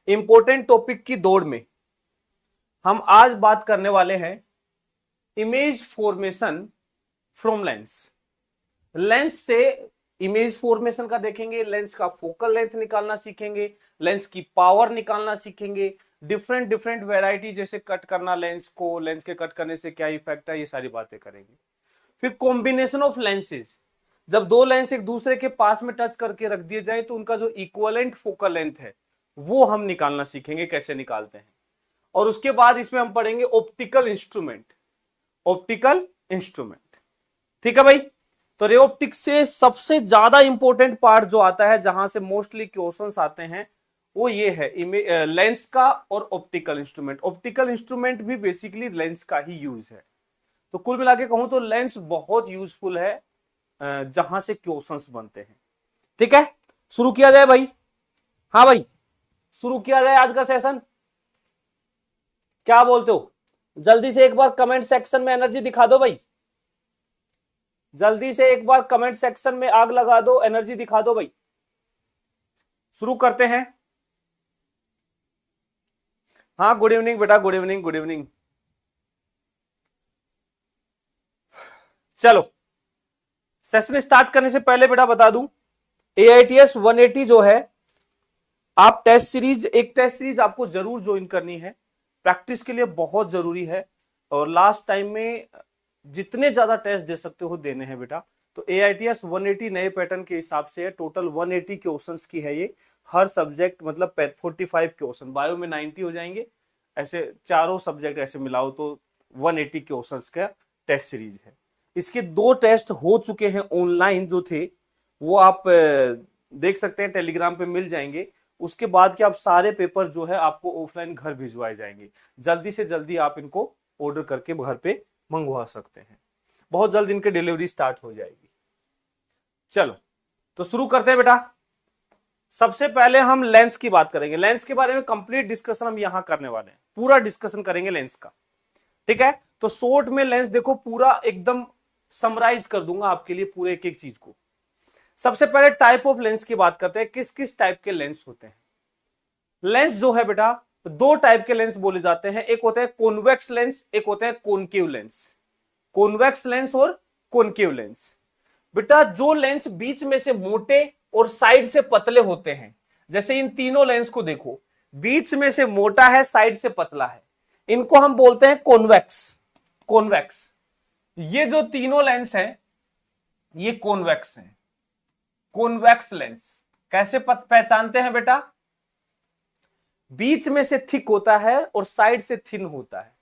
Important topic की दौड़ में हम आज बात करने वाले हैं image formation from lens. Lens से इमेज फॉर्मेशन का देखेंगे, लेंस का फोकल लेंथ निकालना सीखेंगे, लेंस की पावर निकालना सीखेंगे, डिफरेंट डिफरेंट वैरायटी जैसे कट करना लेंस को, लेंस के कट करने से क्या इफेक्ट है, ये सारी बातें करेंगे। फिर कॉम्बिनेशन ऑफ लेंसेज, जब दो लेंस एक दूसरे के पास में टच करके रख दिए जाए तो उनका जो इक्विवेलेंट फोकल लेंथ है वो हम निकालना सीखेंगे, कैसे निकालते हैं। और उसके बाद इसमें हम पढ़ेंगे ऑप्टिकल इंस्ट्रूमेंट। ऑप्टिकल इंस्ट्रूमेंट, ठीक है भाई। तो रे ऑप्टिक्स से सबसे ज्यादा इंपॉर्टेंट पार्ट जो आता है, जहां से मोस्टली क्वेश्चंस आते हैं, वो ये है लेंस का और ऑप्टिकल इंस्ट्रूमेंट। ऑप्टिकल इंस्ट्रूमेंट भी बेसिकली लेंस का ही यूज है। तो कुल मिला के कहूं तो लेंस बहुत यूजफुल है जहां से क्वेश्चंस बनते हैं। ठीक है, शुरू किया जाए भाई। हाँ भाई, शुरू किया जाए आज का सेशन। क्या बोलते हो? जल्दी से एक बार कमेंट सेक्शन में एनर्जी दिखा दो भाई। जल्दी से एक बार कमेंट सेक्शन में आग लगा दो, एनर्जी दिखा दो भाई। शुरू करते हैं। हाँ, गुड इवनिंग बेटा, गुड इवनिंग, गुड इवनिंग। चलो, सेशन स्टार्ट करने से पहले बेटा बता दूं, AITS 180 जो है, आप टेस्ट सीरीज, एक टेस्ट सीरीज आपको जरूर ज्वाइन करनी है, प्रैक्टिस के लिए बहुत जरूरी है। और लास्ट टाइम में जितने ज्यादा टेस्ट दे सकते हो देने हैं बेटा। तो AITS 180 नए पैटर्न के हिसाब से है, टोटल 180 क्वेश्चंस की है ये। हर सब्जेक्ट मतलब 45 क्वेश्चन, बायो में 90 हो जाएंगे, ऐसे चारों सब्जेक्ट ऐसे मिलाओ तो 180 क्वेश्चंस का टेस्ट सीरीज है। इसके 2 टेस्ट हो चुके हैं ऑनलाइन जो थे, वो आप देख सकते हैं, टेलीग्राम पे मिल जाएंगे। उसके बाद के आप सारे पेपर जो है आपको ऑफलाइन घर भिजवाए जाएंगे। जल्दी से जल्दी आप इनको ऑर्डर करके घर पे मंगवा सकते हैं, बहुत जल्द इनकी डिलीवरी स्टार्ट हो जाएगी। चलो, तो शुरू करते हैं बेटा। सबसे पहले हम लेंस की बात करेंगे। लेंस के बारे में कंप्लीट डिस्कशन हम यहां करने वाले हैं, पूरा डिस्कशन करेंगे लेंस का। ठीक है, तो शॉर्ट में लेंस देखो, पूरा एकदम समराइज कर दूंगा आपके लिए पूरे एक एक चीज को। सबसे पहले टाइप ऑफ लेंस की बात करते हैं, किस किस टाइप के लेंस होते हैं। लेंस जो है बेटा, 2 टाइप के लेंस बोले जाते हैं, एक होता है कॉन्वेक्स लेंस, एक होता है कॉनकेव लेंस। कॉन्वेक्स लेंस और कॉनकेव लेंस। बेटा जो लेंस बीच में से मोटे और साइड से पतले होते हैं, जैसे इन तीनों लेंस को देखो, बीच में से मोटा है, साइड से पतला है, इनको हम बोलते हैं कॉन्वेक्स। कॉन्वेक्स, ये जो तीनों लेंस हैं ये कॉन्वेक्स हैं। कॉन्वेक्स लेंस कैसे पहचानते हैं बेटा? बीच में से थिक होता है और साइड से थिन होता है।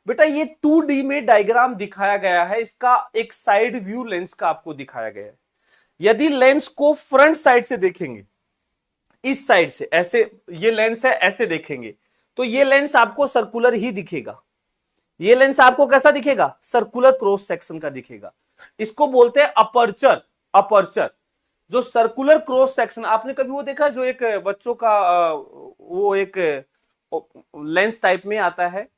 बेटा ये 2D में डायग्राम दिखाया गया है, इसका एक साइड व्यू लेंस का आपको दिखाया गया है। यदि लेंस को फ्रंट साइड से देखेंगे, इस साइड से ऐसे, ये लेंस है, ऐसे देखेंगे तो ये लेंस आपको सर्कुलर ही दिखेगा। ये लेंस आपको कैसा दिखेगा? सर्कुलर क्रॉस सेक्शन का दिखेगा। इसको बोलते हैं अपर्चर। अपर्चर, जो सर्कुलर क्रॉस सेक्शन, आपने कभी वो देखा जो एक बच्चों का वो एक लेंस टाइप में आता है,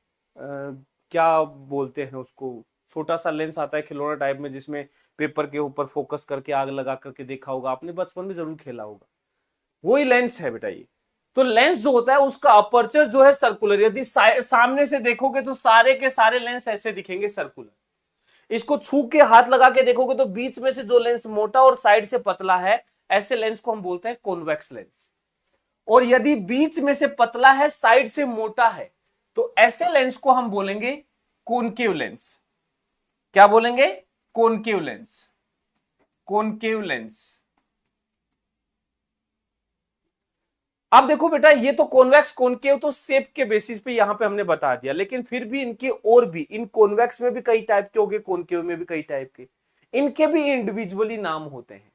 क्या बोलते हैं उसको, छोटा सा लेंस आता है खिलौना टाइप में, जिसमें पेपर के ऊपर फोकस करके आग लगा करके देखा होगा आपने, बचपन में जरूर खेला होगा, वही लेंस है बेटा ये। तो लेंस जो होता है उसका अपर्चर जो है सर्कुलर। यदि सामने से देखोगे तो सारे के सारे लेंस ऐसे दिखेंगे, सर्कुलर। इसको छू के हाथ लगा के देखोगे तो बीच में से जो लेंस मोटा और साइड से पतला है, ऐसे लेंस को हम बोलते हैं कॉन्वेक्स लेंस। और यदि बीच में से पतला है, साइड से मोटा है, तो ऐसे लेंस को हम बोलेंगे कॉनकेव लेंस। क्या बोलेंगे? Concave lens. Concave lens. अब देखो बेटा, ये तो कॉन्वेक्स कॉनकेव तो शेप के बेसिस पे यहां पे हमने बता दिया, लेकिन फिर भी इनके और भी, इन कॉन्वेक्स में भी कई टाइप के होंगे, कॉनकेव में भी कई टाइप के, इनके भी इंडिविजुअली नाम होते हैं।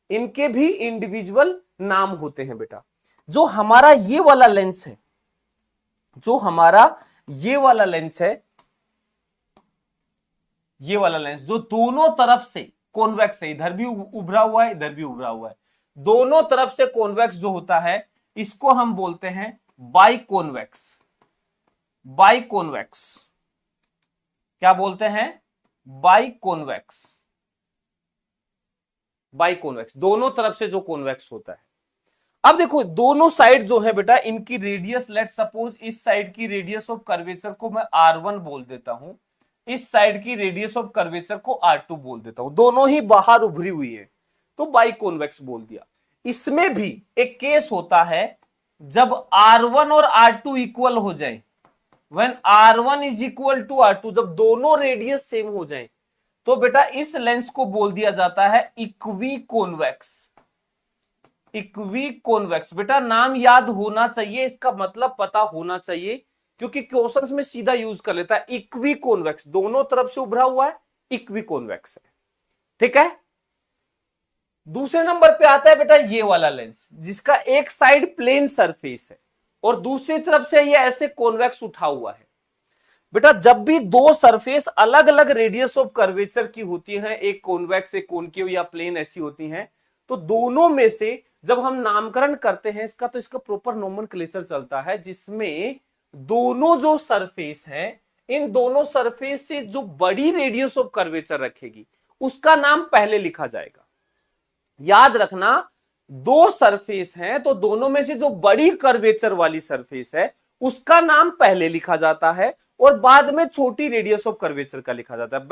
इनके भी इंडिविजुअल नाम होते हैं बेटा। जो हमारा ये वाला लेंस है, जो हमारा ये वाला लेंस है, ये वाला लेंस जो दोनों तरफ से कॉन्वेक्स है, इधर भी उभरा हुआ है, इधर भी उभरा हुआ है, दोनों तरफ से कॉन्वेक्स जो होता है, इसको हम बोलते हैं बाइकॉन्वेक्स। बाइकॉन्वेक्स, क्या बोलते हैं? बाइकॉन्वेक्स। बाइकॉन्वेक्स, दोनों तरफ से जो कॉन्वेक्स होता है। अब देखो दोनों साइड जो है बेटा इनकी रेडियस, लेट सपोज इस साइड की रेडियस ऑफ कर्वेचर को मैं R1 बोल देता हूं, इस साइड की रेडियस ऑफ कर्वेचर को R2 बोल देता हूं, दोनों ही बाहर उभरी हुई है तो बाई कॉन्वेक्स बोल दिया। इसमें भी एक केस होता है जब R1 और R2 इक्वल हो जाए, when R1 is equal to R2, जब दोनों रेडियस सेम हो जाए तो बेटा इस लेंस को बोल दिया जाता है इक्वी कॉन्वेक्स। इक्वी कॉन्वेक्स बेटा नाम याद होना चाहिए, इसका मतलब पता होना चाहिए क्योंकि क्वेश्चंस में सीधा यूज कर लेता है। इक्वी कॉन्वेक्स दोनों तरफ से उभरा हुआ है, इक्वी कॉन्वेक्स है, ठीक है। दूसरे नंबर पे आता है बेटा ये वाला लेंस जिसका एक साइड प्लेन सरफेस है और दूसरी तरफ से ये ऐसे कॉन्वेक्स उठा हुआ है। बेटा जब भी दो सरफेस अलग अलग रेडियस ऑफ कर्वेचर की होती हैं, एक कॉन्वेक्स एक कॉनकेव या प्लेन ऐसी होती हैं, तो दोनों में से जब हम नामकरण करते हैं इसका तो इसका प्रॉपर नोमेनक्लेचर चलता है जिसमें दोनों जो सरफेस हैं इन दोनों सरफेस से जो बड़ी रेडियस ऑफ कर्वेचर रखेगी उसका नाम पहले लिखा जाएगा। याद रखना दो सरफेस हैं तो दोनों में से जो बड़ी कर्वेचर वाली सरफेस है उसका नाम पहले लिखा जाता है और बाद में छोटी रेडियस ऑफ कर्वेचर का लिखा जाता है,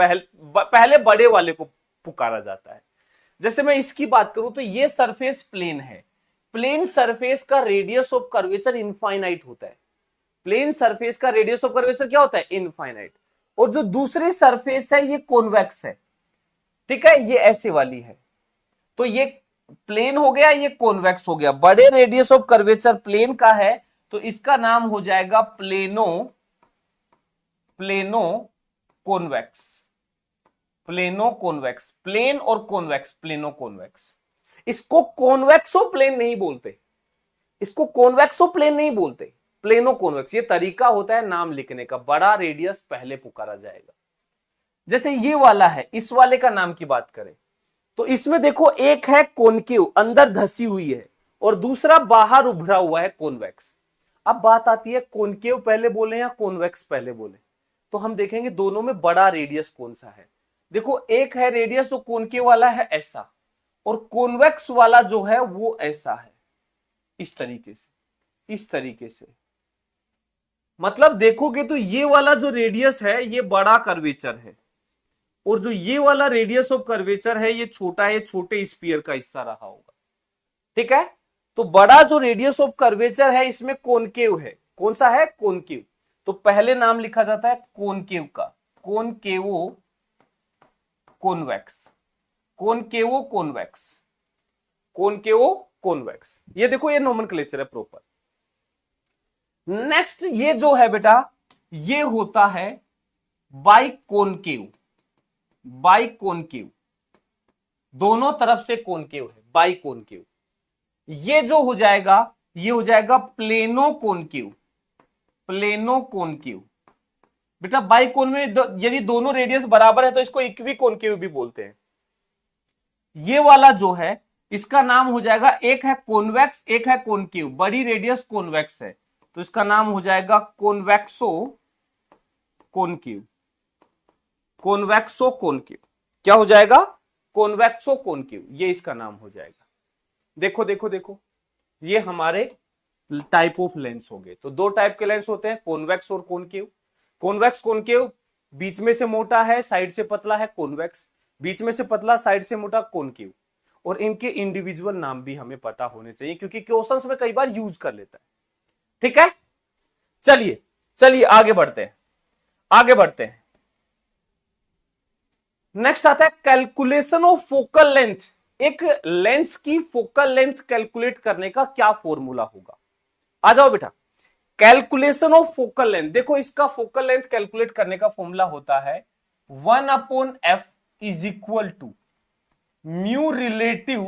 पहले बड़े वाले को पुकारा जाता है। जैसे मैं इसकी बात करूं तो ये सरफेस प्लेन है, प्लेन सरफेस का रेडियस ऑफ कर्वेचर इनफाइनाइट होता है, प्लेन सरफेस का रेडियस ऑफ कर्वेचर क्या होता है इनफाइनाइट। और जो दूसरी सरफेस है ये कॉन्वेक्स है, ठीक है, ये ऐसे वाली है, तो ये प्लेन हो गया ये कॉन्वेक्स हो गया। बड़े रेडियस ऑफ कर्वेचर प्लेन का है तो इसका नाम हो जाएगा plano convex, plano convex, plane और कॉन्वेक्स, प्लेनो कॉन्वेक्स। इसको कॉन्वेक्सो प्लेन नहीं बोलते, इसको कॉन्वेक्सो प्लेन नहीं बोलते, प्लेनो कॉन्वेक्स। ये तरीका होता है नाम लिखने का, बड़ा रेडियस पहले पुकारा जाएगा। जैसे ये वाला है, इस वाले का नाम की बात करें तो इसमें देखो एक है कॉनकेव अंदर धसी हुई है और दूसरा बाहर उभरा हुआ है कॉन्वेक्स। अब बात आती है कॉनकेव पहले बोले या कॉन्वेक्स पहले बोले, तो हम देखेंगे दोनों में बड़ा रेडियस कौन सा है। देखो एक है रेडियस जो कॉनकेव वाला है ऐसा और कॉन्वेक्स वाला जो है वो ऐसा है, इस तरीके से, इस तरीके से। मतलब देखोगे तो ये वाला जो रेडियस है ये बड़ा कर्वेचर है और जो ये वाला रेडियस ऑफ कर्वेचर है ये छोटा है, छोटे स्फीयर का हिस्सा रहा होगा, ठीक है। तो बड़ा जो रेडियस ऑफ कर्वेचर है इसमें कॉनकेव है, कौन सा है कॉनकेव, तो पहले नाम लिखा जाता है कॉनकेव का, कॉनकेवो कॉन्वेक्स, कॉनकेवो कॉन्वेक्स, कॉनकेवो कॉन्वेक्स। ये देखो ये नोमेनक्लेचर है प्रॉपर। नेक्स्ट ये जो है बेटा ये होता है बाइकॉनकेव, बाइकॉनकेव, दोनों तरफ से कॉनकेव है, बाइकॉनकेव। ये जो हो जाएगा ये हो जाएगा प्लेनो कॉनकेव, प्लेनो कॉनकेव। बेटा बाइकोन में यदि दोनों रेडियस बराबर है तो इसको इक्वी कॉनकेव भी बोलते हैं। ये वाला जो है इसका नाम हो जाएगा, एक है कॉन्वेक्स एक है कॉनकेव, बड़ी रेडियस कॉन्वेक्स है तो इसका नाम हो जाएगा कॉन्वेक्सो कॉनकेव, कॉन्वेक्सो कॉनकेव। क्या हो जाएगा कॉन्वेक्सो कॉनकेव, ये इसका नाम हो जाएगा। देखो देखो देखो ये हमारे टाइप ऑफ लेंस हो गए। तो दो टाइप के लेंस होते हैं कॉन्वेक्स और कॉनकेव। कॉन्वेक्स कॉनकेव बीच में से मोटा है साइड से पतला है कॉन्वेक्स, बीच में से पतला साइड से मोटा कॉनकेव। और इनके इंडिविजुअल नाम भी हमें पता होने चाहिए क्योंकि क्वेश्चंस में कई बार यूज कर लेता है, ठीक है। चलिए चलिए आगे बढ़ते हैं, आगे बढ़ते हैं। नेक्स्ट आता है कैलकुलेशन ऑफ फोकल लेंथ। एक लेंस की फोकल लेंथ कैलकुलेट करने का क्या फॉर्मूला होगा, आ जाओ बेटा। कैलकुलेशन ऑफ फोकल लेंथ, देखो इसका फोकल लेंथ कैलकुलेट करने का फॉर्मूला होता है 1/f is equal to mu relative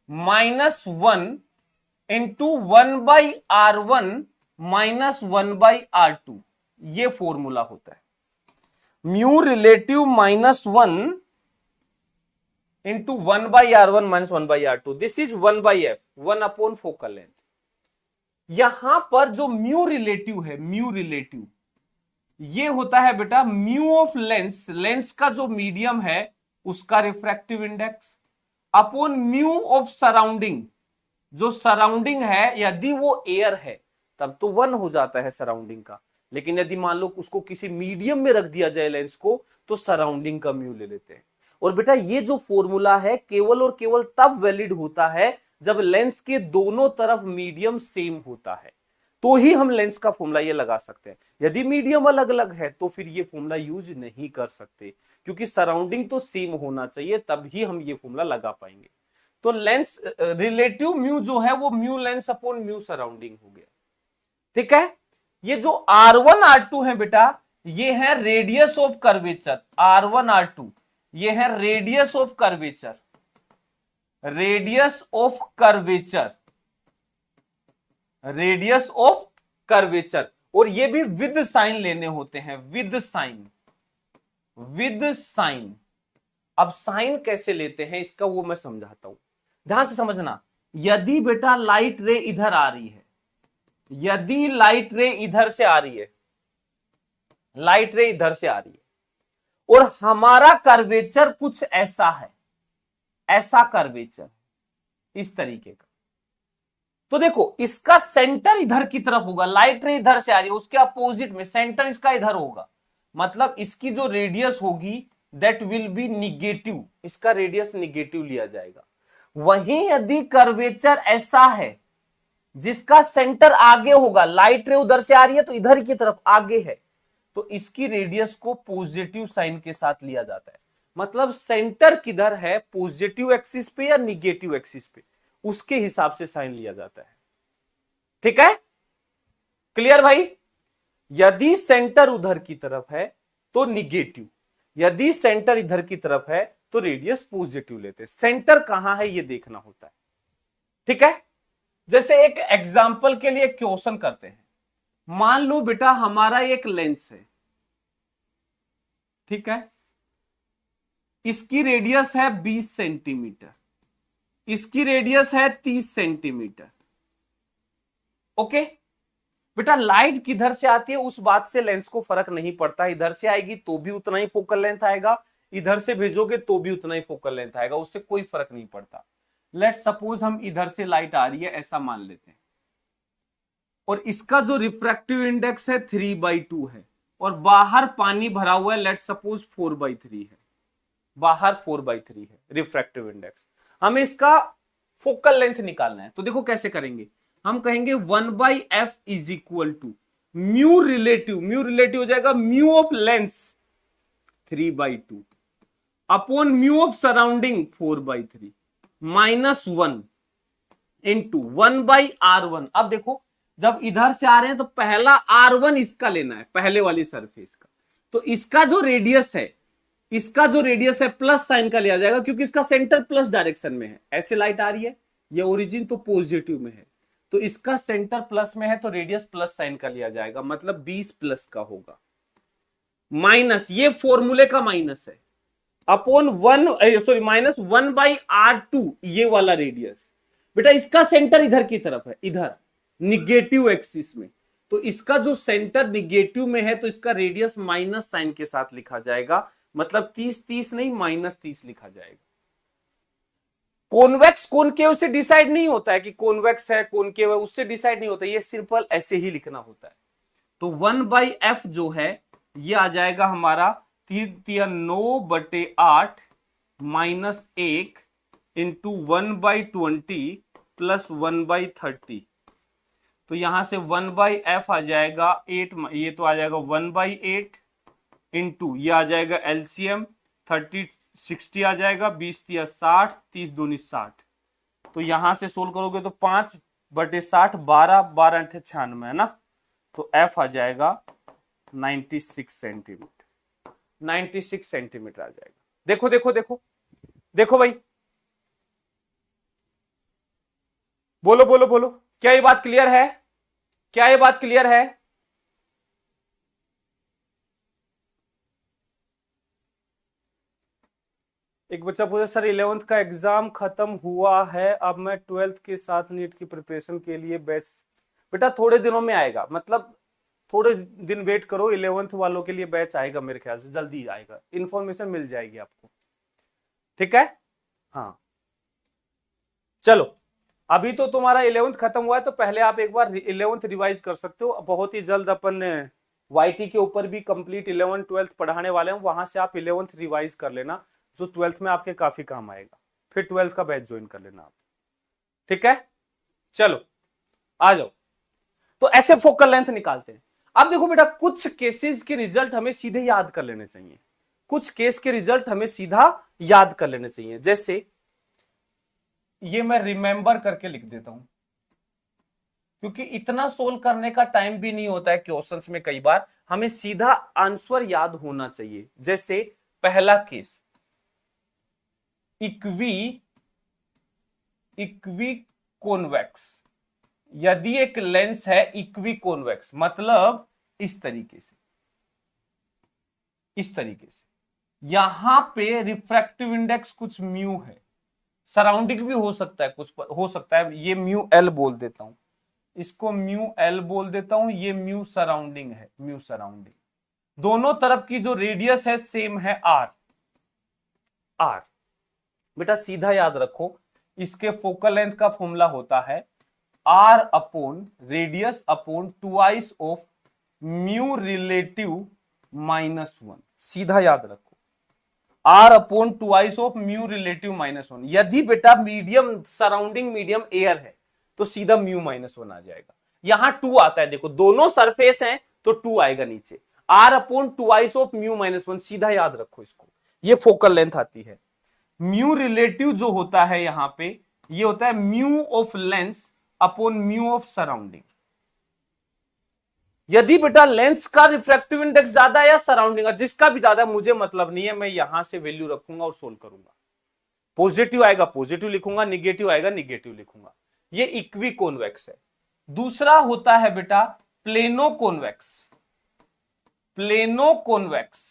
-1 into 1/r1 - 1/r2। ये फॉर्मूला होता है mu relative -1 into 1/r1 - 1/r2। This is 1/f, 1 focal length. यहां पर जो म्यू रिलेटिव है, म्यू रिलेटिव ये होता है बेटा म्यू ऑफ लेंस, लेंस का जो मीडियम है उसका refractive index upon mu of surrounding, जो सराउंडिंग है यदि वो एयर है तब तो 1 हो जाता है सराउंडिंग का, लेकिन यदि मान लो उसको किसी मीडियम में रख दिया जाए लेंस को तो सराउंडिंग का म्यू ले लेते हैं। और बेटा ये जो फॉर्मूला है केवल और केवल तब वैलिड होता है जब लेंस के दोनों तरफ मीडियम सेम होता है, तो ही हम लेंस का फॉर्मूला ये लगा सकते हैं। यदि मीडियम अलग अलग है तो फिर ये फॉर्मूला यूज नहीं कर सकते, क्योंकि सराउंडिंग तो सेम होना चाहिए तभी हम ये फॉर्मूला लगा पाएंगे। तो लेंस रिलेटिव म्यू जो है वो mu lens upon mu surrounding हो गया। ठीक है, ये जो R1 R2 है बेटा ये है radius of curvature, R1 R2 ये है radius of curvature, radius of curvature, radius of curvature. और ये भी विद साइन लेने होते हैं, विद साइन, विद साइन। अब साइन कैसे लेते हैं इसका वो मैं समझाता हूं, ध्यान से समझना। यदि बेटा लाइट रे इधर आ रही है, यदि लाइट रे इधर से आ रही है, लाइट रे इधर से आ रही है और हमारा कर्वेचर कुछ ऐसा है, ऐसा कर्वेचर इस तरीके का, तो देखो इसका सेंटर इधर की तरफ होगा, लाइट रे इधर से आ रही है उसके अपोजिट में सेंटर इसका इधर होगा, मतलब इसकी जो रेडियस होगी दैट विल बी निगेटिव, इसका रेडियस निगेटिव लिया जाएगा। वहीं यदि कर्वेचर ऐसा है जिसका सेंटर आगे होगा, लाइट रे उधर से आ रही है तो इधर की तरफ आगे है, तो इसकी रेडियस को पॉजिटिव साइन के साथ लिया जाता है। मतलब सेंटर किधर है, पॉजिटिव एक्सिस पे या निगेटिव एक्सिस पे, उसके हिसाब से साइन लिया जाता है। ठीक है, क्लियर भाई। यदि सेंटर उधर की तरफ है तो निगेटिव, यदि सेंटर इधर की तरफ है तो रेडियस पॉजिटिव लेते हैं। सेंटर कहां है ये देखना होता है। ठीक है, जैसे एक एग्जाम्पल के लिए क्वेश्चन करते हैं। मान लो बेटा हमारा एक लेंस है, ठीक है, इसकी रेडियस है 20 सेंटीमीटर, इसकी रेडियस है 30 सेंटीमीटर। ओके बेटा, लाइट किधर से आती है उस बात से लेंस को फर्क नहीं पड़ता, इधर से आएगी तो भी उतना ही फोकल लेंथ आएगा, इधर से भेजोगे तो भी उतना ही फोकल लेंथ आएगा, उससे कोई फर्क नहीं पड़ता। लेट सपोज हम इधर से लाइट आ रही है ऐसा मान लेते हैं, और इसका जो रिफ्रैक्टिव इंडेक्स है 3/2 है और बाहर पानी भरा हुआ है, लेट सपोज 4/3 है, बाहर 4/3 है रिफ्रैक्टिव इंडेक्स। हमें इसका फोकल लेंथ निकालना है, तो देखो कैसे करेंगे। हम कहेंगे 1/f is equal to mu relative, mu relative हो जाएगा mu of lens 3/2 upon mu of surrounding 4/3 -1 into 1/r1। अब देखो जब इधर से आ रहे हैं तो पहला R1 इसका लेना है, पहले वाली सरफेस का, तो इसका जो रेडियस है, इसका जो रेडियस है प्लस साइन का लिया जाएगा क्योंकि इसका सेंटर प्लस डायरेक्शन में है। ऐसे लाइट आ रही है, ये ओरिजिन तो पॉजिटिव में है, तो इसका सेंटर प्लस में है तो रेडियस प्लस साइन का लिया जाएगा, मतलब 20 प्लस का होगा, माइनस ये फॉर्मूले का माइनस है, अपॉन -1/r2 ये वाला रेडियस। बेटा इसका सेंटर इधर की तरफ है, इधर निगेटिव एक्सिस में, तो इसका जो सेंटर निगेटिव में है तो इसका रेडियस माइनस साइन के साथ लिखा जाएगा, मतलब 30 नहीं -30 लिखा जाएगा। कॉन्वेक्स कॉनकेव से डिसाइड नहीं होता है कि कॉन्वेक्स है कॉनकेव है, उससे डिसाइड नहीं होता, ये सिंपल ऐसे ही लिखना होता है। तो 1/f जो है ये आ जाएगा हमारा 3/9/8 -1 इंटू 1/20 प्लस 1/30। तो यहां से 1/f आ जाएगा 8, ये तो आ जाएगा 1/8 इंटू ये आ जाएगा एलसीएम 30/60 आ जाएगा, 20×3 = 60, 30×2 = 60। तो यहां से सोल्व करोगे तो 5/60 12 × 96 है ना, तो f आ जाएगा 96 सेंटीमीटर, 96 सेंटीमीटर आ जाएगा। देखो देखो देखो देखो भाई, बोलो बोलो बोलो, क्या ये बात क्लियर है? क्या ये बात क्लियर है? एक बच्चा पूछा सर 11th का एग्जाम खत्म हुआ है, अब मैं 12th के साथ नीट की प्रिपरेशन के लिए बैच। बेटा थोड़े दिनों में आएगा, मतलब थोड़े दिन वेट करो, 11th वालों के लिए बैच आएगा, मेरे ख्याल से जल्दी आएगा, इंफॉर्मेशन मिल जाएगी आपको। ठीक है, हाँ चलो अभी तो तुम्हारा 11th खत्म हुआ है, तो पहले आप एक बार 11th रिवाइज कर सकते हो। बहुत ही जल्द अपन वाईटी के ऊपर भी कंप्लीट 11th 12th पढ़ाने वाले हैं, वहां से आप 11th रिवाइज कर लेना, जो 12th में आपके काफी काम आएगा। फिर 12th का बैच ज्वाइन कर लेना आप, ठीक है। चलो आ जाओ, तो ऐसे फोकल लेंथ निकालते हैं। अब देखो बेटा, कुछ केसेस के रिजल्ट हमें सीधे याद कर लेने चाहिए, कुछ केस के रिजल्ट हमें सीधा याद कर लेने चाहिए। जैसे ये मैं रिमेंबर करके लिख देता हूं, क्योंकि इतना सोल्व करने का टाइम भी नहीं होता है क्वेश्चंस में, कई बार हमें सीधा आंसर याद होना चाहिए। जैसे पहला केस, इक्वी कॉन्वेक्स। यदि एक लेंस है इक्वी कॉन्वेक्स, मतलब इस तरीके से, इस तरीके से, यहां पे रिफ्रैक्टिव इंडेक्स कुछ म्यू है, सराउंडिंग भी हो सकता है, कुछ हो सकता है, ये म्यू एल बोल देता हूं, इसको म्यू एल बोल देता हूं, ये म्यू सराउंडिंग है, म्यू सराउंडिंग। दोनों तरफ की जो रेडियस है सेम है आर। आर बेटा सीधा याद रखो, इसके फोकल लेंथ का फॉर्मूला होता है R upon radius upon twice of mu relative -1। सीधा याद रखो, R upon twice of mu relative -1। यदि बेटा मीडियम, सराउंडिंग मीडियम एयर है, तो सीधा म्यू -1 आ जाएगा। यहां 2 आता है, देखो दोनों सरफेस हैं तो 2 आएगा नीचे, R upon twice of mu -1, सीधा याद रखो इसको। ये फोकल लेंथ आती है। म्यू रिलेटिव जो होता है यहां पे, ये होता है mu of lens upon mu of surrounding. यदि बेटा लेंस का रिफ्रैक्टिव इंडेक्स ज्यादा है या सराउंडिंग का, जिसका भी ज्यादा मुझे मतलब नहीं है, मैं यहां से वैल्यू रखूंगा और सोल्व करूंगा। पॉजिटिव आएगा पॉजिटिव लिखूंगा, निगेटिव आएगा निगेटिव लिखूंगा। ये इक्वी कॉन्वेक्स है। दूसरा होता है बेटा प्लेनो कॉन्वेक्स। प्लेनो कॉन्वेक्स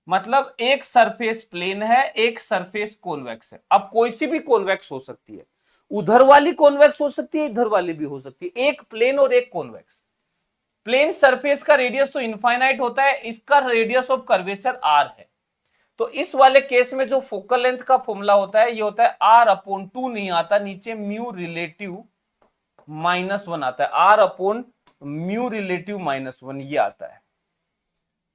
मतलब एक सरफेस प्लेन है, एक सरफेस कॉन्वेक्स है। अब कोई सी भी कॉन्वेक्स हो सकती है, उधर वाली कॉन्वेक्स हो सकती है, इधर वाली भी हो सकती है, एक प्लेन और एक कॉन्वेक्स। प्लेन सरफेस का रेडियस तो इनफाइनाइट होता है, इसका रेडियस ऑफ कर्वेचर आर है। तो इस वाले केस में जो फोकल लेंथ का फॉर्मूला होता है, ये होता है आर अपॉन 2 नहीं आता, नीचे म्यू रिलेटिव -1 आता है, आर अपॉन म्यू रिलेटिव -1 ये आता है,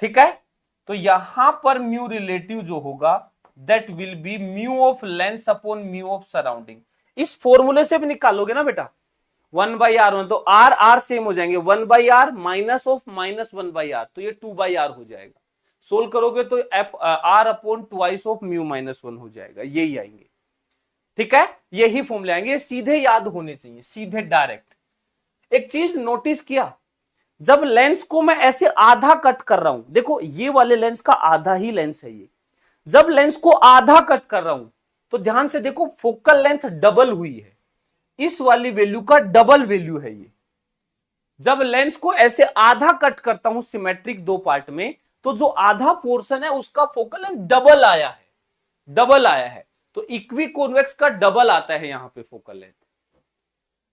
ठीक है। तो यहां पर म्यू रिलेटिव जो होगा, that will B mu of lens upon mu of surrounding. इस फॉर्मूले से भी निकालोगे ना बेटा, 1/r1, तो आर आर सेम हो जाएंगे, 1/r माइनस ऑफ -1/r, तो ये 2/r हो जाएगा। सोल्व करोगे तो F R upon twice of mu -1 हो जाएगा, यही आएंगे, ठीक है। यही फॉर्मूले आएंगे, सीधे याद होने चाहिए, सीधे डायरेक्ट। एक चीज नोटिस किया, जब लेंस को मैं ऐसे आधा कट कर रहा हूं, देखो ये वाले लेंस का आधा ही लेंस है ये, जब लेंस को आधा कट कर रहा हूं तो ध्यान से देखो फोकल लेंथ डबल हुई है, इस वाली वैल्यू का डबल वैल्यू है ये। जब लेंस को ऐसे आधा कट करता हूं सिमेट्रिक 2 पार्ट में, तो जो आधा पोर्शन है उसका फोकल लेंथ डबल आया है, डबल आया है। तो इक्वी कॉन्वेक्स का डबल आता है यहां पे फोकल लेंथ।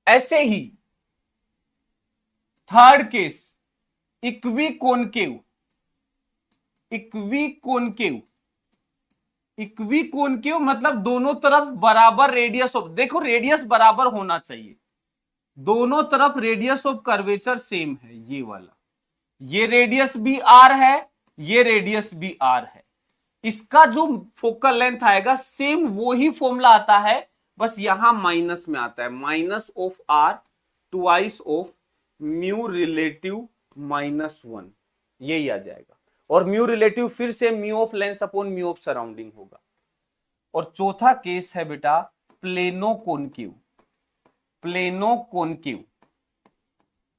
ऐसे ही third case, equiconcave. Equiconcave, equiconcave मतलब दोनों तरफ बराबर रेडियस ऑफ, देखो रेडियस बराबर होना चाहिए, दोनों तरफ रेडियस ऑफ कर्वेचर सेम है, ये वाला, ये रेडियस भी आर है, ये रेडियस भी आर है। इसका जो फोकल लेंथ आएगा सेम वही फॉर्मूला आता है, बस यहां माइनस में आता है, minus of R twice of mu relative -1, यही आ जाएगा। और म्यू रिलेटिव फिर से mu of lens upon mu of surrounding होगा। और चौथा केस है बेटा प्लेनो कॉनकेव। प्लेनो कॉनकेव,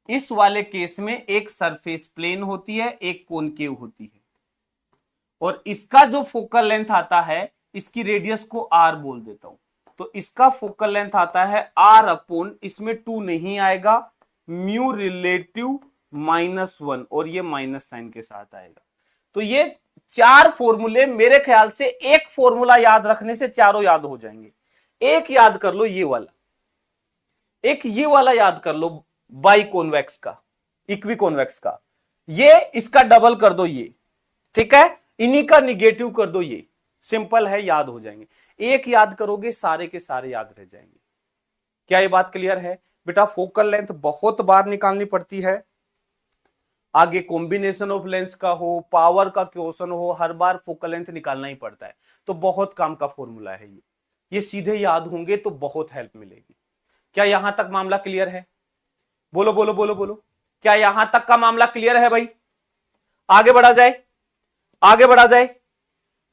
इस वाले केस में एक सरफेस प्लेन होती है, एक कॉनकेव होती है, और इसका जो फोकल लेंथ आता है, इसकी रेडियस को आर बोल देता हूं, तो इसका फोकल लेंथ आता है आर अपॉन, इसमें 2 नहीं आएगा, म्यू रिलेटिव -1, और ये माइनस साइन के साथ आएगा। तो ये 4 फॉर्मूले, मेरे ख्याल से एक फॉर्मूला याद रखने से चारों याद हो जाएंगे। एक याद कर लो ये वाला, एक ये वाला याद कर लो बाई कॉन्वेक्स का, इक्वी कॉन्वेक्स का, ये इसका डबल कर दो ये, ठीक है, इन्हीं का निगेटिव कर दो ये, सिंपल है, याद हो जाएंगे। एक याद करोगे सारे के सारे याद रह जाएंगे। क्या ये बात क्लियर है बेटा? फोकल लेंथ बहुत बार निकालनी पड़ती है, आगे कॉम्बिनेशन ऑफ लेंस का हो, पावर का क्वेश्चन हो, हर बार फोकल लेंथ निकालना ही पड़ता है। तो बहुत काम का फॉर्मूला है ये सीधे याद होंगे तो बहुत हेल्प मिलेगी। क्या यहां तक मामला क्लियर है? बोलो बोलो बोलो बोलो, क्या यहां तक का मामला क्लियर है भाई? आगे बढ़ा जाए, आगे बढ़ा जाए।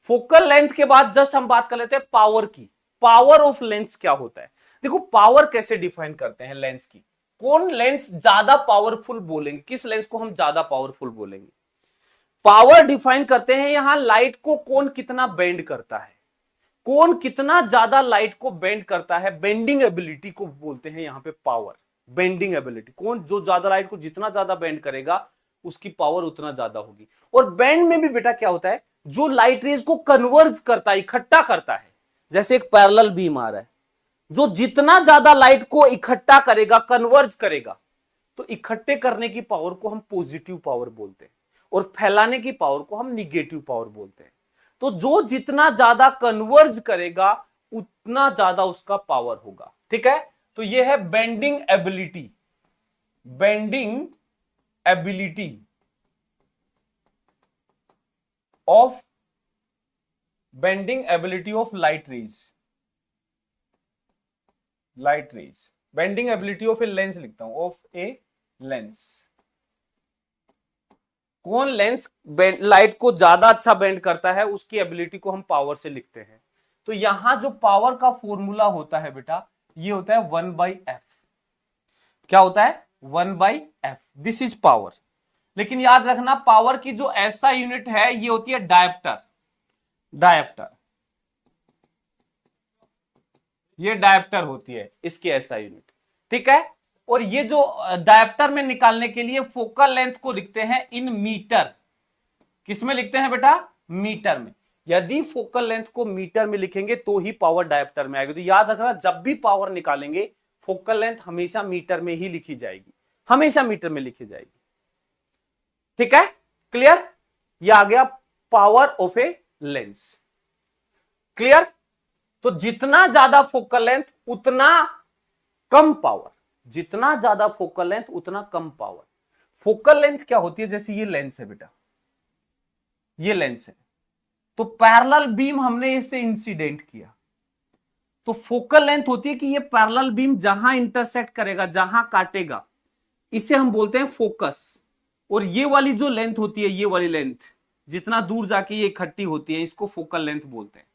फोकल लेंथ के बाद जस्ट हम बात कर लेते हैं पावर की। पावर ऑफ लेंस क्या होता है? देखो पावर कैसे डिफाइन करते हैं लेंस की, कौन लेंस ज्यादा पावरफुल बोलेंगे, किस लेंस को हम ज्यादा पावरफुल बोलेंगे? पावर डिफाइन करते हैं यहां लाइट को कौन कितना बेंड करता है, कौन कितना ज्यादा लाइट को बेंड करता है, बेंडिंग एबिलिटी को बोलते हैं यहां पे पावर। बेंडिंग एबिलिटी, कौन जो ज्यादा लाइट को जितना ज्यादा बेंड करेगा उसकी पावर उतना ज्यादा होगी। और बेंड में भी बेटा क्या होता है, जो लाइट रेज को कन्वर्ज करता है, इकट्ठा करता है। जैसे एक पैरेलल बीम आ रहा है, जो जितना ज्यादा लाइट को इकट्ठा करेगा, कन्वर्ज करेगा, तो इकट्ठे करने की पावर को हम पॉजिटिव पावर बोलते हैं और फैलाने की पावर को हम निगेटिव पावर बोलते हैं। तो जो जितना ज्यादा कन्वर्ज करेगा उतना ज्यादा उसका पावर होगा। ठीक है, तो यह है bending ability, bending ability of, bending ability of light rays, light rays, bending ability of a lens लिखता हूं, ऑफ ए लेंस। कौन लेंस लाइट को ज्यादा अच्छा बेंड करता है उसकी एबिलिटी को हम पावर से लिखते हैं। तो यहां जो पावर का फॉर्मूला होता है बेटा, ये होता है 1/f। क्या होता है? 1/f। This is power. लेकिन याद रखना पावर की जो ऐसा यूनिट है ये होती है डायप्टर। डायप्टर, ये डायप्टर होती है इसकी ऐसा यूनिट। ठीक है, और ये जो डायप्टर में निकालने के लिए फोकल लेंथ को लिखते हैं इन मीटर। किसमें लिखते हैं बेटा? मीटर में। यदि फोकल लेंथ को मीटर में लिखेंगे तो ही पावर डायप्टर में आएगी। तो याद रखना जब भी पावर निकालेंगे फोकल लेंथ हमेशा मीटर में ही लिखी जाएगी, हमेशा मीटर में लिखी जाएगी। ठीक है, क्लियर? ये आ गया power of a lens. Clear? तो जितना ज्यादा फोकल लेंथ उतना कम पावर, जितना ज्यादा फोकल लेंथ उतना कम पावर। फोकल लेंथ क्या होती है? जैसे ये लेंस है बेटा, ये लेंस है, तो पैरेलल बीम हमने इससे इंसिडेंट किया, तो फोकल लेंथ होती है कि ये पैरेलल बीम जहां इंटरसेक्ट करेगा, जहां काटेगा, इसे हम बोलते हैं फोकस। और ये वाली जो लेंथ होती है, ये वाली लेंथ जितना दूर जाके ये इकट्ठी होती है, इसको फोकल लेंथ बोलते हैं।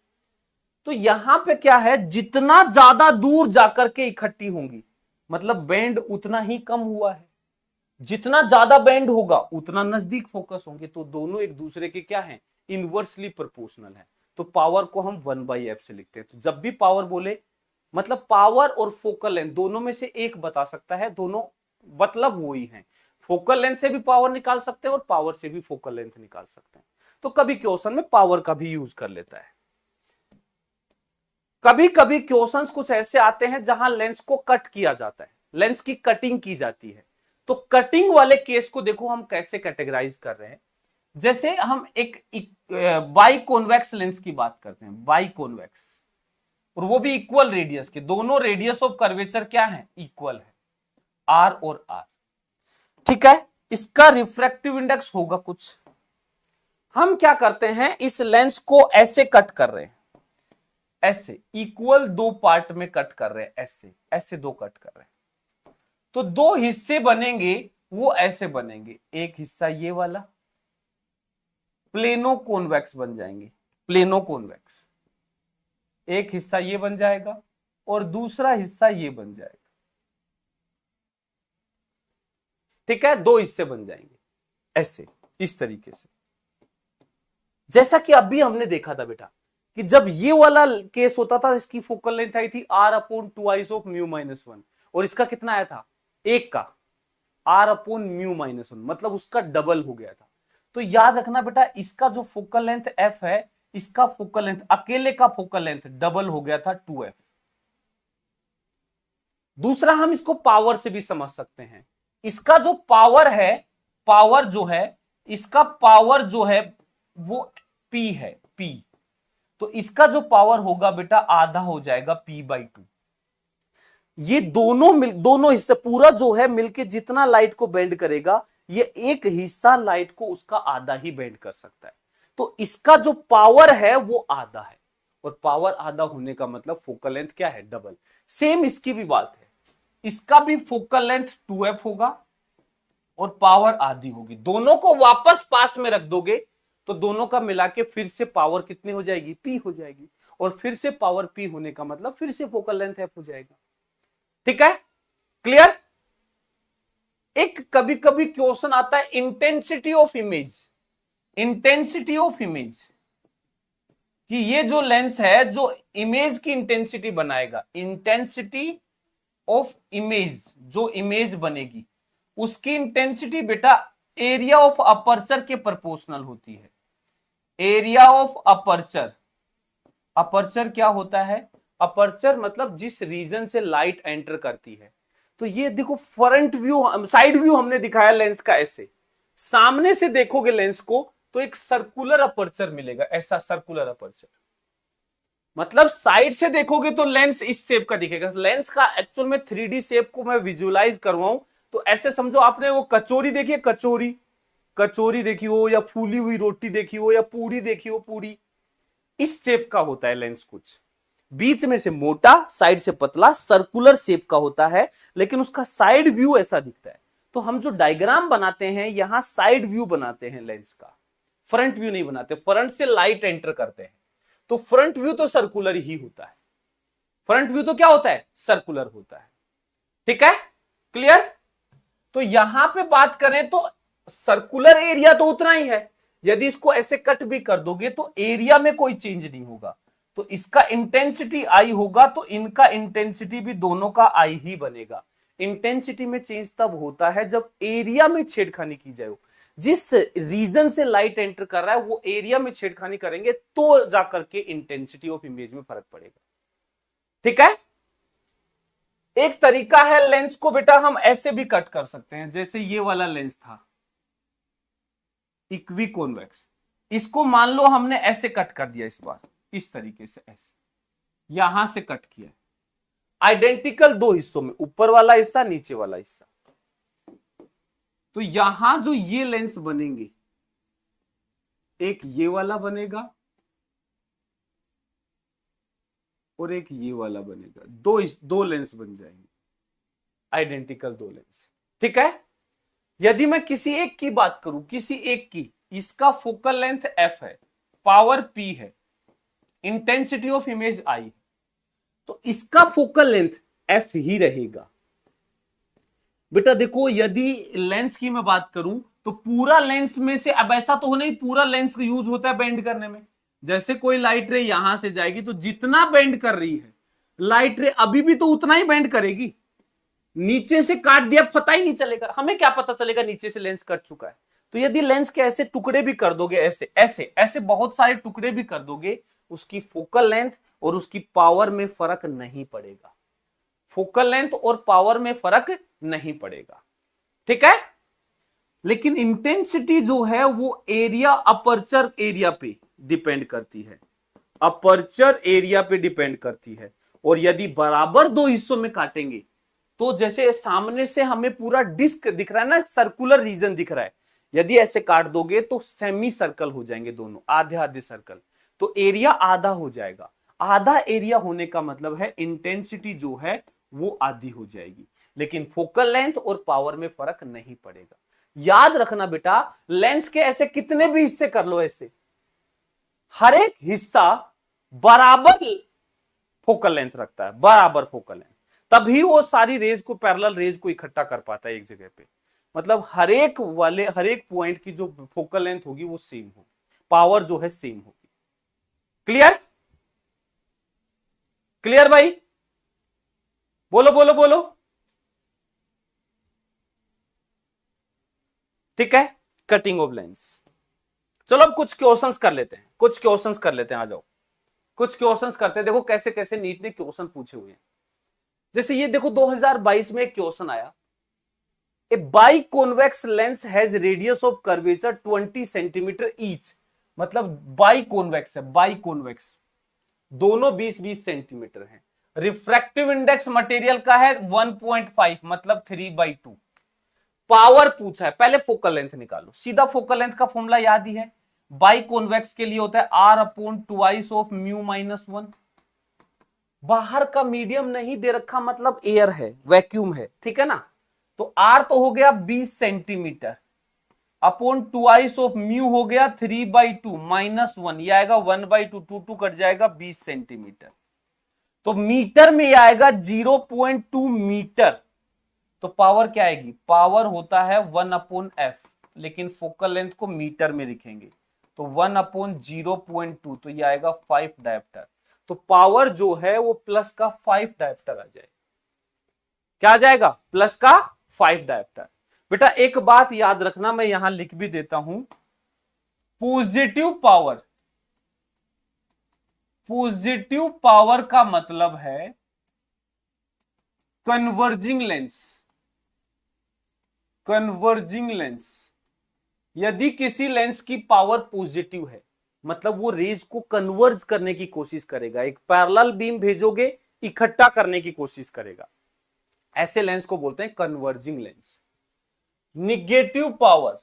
तो यहां पे क्या है, जितना ज्यादा दूर जाकर के इकट्ठी होंगी, मतलब बेंड उतना ही कम हुआ है। जितना ज्यादा बेंड होगा उतना नजदीक फोकस होंगे। तो दोनों एक दूसरे के क्या है? इनवर्सली प्रोपोर्शनल है। तो पावर को हम 1/f से लिखते हैं। तो जब भी पावर बोले मतलब पावर और फोकल लेंथ दोनों में से एक बता सकता है, दोनों मतलब वो ही है। फोकल लेंथ से भी पावर निकाल सकते हैं और पावर से भी फोकल लेंथ निकाल सकते हैं। तो कभी क्वेश्चन में पावर का भी यूज कर लेता है। कभी कभी क्वेश्चंस कुछ ऐसे आते हैं जहां लेंस को कट किया जाता है, लेंस की कटिंग की जाती है। तो कटिंग वाले केस को देखो हम कैसे कैटेगराइज कर रहे हैं। जैसे हम एक बाई कॉन्वेक्स लेंस की बात करते हैं, बाई कॉन्वेक्स, और वो भी इक्वल रेडियस के, दोनों रेडियस ऑफ कर्वेचर क्या है? इक्वल है, आर और आर। ठीक है, इसका रिफ्रैक्टिव इंडेक्स होगा कुछ। हम क्या करते हैं, इस लेंस को ऐसे कट कर रहे हैं, ऐसे इक्वल दो पार्ट में कट कर रहे हैं, ऐसे ऐसे दो कट कर रहे हैं। तो दो हिस्से बनेंगे, वो ऐसे बनेंगे, एक हिस्सा ये वाला प्लेनो कॉन्वेक्स बन जाएंगे, प्लेनो कॉन्वेक्स। एक हिस्सा ये बन जाएगा और दूसरा हिस्सा ये बन जाएगा। ठीक है, दो हिस्से बन जाएंगे ऐसे, इस तरीके से। जैसा कि अभी हमने देखा था बेटा कि जब ये वाला केस होता था, इसकी फोकल लेंथ आई थी r/2 ऑफ μ-1, और इसका कितना आया था? एक का r/μ-1, मतलब उसका डबल हो गया था। तो याद रखना बेटा, इसका जो फोकल लेंथ f है, इसका फोकल लेंथ, अकेले का फोकल लेंथ डबल हो गया था 2f। दूसरा हम इसको पावर से भी समझ सकते हैं। इसका जो पावर है, पावर जो है, इसका पावर जो है वो p है, p। तो इसका जो पावर होगा बेटा आधा हो जाएगा p/2। ये दोनों हिस्से पूरा जो है मिलके जितना लाइट को बेंड करेगा, ये एक हिस्सा लाइट को उसका आधा ही बेंड कर सकता है। तो इसका जो पावर है वो आधा है, और पावर आधा होने का मतलब फोकल लेंथ क्या है, डबल। सेम इसकी भी बात है, इसका भी फोकल लेंथ 2f होगा और पावर आधी होगी। दोनों को वापस पास में रख दोगे तो दोनों का मिला के फिर से पावर कितनी हो जाएगी, p हो जाएगी, और फिर से पावर p होने का मतलब फिर से फोकल लेंथ f हो जाएगा। ठीक है, क्लियर। एक कभी कभी क्वेश्चन आता है intensity of image, intensity of image, कि ये जो लेंस है जो इमेज की इंटेंसिटी बनाएगा, इंटेंसिटी ऑफ इमेज, जो इमेज बनेगी उसकी इंटेंसिटी बेटा एरिया ऑफ अपर्चर के प्रोपोर्शनल होती है। एरिया ऑफ अपर्चर, अपर्चर क्या होता है, अपर्चर मतलब जिस रीजन से लाइट एंटर करती है। तो ये देखो फ्रंट व्यू, साइड व्यू हमने दिखाया लेंस का, ऐसे सामने से देखोगे लेंस को तो एक सर्कुलर अपर्चर मिलेगा, ऐसा सर्कुलर अपर्चर। मतलब साइड से देखोगे तो लेंस इस शेप का दिखेगा। लेंस का एक्चुअल में 3D शेप को मैं विजुअलाइज करवाऊं तो ऐसे समझो, आपने वो कचोरी देखी है, कचोरी, कचोरी देखी हो, या फूली हुई रोटी देखी हो, या पूरी देखी हो, पूरी, इस शेप का होता है लेंस। कुछ बीच में से मोटा, साइड से पतला, सर्कुलर शेप का होता है, लेकिन उसका साइड व्यू ऐसा दिखता है। तो हम जो डायग्राम बनाते हैं यहां साइड व्यू बनाते हैं लेंस का, फ्रंट व्यू नहीं बनाते। फ्रंट से लाइट एंटर करते हैं तो फ्रंट व्यू तो सर्कुलर ही होता है, फ्रंट व्यू तो क्या होता है, सर्कुलर होता है। ठीक है, क्लियर। तो यहां पे बात करें तो सर्कुलर एरिया तो उतना ही है, यदि इसको ऐसे कट भी कर दोगे तो एरिया में कोई चेंज नहीं होगा। तो इसका इंटेंसिटी आई होगा तो इनका इंटेंसिटी भी दोनों का आई ही बनेगा। इंटेंसिटी में चेंज तब होता है जब एरिया में छेड़खानी की जाए। जिस रीजन से लाइट एंटर कर रहा है वो एरिया में छेड़खानी करेंगे तो जाकर के इंटेंसिटी ऑफ इमेज में फर्क पड़ेगा। ठीक है, एक तरीका है लेंस को बेटा हम ऐसे भी कट कर सकते हैं, जैसे ये वाला लेंस था इक्वी कॉन्वेक्स, इसको मान लो हमने ऐसे कट कर दिया, इस बार इस तरीके से ऐसे यहां से कट किया, आइडेंटिकल दो हिस्सों में, ऊपर वाला हिस्सा, नीचे वाला हिस्सा। तो यहां जो ये लेंस बनेंगे, एक ये वाला बनेगा और एक ये वाला बनेगा, दो लेंस बन जाएंगे, आइडेंटिकल दो लेंस। ठीक है, यदि मैं किसी एक की बात करूं, किसी एक की, इसका फोकल लेंथ f है, पावर p है, इंटेंसिटी ऑफ इमेज i, तो इसका फोकल लेंथ f ही रहेगा। बेटा देखो, यदि लेंस की मैं बात करूं तो पूरा लेंस में से, अब ऐसा तो हो नहीं पूरा लेंस यूज होता है बेंड करने में। जैसे कोई लाइट रे यहां से जाएगी तो जितना बेंड कर रही है लाइट रे अभी भी तो उतना ही बेंड करेगी। नीचे से काट दिया पता ही नहीं चलेगा, हमें क्या पता चलेगा नीचे से लेंस कट चुका है। तो यदि लेंस के ऐसे टुकड़े भी कर दोगे, ऐसे ऐसे ऐसे बहुत सारे टुकड़े भी कर दोगे, उसकी फोकल लेंथ और उसकी पावर में फर्क नहीं पड़ेगा। फोकल लेंथ और पावर में फर्क नहीं पड़ेगा। ठीक है, लेकिन इंटेंसिटी जो है वो एरिया, अपर्चर एरिया पे डिपेंड करती है, अपर्चर एरिया पे डिपेंड करती है। और यदि बराबर दो हिस्सों में काटेंगे तो जैसे सामने से हमें पूरा डिस्क दिख रहा है ना, सर्कुलर रीजन दिख रहा है, यदि ऐसे काट दोगे तो सेमी सर्कल हो जाएंगे दोनों, आधे आधे सर्कल, तो एरिया आधा हो जाएगा। आधा एरिया होने का मतलब है इंटेंसिटी जो है वो आधी हो जाएगी, लेकिन फोकल लेंथ और पावर में फर्क नहीं पड़ेगा। याद रखना बेटा, लेंस के ऐसे कितने भी हिस्से कर लो, ऐसे हर एक हिस्सा बराबर फोकल लेंथ रखता है, बराबर फोकल लेंथ, तभी वो सारी रेज को, पैरेलल रेज को इकट्ठा कर पाता है एक जगह पे। मतलब हर एक पॉइंट की जो फोकल लेंथ होगी वो सेम होगी, पावर जो है सेम होगी। क्लियर, क्लियर भाई, बोलो बोलो बोलो। ठीक है, कटिंग ऑफ लेंस। चलो अब कुछ क्वेश्चंस कर लेते हैं, कुछ क्वेश्चंस कर लेते हैं, आ जाओ कुछ क्वेश्चंस करते हैं। देखो कैसे कैसे नीट ने क्वेश्चन पूछे हुए हैं। जैसे ये देखो 2022 में एक क्वेश्चन आया, a biconvex lens has radius of curvature 20 centimetre each. मतलब बाई कॉन्वेक्स है, बाई कॉन्वेक्स, दोनों 20-20 सेंटीमीटर हैं। रिफ्रैक्टिव इंडेक्स मटेरियल का है 1.5 मतलब 3/2। पावर पूछा है, पहले फोकल लेंथ निकालो। सीधा फोकल लेंथ का फॉर्मूला याद ही है, बाई कॉन्वेक्स के लिए होता है R/2 ऑफ म्यू -1। बाहर का मीडियम नहीं दे रखा मतलब एयर है, वैक्यूम है, ठीक है ना। तो R तो हो गया 20 सेंटीमीटर अपॉन 2 ऑफ म्यू हो गया 3/2 -1, ये आएगा 1/2, 2 कट जाएगा 20 सेंटीमीटर। तो मीटर में आएगा 0.2 मीटर। तो पावर क्या आएगी, पावर होता है 1/f, लेकिन फोकल लेंथ को मीटर में लिखेंगे तो 1/0.2, तो ये आएगा 5 डायप्टर। तो पावर जो है वो प्लस का 5 डायप्टर आ जाएगा। क्या आ जाएगा, प्लस का 5 डायप्टर। बेटा एक बात याद रखना, मैं यहां लिख भी देता हूं, पॉजिटिव पावर, पॉजिटिव पावर का मतलब है कन्वर्जिंग लेंस। कन्वर्जिंग लेंस, यदि किसी लेंस की पावर पॉजिटिव है मतलब वो रेज को कन्वर्ज करने की कोशिश करेगा, एक पैरेलल बीम भेजोगे इकट्ठा करने की कोशिश करेगा, ऐसे लेंस को बोलते हैं कन्वर्जिंग लेंस। निगेटिव पावर,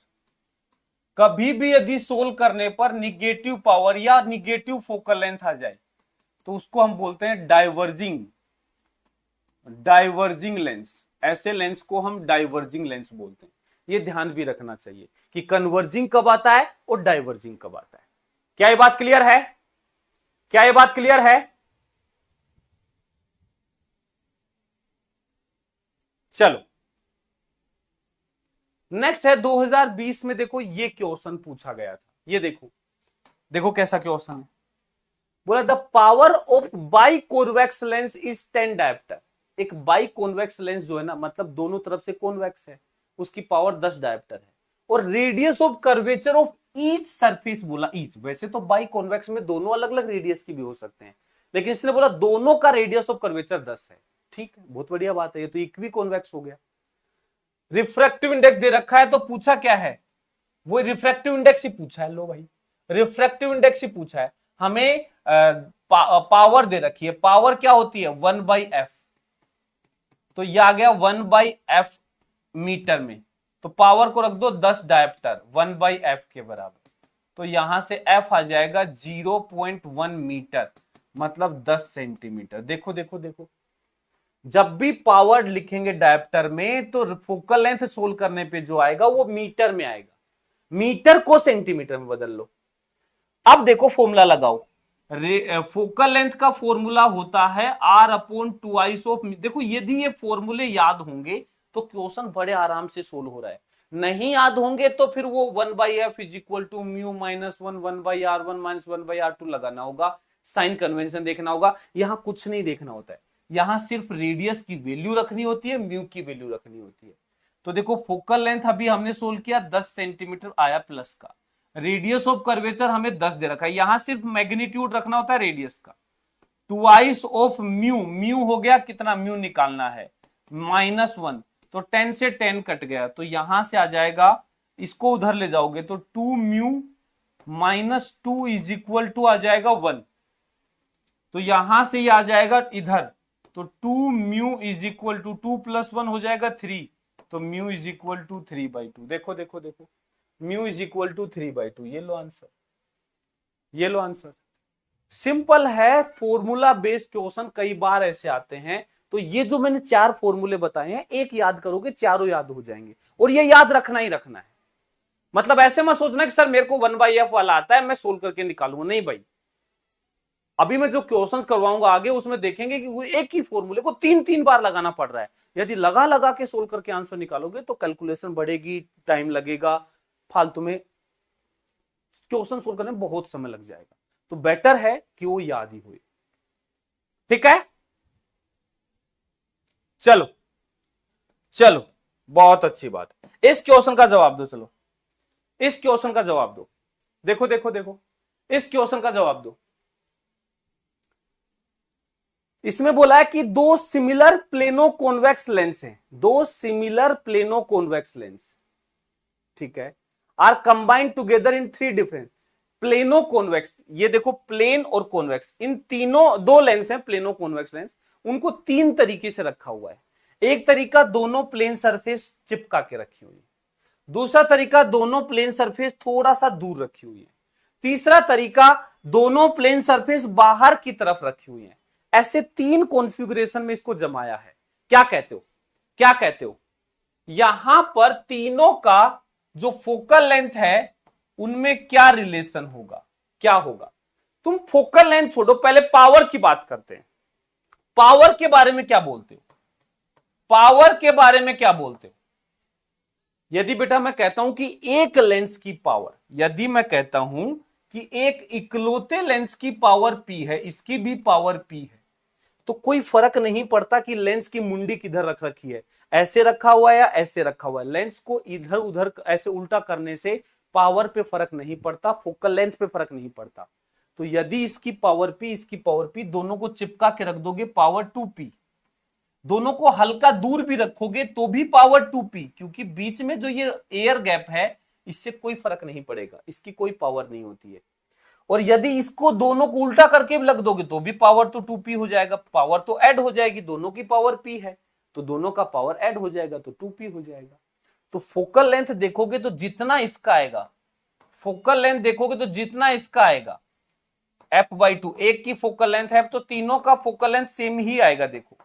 कभी भी यदि सोल्व करने पर निगेटिव पावर या निगेटिव फोकल लेंथ आ जाए तो उसको हम बोलते हैं डाइवर्जिंग, डाइवर्जिंग लेंस। ऐसे लेंस को हम डाइवर्जिंग लेंस बोलते हैं। ये ध्यान भी रखना चाहिए कि कन्वर्जिंग कब आता है और डाइवर्जिंग कब आता है। क्या ये बात क्लियर है, क्या ये बात क्लियर है? चलो नेक्स्ट है 2020 में, देखो ये क्वेश्चन पूछा गया था, ये देखो, देखो कैसा क्वेश्चन है। बोला the power of by convex lens is 10 dioptre. एक बाई कॉन्वेक्स लेंस जो है ना, मतलब दोनों तरफ से कॉन्वेक्स है, उसकी पावर 10 डायप्टर है। और radius of curvature of each surface, बोला ईच, वैसे तो बाई कॉन्वेक्स में दोनों अलग अलग रेडियस की भी हो सकते हैं, लेकिन इसने बोला दोनों का रेडियस ऑफ कर्वेचर 10 है। ठीक है, बहुत बढ़िया बात है, ये तो इक्वी कॉन्वेक्स हो गया। रिफ्रैक्टिव इंडेक्स दे रखा है तो पूछा क्या है, वो रिफ्रैक्टिव इंडेक्स ही पूछा है। लो भाई, रिफ्रैक्टिव इंडेक्स ही पूछा है हमें। पावर दे रखी है, पावर क्या होती है 1/f, तो ये आ गया 1/f मीटर में। तो पावर को रख दो 10 डायप्टर 1/f के बराबर, तो यहां से f आ जाएगा 0.1 मीटर मतलब 10 सेंटीमीटर। देखो देखो देखो, जब भी पावर लिखेंगे डायप्टर में तो फोकल लेंथ सोल्व करने पे जो आएगा वो मीटर में आएगा, मीटर को सेंटीमीटर में बदल लो। अब देखो फॉर्मूला लगाओ, फोकल लेंथ का फॉर्मूला होता है R/2 ऑफ, देखो यदि ये फॉर्मूले याद होंगे तो क्वेश्चन बड़े आराम से सोल्व हो रहा है, नहीं याद होंगे तो फिर वो 1/f is equal to mu -1 1/r1 -1/r2 लगाना होगा, साइन कन्वेंशन देखना होगा। यहां कुछ नहीं देखना होता है, यहां सिर्फ रेडियस की वैल्यू रखनी होती है, म्यू की वैल्यू रखनी होती है। तो देखो फोकल लेंथ अभी हमने सोल्व किया 10 सेंटीमीटर आया प्लस का, रेडियस ऑफ कर्वेचर हमें 10 दे रखा है, यहां सिर्फ मैग्नीट्यूड रखना होता है रेडियस का। 2 ऑफ म्यू, म्यू हो गया कितना, म्यू निकालना है -1, तो 10 से 10 कट गया, तो यहां से आ जाएगा, इसको उधर ले जाओगे तो 2 म्यू -2 इज इक्वल टू आ जाएगा 1, तो यहां से ये आ जाएगा इधर, तो 2 म्यू इज इक्वल टू 2 + 1 हो जाएगा 3, तो म्यू इज इक्वल टू 3/2। देखो देखो देखो, म्यू इज इक्वल टू 3/2, ये लो आंसर, ये लो आंसर। सिंपल है, फॉर्मूला बेस्ड क्वेश्चन कई बार ऐसे आते हैं। तो ये जो मैंने 4 फॉर्मूले बताए हैं, एक याद करोगे चारों याद हो जाएंगे, और ये याद रखना ही रखना है। मतलब ऐसे मत सोचना कि सर मेरे को 1/f वाला आता है मैं सोल्व करके निकालूंगा, नहीं भाई। अभी मैं जो क्वेश्चंस करवाऊंगा आगे उसमें देखेंगे कि वो एक ही फॉर्मूले को 3-3 बार लगाना पड़ रहा है। यदि लगा लगा के सोल्व करके आंसर निकालोगे तो कैलकुलेशन बढ़ेगी, टाइम लगेगा, फालतू में क्वेश्चन सोल्व करने में बहुत समय लग जाएगा। तो बेटर है कि वो याद ही हुए। ठीक है, चलो चलो, बहुत अच्छी बात। इस क्वेश्चन का जवाब दो, चलो इस क्वेश्चन का जवाब दो। देखो देखो देखो, इस क्वेश्चन का जवाब दो। इसमें बोला है कि 2 सिमिलर प्लेनो कॉन्वेक्स लेंस हैं, 2 सिमिलर प्लेनो कॉन्वेक्स लेंस, ठीक है, are combined together in 3 different plano convex. ये देखो प्लेन और कॉन्वेक्स, इन तीनों 2 लेंस हैं प्लेनो कॉन्वेक्स लेंस, उनको तीन तरीके से रखा हुआ है। एक तरीका दोनों प्लेन सरफेस चिपका के रखी हुई है, दूसरा तरीका दोनों प्लेन सरफेस थोड़ा सा दूर रखी हुई है, तीसरा तरीका दोनों प्लेन सरफेस बाहर की तरफ रखी हुई है। ऐसे तीन कॉन्फ़िगरेशन में इसको जमाया है। क्या कहते हो, क्या कहते हो? यहां पर तीनों का जो फोकल लेंथ है उनमें क्या रिलेशन होगा, क्या होगा? तुम फोकल लेंथ छोड़ो, पहले पावर की बात करते हैं। पावर के बारे में क्या बोलते हो? पावर के बारे में क्या बोलते हो? यदि बेटा मैं कहता हूं कि एक लेंस की पावर, यदि मैं कहता हूं कि एक इकलौते लेंस की पावर P है, इसकी भी पावर P है, तो कोई फर्क नहीं पड़ता कि लेंस की मुंडी किधर रख रखी है, ऐसे रखा हुआ है या ऐसे रखा हुआ है। लेंस को इधर उधर ऐसे उल्टा करने से पावर पे फर्क नहीं पड़ता, फोकल लेंथ पे फर्क नहीं पड़ता। तो यदि इसकी पावर P, इसकी पावर P, दोनों को चिपका के रख दोगे पावर 2P, दोनों को हल्का दूर भी रखोगे तो भी पावर 2P, क्योंकि बीच में जो ये एयर गैप है इससे कोई फर्क नहीं पड़ेगा, इसकी कोई पावर नहीं होती है। और यदि इसको दोनों को उल्टा करके भी लग दोगे तो भी पावर तो 2P हो जाएगा, पावर तो ऐड हो जाएगी, दोनों की पावर P है तो दोनों का पावर ऐड हो जाएगा तो 2P हो जाएगा। तो फोकल लेंथ देखोगे तो जितना इसका आएगा, फोकल लेंथ देखोगे तो जितना इसका आएगा f/2, एक की फोकल लेंथ है तो तीनों का फोकल लेंथ सेम ही आएगा। देखो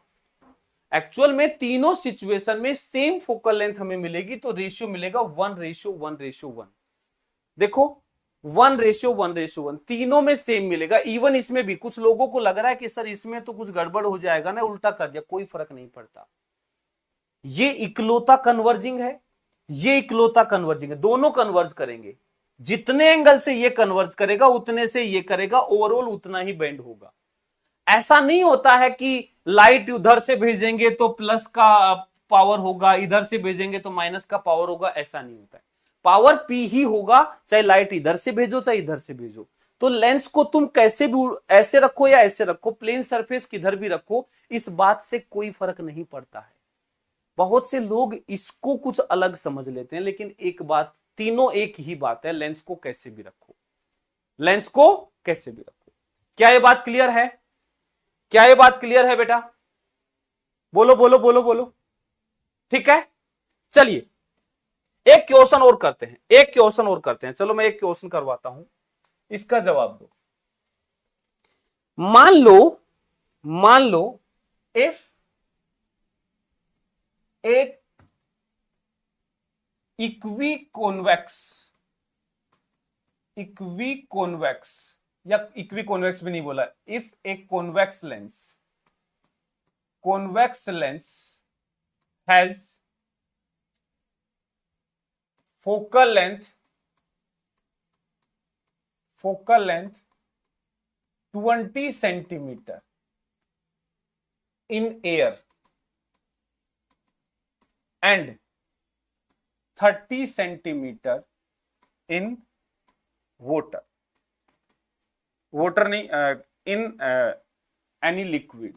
एक्चुअल में तीनों सिचुएशन में सेम फोकल लेंथ हमें मिलेगी, तो रेशियो मिलेगा 1:1:1। देखो 1:1:1, तीनों में सेम मिलेगा। इवन इसमें भी कुछ लोगों को लग रहा है कि सर इसमें तो कुछ गड़बड़ हो जाएगा ना, उल्टा कर दिया, कोई फर्क नहीं पड़ता। ये इकलौता कन्वर्जिंग है, ये इकलौता कन्वर्जिंग है, दोनों कन्वर्ज करेंगे। जितने एंगल से ये कन्वर्ज करेगा उतने से ये करेगा, ओवरऑल उतना ही बेंड होगा। ऐसा नहीं होता है कि लाइट उधर से भेजेंगे तो प्लस का पावर होगा, इधर से भेजेंगे तो माइनस का पावर होगा, ऐसा नहीं होता है। पावर P ही होगा, चाहे लाइट इधर से भेजो चाहे इधर से भेजो। तो लेंस को तुम कैसे भी ऐसे रखो या ऐसे रखो, प्लेन सरफेस किधर भी रखो, इस बात से कोई फर्क नहीं पड़ता है। बहुत से लोग इसको कुछ अलग समझ लेते हैं, लेकिन एक बात, तीनों एक ही बात है, लेंस को कैसे भी रखो, लेंस को कैसे भी रखो। क्या ये बात क्लियर है? क्या ये बात क्लियर है बेटा? बोलो बोलो बोलो बोलो। ठीक है, चलिए एक क्वेश्चन और करते हैं, एक क्वेश्चन और करते हैं। चलो मैं एक क्वेश्चन करवाता हूं, इसका जवाब दो। मान लो इफ एक इक्वी कॉन्वेक्स या इक्वी कॉन्वेक्स भी नहीं बोला, if a convex lens has focal length 20 centimeter in air and 30 centimeter in water नहीं, in any liquid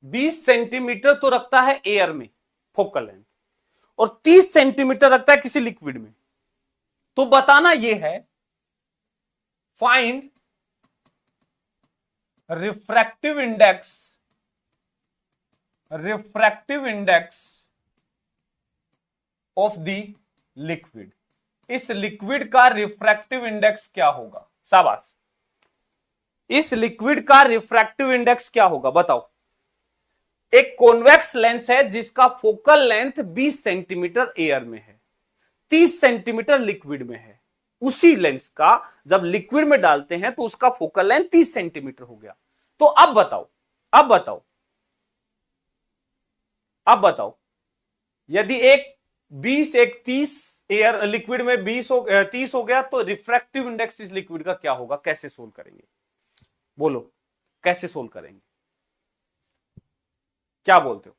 20 सेंटीमीटर तो रखता है एयर में फोकल लेंथ और 30 सेंटीमीटर रखता है किसी लिक्विड में, तो बताना यह है find refractive index of the liquid. इस लिक्विड का रिफ्रैक्टिव इंडेक्स क्या होगा? शाबाश, इस लिक्विड का रिफ्रैक्टिव इंडेक्स क्या होगा बताओ। एक कॉन्वेक्स लेंस है जिसका फोकल लेंथ 20 सेंटीमीटर एयर में है, 30 सेंटीमीटर लिक्विड में है। उसी लेंस का जब लिक्विड में डालते हैं तो उसका फोकल लेंथ 30 सेंटीमीटर हो गया। तो अब बताओ यदि एक 20 एक 30 एयर लिक्विड में 30 हो गया तो रिफ्रैक्टिव इंडेक्स इस लिक्विड का क्या होगा? कैसे सोल्व करेंगे? बोलो कैसे सोल्व करेंगे? क्या बोलते हो?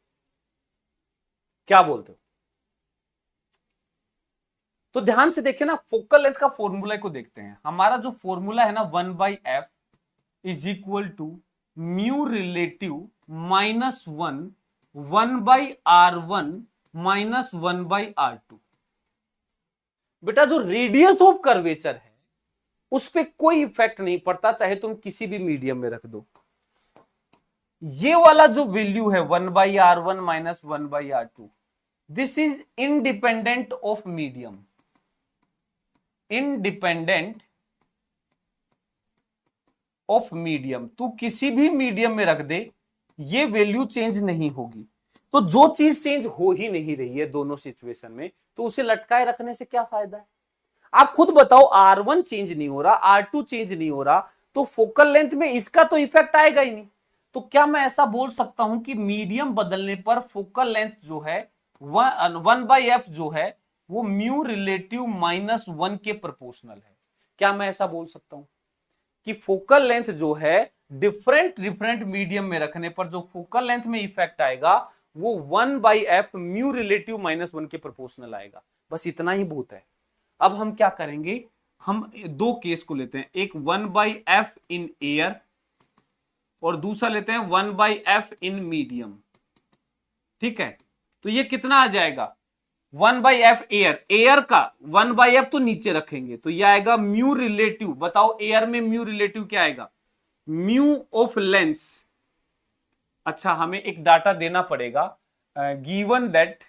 तो ध्यान से देखिए ना, फोकल लेंथ का फॉर्मूला को देखते हैं। हमारा जो फॉर्मूला है ना 1/f is equal to mu relative -1 1/r1 -1/r2। बेटा जो रेडियस ऑफ कर्वेचर है उस पर कोई इफेक्ट नहीं पड़ता, चाहे तुम किसी भी मीडियम में रख दो। ये वाला जो वैल्यू है 1/r1 minus 1/r2, this is independent of medium, independent of medium. तू किसी भी मीडियम में रख दे, ये वैल्यू चेंज नहीं होगी। तो जो चीज चेंज हो ही नहीं रही है दोनों सिचुएशन में, तो उसे लटकाए रखने से क्या फायदा है? आप खुद बताओ, R1 चेंज नहीं हो रहा, R2 चेंज नहीं हो रहा, तो फोकल लेंथ में इसका तो इफेक्ट आएगा ही नहीं। तो क्या मैं ऐसा बोल सकता हूं कि मीडियम बदलने पर फोकल लेंथ जो है 1/f जो है वो म्यू रिलेटिव -1 के प्रोपोर्शनल है? क्या मैं ऐसा बोल सकता हूं कि फोकल लेंथ जो है डिफरेंट डिफरेंट मीडियम में रखने पर जो फोकल लेंथ में इफेक्ट आएगा वो 1/f म्यू रिलेटिव -1 के प्रोपोर्शनल आएगा? बस इतना ही बहुत है। अब हम क्या करेंगे, हम दो केस को लेते हैं, एक 1/f इन एयर और दूसरा लेते हैं 1/f इन मीडियम। ठीक है, तो ये कितना आ जाएगा 1/f एयर, एयर का 1/f तो नीचे रखेंगे तो ये आएगा म्यू रिलेटिव। बताओ एयर में म्यू रिलेटिव क्या आएगा? Mu of lens. अच्छा, हमें एक डाटा देना पड़ेगा, given that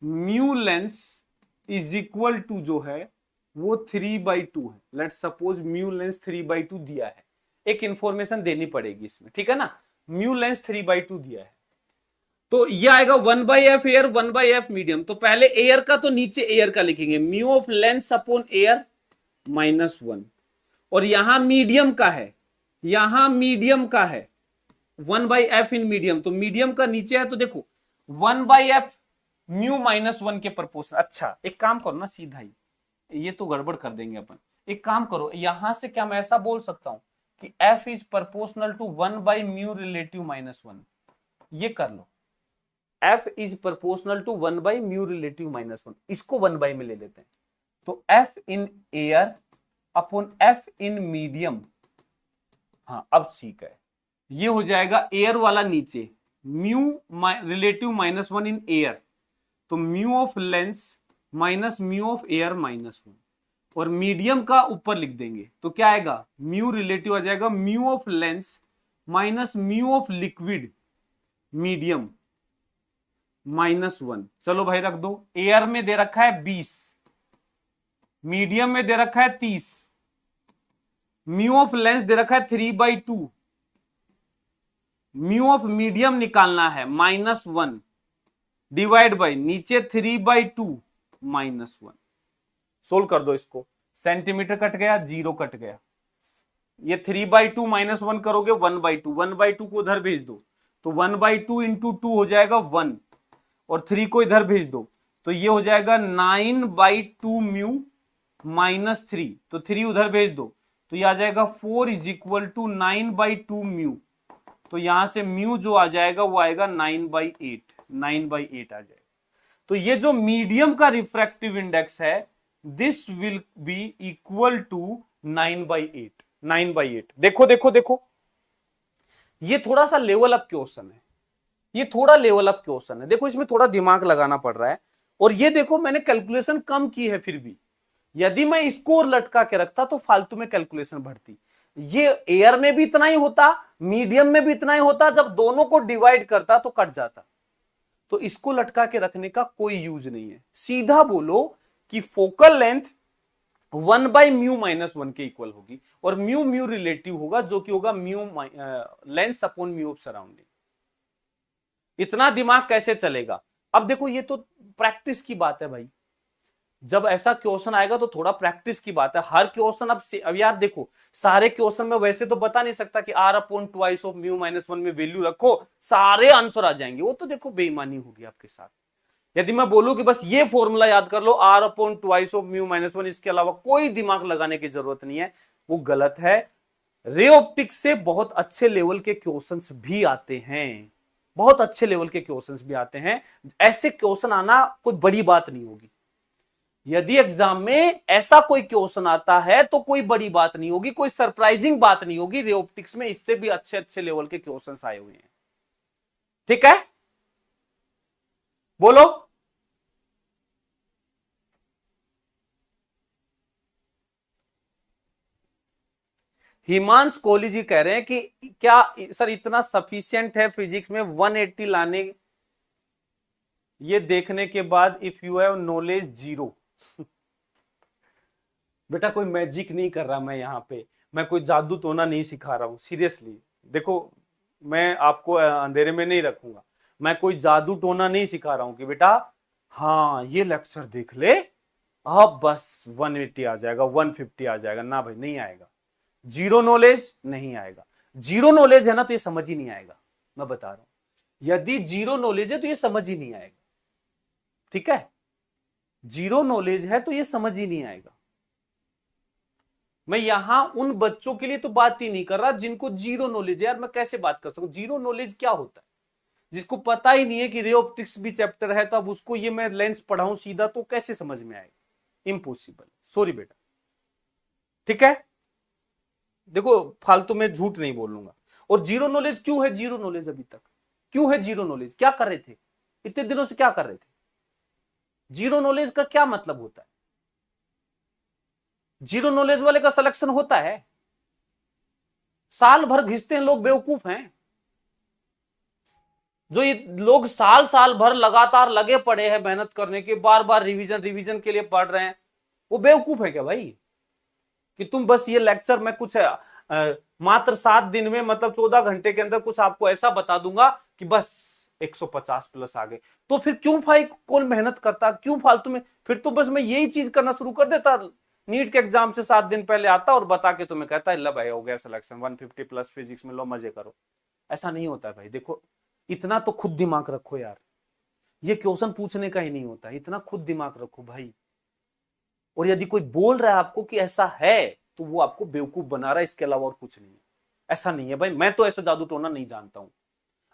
mu lens is equal to जो है वो 3/2 है। लेट सपोज म्यू लेंस 3/2 दिया है, एक इंफॉर्मेशन देनी पड़ेगी इसमें, ठीक है ना। म्यू लेंस 3/2 दिया है, तो ये आएगा 1/f एयर 1/f मीडियम। तो पहले एयर का तो नीचे एयर का लिखेंगे, mu of lens upon air -1, और यहां मीडियम का है, यहां मीडियम का है 1/f इन मीडियम, तो मीडियम का नीचे है तो देखो 1/f म्यू -1 के प्रोपोर्शनल। अच्छा, एक काम करो ना सीधा ही, ये तो गड़बड़ कर देंगे अपन। एक काम करो, यहां से क्या मैं ऐसा बोल सकता हूं कि f इज प्रोपोर्शनल टू 1/म्यू रिलेटिव -1? ये कर लो, f इज प्रोपोर्शनल टू 1/म्यू रिलेटिव -1, इसको 1/, में ले लेते हैं। तो f in air upon f in medium. हाँ, अब ठीक है, ये हो जाएगा एयर वाला नीचे, म्यू रिलेटिव -1 इन एयर, तो mu of lens minus mu of air -1, और मीडियम का ऊपर लिख देंगे तो क्या आएगा, म्यू रिलेटिव आ जाएगा mu of lens minus mu of liquid medium -1। चलो भाई रख दो, एयर में दे रखा है 20, मीडियम में दे रखा है 30, म्यू ऑफ लेंस दे रखा है 3/2, म्यू ऑफ मीडियम निकालना है -1 डिवाइड बाई नीचे 3/2 -1। सोल्व कर दो इसको, सेंटीमीटर कट गया, 0 कट गया, ये 3/2 -1 करोगे 1/2, 1/2 को उधर भेज दो तो 1/2 इंटू 2 हो जाएगा 1, और 3 को इधर भेज दो तो ये हो जाएगा 9/2 म्यू -3, तो 3 उधर भेज दो तो ये आ जाएगा 4 इज इक्वल टू 9/2 म्यू, तो यहां से म्यू जो आ जाएगा वो आएगा 9/8, 9/8 आ जाएगा। तो ये जो मीडियम का रिफ्रैक्टिव इंडेक्स है this will be equal to 9/8, 9/8। देखो देखो देखो, ये थोड़ा सा लेवल अप क्वेश्चन है, ये थोड़ा लेवल अप क्वेश्चन है। देखो इसमें थोड़ा दिमाग लगाना पड़ रहा है, और ये देखो मैंने कैलकुलेशन कम की है, फिर भी यदि मैं इसको और लटका के रखता तो फालतू में कैलकुलेशन बढ़ती। ये एयर में भी इतना ही होता, मीडियम में भी इतना ही होता, जब दोनों को डिवाइड करता तो कट जाता। तो इसको लटका के रखने का कोई यूज नहीं है, सीधा बोलो कि फोकल लेंथ 1/म्यू -1 के इक्वल होगी, और म्यू म्यू रिलेटिव होगा जो कि होगा mu lens upon mu of surrounding. इतना दिमाग कैसे चलेगा? अब देखो ये तो प्रैक्टिस की बात है भाई, जब ऐसा क्वेश्चन आएगा तो थोड़ा प्रैक्टिस की बात है। हर क्वेश्चन अब यार देखो, सारे क्वेश्चन में वैसे तो बता नहीं सकता कि r/2 ऑफ म्यू -1 में वैल्यू रखो सारे आंसर आ जाएंगे, वो तो देखो बेईमानी होगी आपके साथ। यदि मैं बोलूं कि बस ये फॉर्मूला याद कर लो r/2 ऑफ म्यू -1, इसके अलावा कोई दिमाग लगाने की जरूरत नहीं है, वो गलत है। रे ऑप्टिक्स से बहुत अच्छे लेवल के क्वेश्चंस भी आते हैं, बहुत अच्छे लेवल के क्वेश्चंस भी आते हैं। ऐसे क्वेश्चन आना कोई बड़ी बात नहीं होगी। यदि एग्जाम में ऐसा कोई क्वेश्चन आता है तो कोई बड़ी बात नहीं होगी, कोई सरप्राइजिंग बात नहीं होगी। रे ऑप्टिक्स में इससे भी अच्छे अच्छे लेवल के क्वेश्चंस आए हुए हैं, ठीक है? बोलो। हिमांश कोहली जी कह रहे हैं कि क्या सर इतना सफिशिएंट है फिजिक्स में 180 लाने, ये देखने के बाद if you have knowledge zero. बेटा कोई मैजिक नहीं कर रहा मैं यहाँ पे, मैं कोई जादू टोना नहीं सिखा रहा हूं सीरियसली। देखो मैं आपको अंधेरे में नहीं रखूंगा, मैं कोई जादू टोना नहीं सिखा रहा हूं कि बेटा हाँ ये लेक्चर देख ले अब बस 180 आ जाएगा 150 आ जाएगा, ना भाई नहीं आएगा। जीरो नॉलेज नहीं आएगा। जीरो नॉलेज है ना तो ये समझ ही नहीं आएगा, मैं बता रहा हूं। यदि जीरो नॉलेज है तो ये समझ ही नहीं आएगा, ठीक है। जीरो नॉलेज है तो ये समझ ही नहीं आएगा। मैं यहां उन बच्चों के लिए तो बात ही नहीं कर रहा जिनको जीरो नॉलेज है। यार मैं कैसे बात कर सकूं, जीरो नॉलेज क्या होता है? जिसको पता ही नहीं है कि रे ऑप्टिक्स भी चैप्टर है, तो अब उसको ये मैं लेंस पढ़ाऊं सीधा तो कैसे समझ में आएगा? इम्पॉसिबल, सॉरी बेटा, ठीक है। देखो फालतू में झूठ नहीं बोलूंगा। और जीरो नॉलेज क्यों है? जीरो नॉलेज अभी तक क्यों है जीरो नॉलेज? क्या कर रहे थे इतने दिनों से, क्या कर रहे थे? जीरो नॉलेज का क्या मतलब होता है? जीरो नॉलेज वाले का सिलेक्शन होता है? साल भर घिसते हैं लोग, बेवकूफ हैं। जो ये लोग साल साल भर लगातार लगे पड़े हैं मेहनत करने के, बार बार रिवीजन रिवीजन के लिए पढ़ रहे हैं, वो बेवकूफ है क्या भाई? कि तुम बस ये लेक्चर में कुछ मात्र 7 दिन में मतलब 14 घंटे के अंदर कुछ आपको ऐसा बता दूंगा कि बस 150 प्लस आ गए, तो फिर क्यों भाई कौन मेहनत करता? क्यों फालतू में? फिर तो बस मैं यही चीज करना शुरू कर देता, नीट के एग्जाम से 7 दिन पहले आता और बता के तुम्हें कहता है ला भाई हो गया सिलेक्शन 150 प्लस फिजिक्स में, लो मजे करो। ऐसा नहीं होता है भाई। देखो इतना तो खुद दिमाग रखो यार, ये क्वेश्चन पूछने का ही नहीं होता, इतना खुद दिमाग रखो भाई। और यदि कोई बोल रहा है आपको कि ऐसा है तो वो आपको बेवकूफ बना रहा है, इसके अलावा और कुछ नहीं है। ऐसा नहीं है भाई, मैं तो ऐसा जादू टोना नहीं जानता हूं,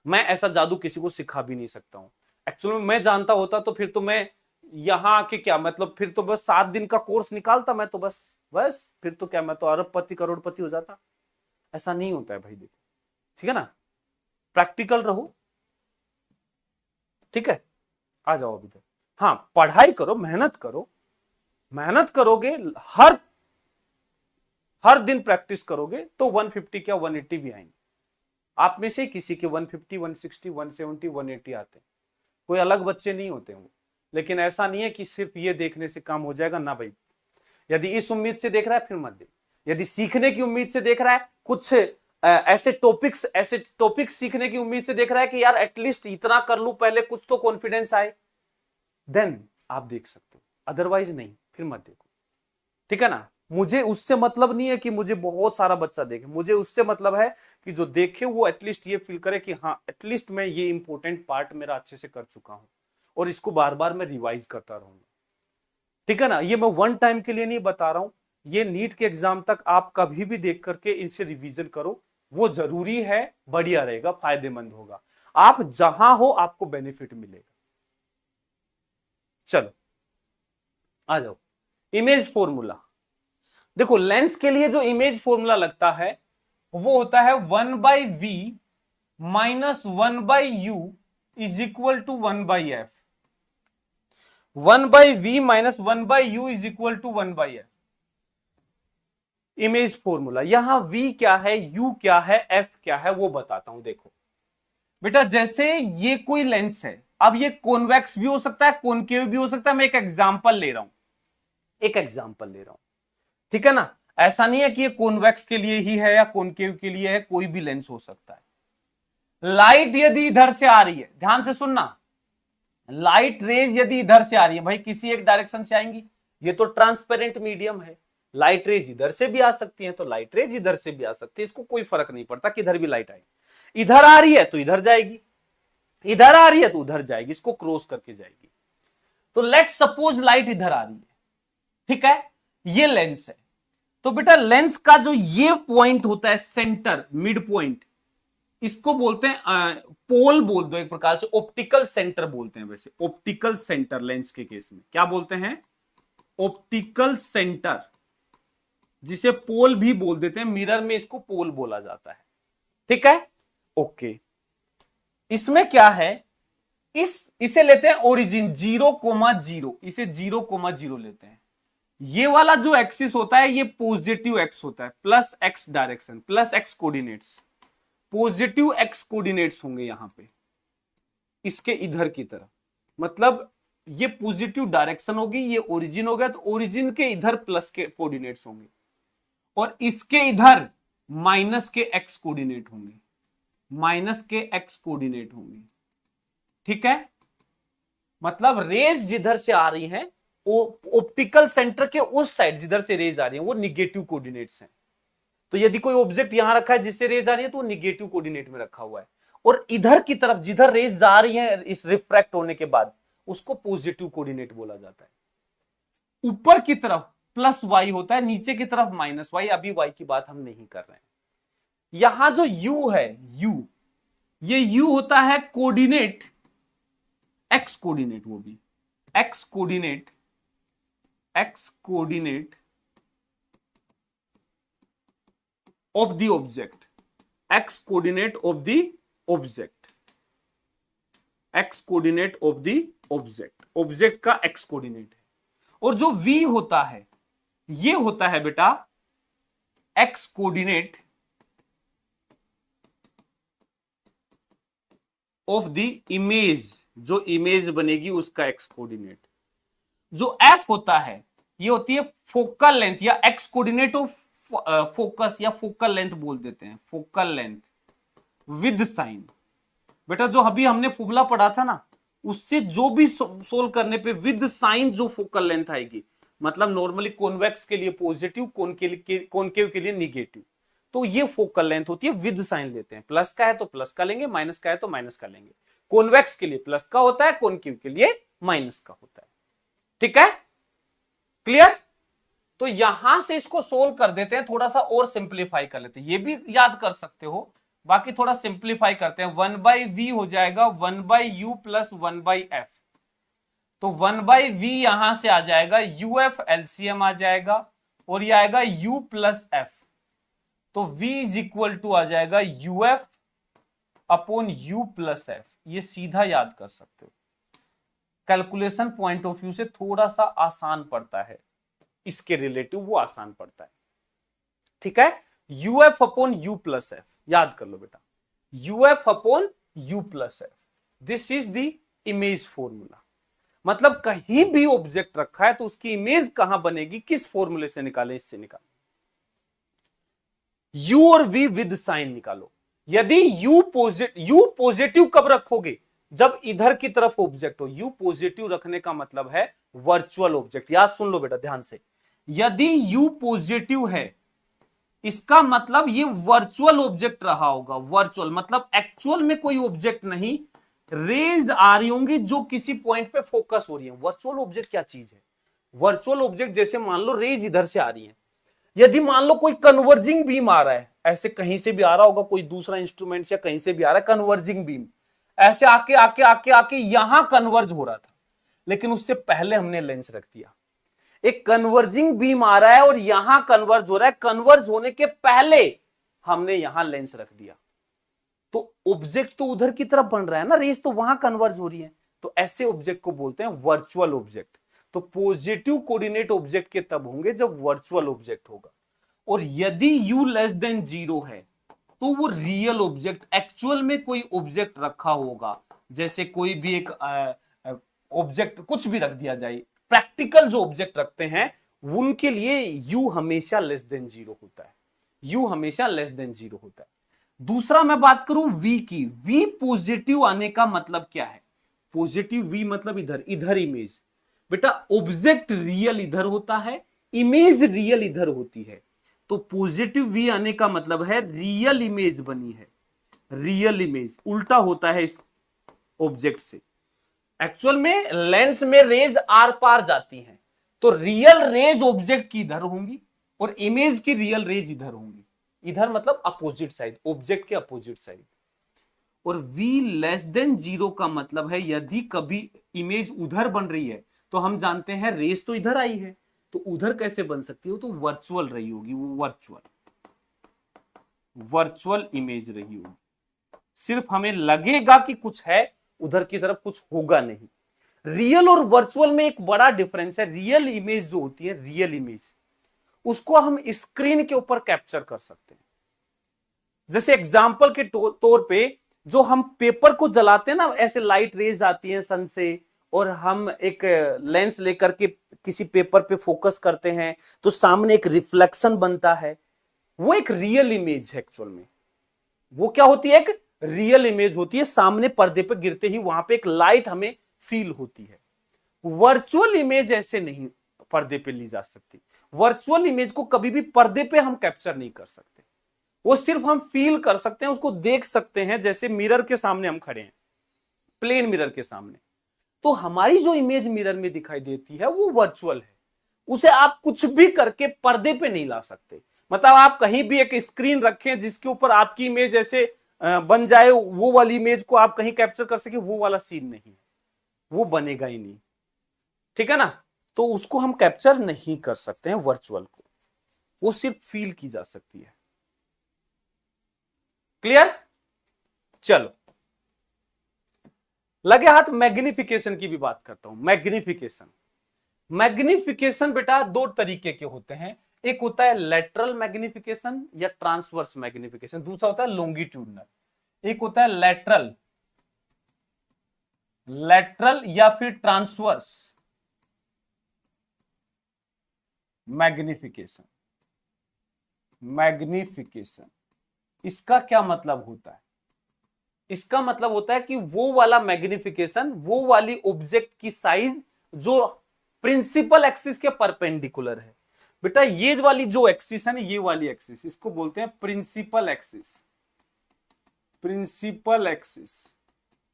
मैं ऐसा जादू किसी को सिखा भी नहीं सकता हूं। एक्चुअली मैं जानता होता तो फिर तो मैं यहां आके क्या मतलब, फिर तो बस 7 दिन का कोर्स निकालता मैं तो बस फिर तो क्या मैं तो अरबपति करोड़पति हो जाता। ऐसा नहीं होता है भाई, देखो ठीक है ना, प्रैक्टिकल रहो, ठीक है। आ जाओ अभी तक, हाँ पढ़ाई करो, मेहनत करो, मेहनत करोगे, हर दिन प्रैक्टिस करोगे तो 150 क्या 180 भी आएंगे। आप में से किसी के 150 160 170 180 आते हैं, कोई अलग बच्चे नहीं होते वो। लेकिन ऐसा नहीं है कि सिर्फ ये देखने से काम हो जाएगा, ना भाई। यदि इस उम्मीद से देख रहा है फिर मत देख। यदि सीखने की उम्मीद से देख रहा है, कुछ ऐसे टॉपिक्स सीखने की उम्मीद से देख रहा है कि यार एटलीस्ट इतना कर लूं पहले, कुछ तो कॉन्फिडेंस आए, देन आप देख सकते हो, अदरवाइज नहीं, फिर मत देखो, ठीक है ना। मुझे उससे मतलब नहीं है कि मुझे बहुत सारा बच्चा देखे, मुझे उससे मतलब है कि जो देखे वो एटलीस्ट ये फील करे कि हाँ एटलीस्ट मैं ये इंपॉर्टेंट पार्ट मेरा अच्छे से कर चुका हूं और इसको बार बार मैं रिवाइज करता रहूंगा, ठीक है ना। ये मैं वन टाइम के लिए नहीं बता रहा हूं, ये नीट के एग्जाम तक आप कभी भी देख करके इनसे रिवीजन करो, वो जरूरी है, बढ़िया रहेगा, फायदेमंद होगा। आप जहां हो आपको बेनिफिट मिलेगा। चलो आ जाओ, इमेज फॉर्मूला। देखो लेंस के लिए जो इमेज फॉर्मूला लगता है वो होता है 1/v minus 1/u is equal to 1/f। 1/v minus 1/u is equal to 1/f, image formula. यहां v क्या है, u क्या है, f क्या है वो बताता हूं। देखो बेटा जैसे ये कोई लेंस है, अब ये कॉन्वेक्स भी हो सकता है, कॉनकेव भी हो सकता है। मैं एक एग्जांपल ले रहा हूं, ठीक है ना। ऐसा नहीं है कि ये कॉन्वेक्स के लिए ही है या कॉनकेव के लिए है, कोई भी लेंस हो सकता है। लाइट यदि इधर से आ रही है, ध्यान से सुनना, लाइट रेज यदि इधर से आ रही है, भाई किसी एक डायरेक्शन से आएंगी, ये तो ट्रांसपेरेंट मीडियम है, लाइट रेज इधर से भी आ सकती है तो लाइट रेज इधर से भी आ सकती है, इसको कोई फर्क नहीं पड़ता किधर भी लाइट आएगी। इधर आ रही है तो इधर जाएगी, इधर आ रही है तो उधर जाएगी, इसको क्रॉस करके जाएगी। तो लेट्स सपोज लाइट इधर आ रही है, ठीक है, ये लेंस है। तो बेटा लेंस का जो ये पॉइंट होता है सेंटर, मिड पॉइंट, इसको बोलते हैं पोल बोल दो एक प्रकार से, ऑप्टिकल सेंटर बोलते हैं। वैसे ऑप्टिकल सेंटर लेंस के केस में क्या बोलते हैं, ऑप्टिकल सेंटर, जिसे पोल भी बोल देते हैं, मिरर में इसको पोल बोला जाता है, ठीक है। ओके, इसमें क्या है, इसे लेते हैं ओरिजिन 0,0, इसे 0,0 लेते हैं। ये वाला जो एक्सिस होता है ये पॉजिटिव एक्स होता है, plus x direction, plus x coordinates, positive x coordinates होंगे यहां पे इसके इधर की तरफ। मतलब ये पॉजिटिव डायरेक्शन होगी, ये ओरिजिन हो गया, तो ओरिजिन के इधर प्लस के कोऑर्डिनेट्स होंगे और इसके इधर माइनस के एक्स कोऑर्डिनेट होंगे, माइनस के एक्स कोऑर्डिनेट होंगे। ठीक है, मतलब रेज जिधर से आ रही हैं ऑप्टिकल सेंटर के उस साइड जिधर से रेज आ रही है वो निगेटिव कोऑर्डिनेट्स हैं। तो यदि कोई ऑब्जेक्ट यहां रखा है जिससे रेज आ रही है तो वो निगेटिव कोऑर्डिनेट में रखा हुआ है, और इधर की तरफ जिधर रेज जा रही है इस रिफ्रैक्ट होने के बाद उसको पॉजिटिव कोऑर्डिनेट बोला जाता है। ऊपर की तरफ प्लस वाई होता है, नीचे की तरफ माइनस वाई। अभी वाई की बात हम नहीं कर रहे हैं। यहां जो यू है, ये यू होता है कोऑर्डिनेट, एक्स कोऑर्डिनेट, वो भी x coordinate, x coordinate of the object, x coordinate of the object, x coordinate of the object, object का एक्स कोऑर्डिनेट है। और जो v होता है ये होता है बेटा x coordinate of the image, जो इमेज बनेगी उसका एक्स कोऑर्डिनेट। जो f होता है ये होती है फोकल लेंथ या एक्स कोऑर्डिनेट ऑफ फोकस, या फोकल लेंथ बोल देते हैं, फोकल लेंथ विद साइन। बेटा जो अभी हमने फॉर्मूला पढ़ा था ना, उससे जो भी सोल्व करने पे विद साइन जो फोकल लेंथ आएगी, मतलब नॉर्मली कॉन्वेक्स के लिए पॉजिटिव, कॉनकेव के लिए निगेटिव, तो ये फोकल लेंथ होती है विद साइन लेते हैं। प्लस का है तो प्लस का लेंगे, माइनस का है तो माइनस का लेंगे। कॉन्वेक्स के लिए प्लस का होता है, कॉनकेव के लिए माइनस का होता है। ठीक है, क्लियर? तो यहां से इसको सोल्व कर देते हैं, थोड़ा सा और सिंप्लीफाई कर लेते हैं। ये भी याद कर सकते हो, बाकी थोड़ा सिंप्लीफाई करते हैं। 1/v हो जाएगा 1/u प्लस 1/f। तो 1/v यहां से आ जाएगा, uf एलसीएम आ जाएगा और ये आएगा u प्लस f। तो v इज इक्वल टू आ जाएगा uf upon u plus f। ये सीधा याद कर सकते हो, कैलकुलेशन पॉइंट ऑफ व्यू से थोड़ा सा आसान पड़ता है, इसके रिलेटिव वो आसान पड़ता है। ठीक है, uf upon u plus f याद कर लो बेटा, uf upon u plus f, this is the image formula. मतलब कहीं भी ऑब्जेक्ट रखा है तो उसकी इमेज कहां बनेगी, किस फॉर्मूले से निकालें, इससे निकालो। u और v विद साइन निकालो। यदि u पॉजिटिव कब रखोगे, जब इधर की तरफ ऑब्जेक्ट हो। u पॉजिटिव रखने का मतलब है वर्चुअल ऑब्जेक्ट। याद सुन लो बेटा ध्यान से, यदि u पॉजिटिव है इसका मतलब ये वर्चुअल ऑब्जेक्ट रहा होगा। वर्चुअल मतलब एक्चुअल में कोई ऑब्जेक्ट नहीं, रेज आ रही होंगी जो किसी पॉइंट पे फोकस हो रही है। वर्चुअल ऑब्जेक्ट क्या चीज है? वर्चुअल ऑब्जेक्ट जैसे मान लो रेज इधर से आ रही है, यदि मान लो कोई कन्वर्जिंग बीम आ रहा है, ऐसे कहीं से भी आ रहा होगा, कोई दूसरा इंस्ट्रूमेंट या कहीं से भी आ रहा है कन्वर्जिंग बीम, ऐसे आके आके आके आके यहां कन्वर्ज हो रहा था, लेकिन उससे पहले हमने लेंस रख दिया। एक कन्वर्जिंग बीम आ रहा है और यहां कन्वर्ज हो रहा है, कन्वर्ज होने के पहले हमने यहां लेंस रख दिया, तो ऑब्जेक्ट तो उधर की तरफ बन रहा है ना, रेस तो वहां कन्वर्ज हो रही है। तो ऐसे ऑब्जेक्ट को बोलते हैं वर्चुअल ऑब्जेक्ट। तो पॉजिटिव कोऑर्डिनेट ऑब्जेक्ट के तब होंगे जब वर्चुअल ऑब्जेक्ट होगा। और यदि u लेस देन 0 है तो वो रियल ऑब्जेक्ट, एक्चुअल में कोई ऑब्जेक्ट रखा होगा, जैसे कोई भी एक ऑब्जेक्ट कुछ भी रख दिया जाए, प्रैक्टिकल जो ऑब्जेक्ट रखते हैं उनके लिए u हमेशा लेस देन 0 होता है, u हमेशा लेस देन 0 होता है। दूसरा मैं बात करूं v की, v पॉजिटिव आने का मतलब क्या है? पॉजिटिव v मतलब इधर, इधर इमेज। बेटा ऑब्जेक्ट रियल इधर होता है, इमेज रियल इधर होती है। तो पॉजिटिव v आने का मतलब है रियल इमेज बनी है, रियल इमेज उल्टा होता है इस ऑब्जेक्ट से। एक्चुअल में लेंस में रेज आर पार जाती हैं, तो रियल रेज ऑब्जेक्ट की इधर होंगी और इमेज की रियल रेज इधर होंगी। इधर मतलब अपोजिट साइड, ऑब्जेक्ट के अपोजिट साइड। और v लेस देन 0 का मतलब है यदि कभी इमेज उधर बन रही है तो हम जानते हैं रेज तो इधर आई है, तो उधर कैसे बन सकती हो, तो वर्चुअल रही होगी, वो वर्चुअल इमेज रही होगी। सिर्फ हमें लगेगा कि कुछ है, उधर की तरफ कुछ होगा नहीं। रियल और वर्चुअल में एक बड़ा डिफरेंस है। रियल इमेज जो होती है, रियल इमेज, उसको हम स्क्रीन के ऊपर कैप्चर कर सकते हैं। जैसे एग्जाम्पल के तौर पे जो हम पेपर को जलाते हैं ना, ऐसे लाइट रेज आती है सन से, और हम एक लेंस लेकर के किसी पेपर पे फोकस करते हैं तो सामने एक रिफ्लेक्शन बनता है, वो एक रियल इमेज है। एक्चुअल में वो क्या होती है, एक रियल इमेज होती है, सामने पर्दे पे गिरते ही वहां पे एक लाइट हमें फील होती है। वर्चुअल इमेज ऐसे नहीं पर्दे पे ली जा सकती। वर्चुअल इमेज को कभी भी पर्दे पे हम कैप्चर नहीं कर सकते, वो सिर्फ हम फील कर सकते हैं, उसको देख सकते हैं। जैसे मिरर के सामने हम खड़े हैं, प्लेन मिरर के सामने, तो हमारी जो इमेज मिरर में दिखाई देती है वो वर्चुअल है। उसे आप कुछ भी करके पर्दे पे नहीं ला सकते। मतलब आप कहीं भी एक स्क्रीन रखें जिसके ऊपर आपकी इमेज ऐसे बन जाए, वो वाली इमेज को आप कहीं कैप्चर कर सके, वो वाला सीन नहीं, वो बनेगा ही नहीं। ठीक है ना, तो उसको हम कैप्चर नहीं कर सकते हैं वर्चुअल को, वो सिर्फ फील की जा सकती है। क्लियर? चलो लगे हाथ मैग्निफिकेशन की भी बात करता हूं। मैग्निफिकेशन, मैग्निफिकेशन बेटा दो तरीके के होते हैं। एक होता है लेटरल मैग्निफिकेशन या ट्रांसवर्स मैग्निफिकेशन, दूसरा होता है लॉन्गिट्यूडनल। एक होता है लेटरल, लेटरल या फिर ट्रांसवर्स मैग्निफिकेशन। मैग्निफिकेशन इसका क्या मतलब होता है? इसका मतलब होता है कि वो वाला मैग्निफिकेशन, वो वाली ऑब्जेक्ट की साइज जो प्रिंसिपल एक्सिस के परपेंडिकुलर है। बेटा ये वाली जो एक्सिस है ना, ये वाली एक्सिस, इसको बोलते हैं प्रिंसिपल एक्सिस। प्रिंसिपल एक्सिस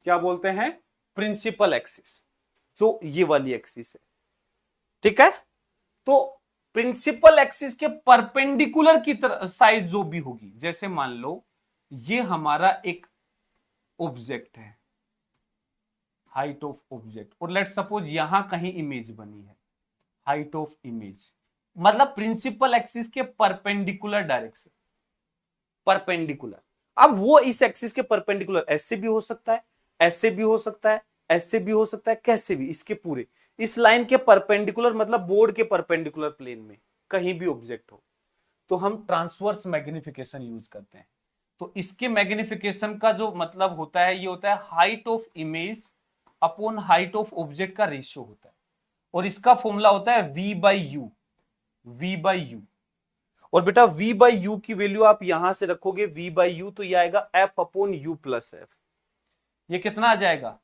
क्या बोलते हैं? प्रिंसिपल एक्सिस, जो ये वाली एक्सिस है। ठीक है, तो प्रिंसिपल एक्सिस के परपेंडिकुलर की तरह साइज जो भी होगी, जैसे मान लो ये हमारा एक ऑब्जेक्ट है, हाइट ऑफ ऑब्जेक्ट, और लेट सपोज यहां कहीं इमेज बनी है, हाइट ऑफ इमेज, मतलब प्रिंसिपल एक्सिस के परपेंडिकुलर डायरेक्शन, परपेंडिकुलर। अब वो इस एक्सिस के परपेंडिकुलर ऐसे भी हो सकता है, ऐसे भी हो सकता है, ऐसे भी हो सकता है, कैसे भी, इसके पूरे इस लाइन के परपेंडिकुलर, मतलब बोर्ड के परपेंडिकुलर प्लेन में कहीं भी ऑब्जेक्ट हो, तो हम ट्रांसवर्स मैग्निफिकेशन यूज करते हैं। तो इसके मैग्निफिकेशन का जो मतलब होता है, ये होता है height of image upon height of object का रेशियो होता है, और इसका फॉर्मूला होता है v by you, v by you. और बेटा v बाई यू की वैल्यू आप यहां से रखोगे v बाई यू, तो ये आएगा f upon you plus F. ये कितना आ जाएगा?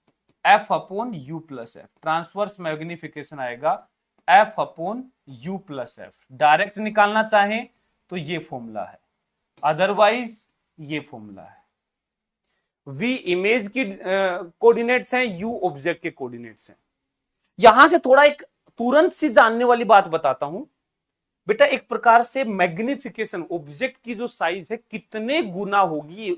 f upon you plus F. Transverse magnification आएगा f upon you plus F. Direct निकालना चाहें तो ये फॉर्मूला है, अदरवाइज ये फॉर्मूला है। v इमेज की कोऑर्डिनेट्स हैं, u ऑब्जेक्ट के कोऑर्डिनेट्स हैं। यहां से थोड़ा एक तुरंत सी जानने वाली बात बताता हूं बेटा। एक प्रकार से मैग्निफिकेशन, ऑब्जेक्ट की जो साइज है कितने गुना होगी,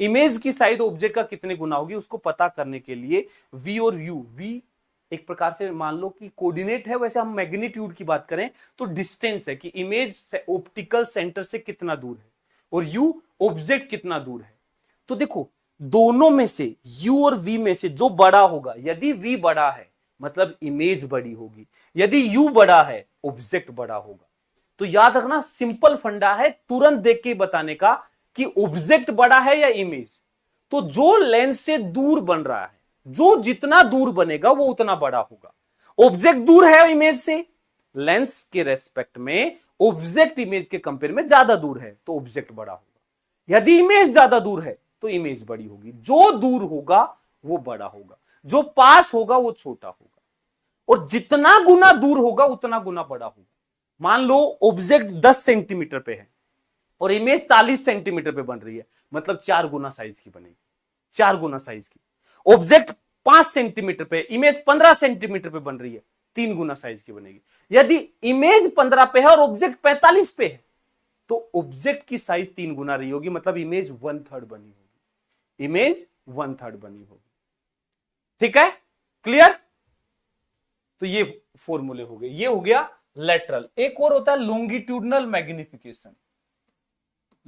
इमेज की साइज ऑब्जेक्ट का कितने गुना होगी, उसको पता करने के लिए v और u, v एक प्रकार से मान लो कि कोऑर्डिनेट है, वैसे हम मैग्नीट्यूड की बात करें तो डिस्टेंस है कि इमेज ऑप्टिकल सेंटर से कितना दूर है, और u ऑब्जेक्ट कितना दूर है। तो देखो दोनों में से u और v में से जो बड़ा होगा, यदि v बड़ा है मतलब इमेज बड़ी होगी, यदि u बड़ा है ऑब्जेक्ट बड़ा होगा। तो याद रखना, सिंपल फंडा है तुरंत देख के बताने का कि ऑब्जेक्ट बड़ा है या इमेज। तो जो लेंस से दूर बन रहा है, जो जितना दूर बनेगा वो उतना बड़ा होगा। ऑब्जेक्ट दूर है इमेज से, लेंस के रेस्पेक्ट में ऑब्जेक्ट इमेज के कंपेयर में ज्यादा दूर है, तो ऑब्जेक्ट बड़ा होगा। यदि इमेज ज्यादा दूर है तो इमेज बड़ी होगी। जो दूर होगा वो बड़ा होगा, जो पास होगा वो छोटा होगा, और जितना गुना दूर होगा उतना गुना बड़ा होगा। मान लो ऑब्जेक्ट 10 सेंटीमीटर पे है और इमेज 40 सेंटीमीटर पे बन रही है, मतलब 4 गुना साइज की बनेगी, 4 गुना साइज की। ऑब्जेक्ट 5 सेंटीमीटर पे, इमेज 15 सेंटीमीटर पे बन रही है, 3 गुना साइज की बनेगी। यदि इमेज 15 पे है और ऑब्जेक्ट 45 पे है, तो ऑब्जेक्ट की साइज 3 गुना रही होगी, मतलब इमेज 1/3 बनी होगी, इमेज 1/3 बनी होगी। ठीक है, क्लियर? तो ये फॉर्मूले हो गए, ये हो गया लेटरल। एक और होता है longitudinal magnification.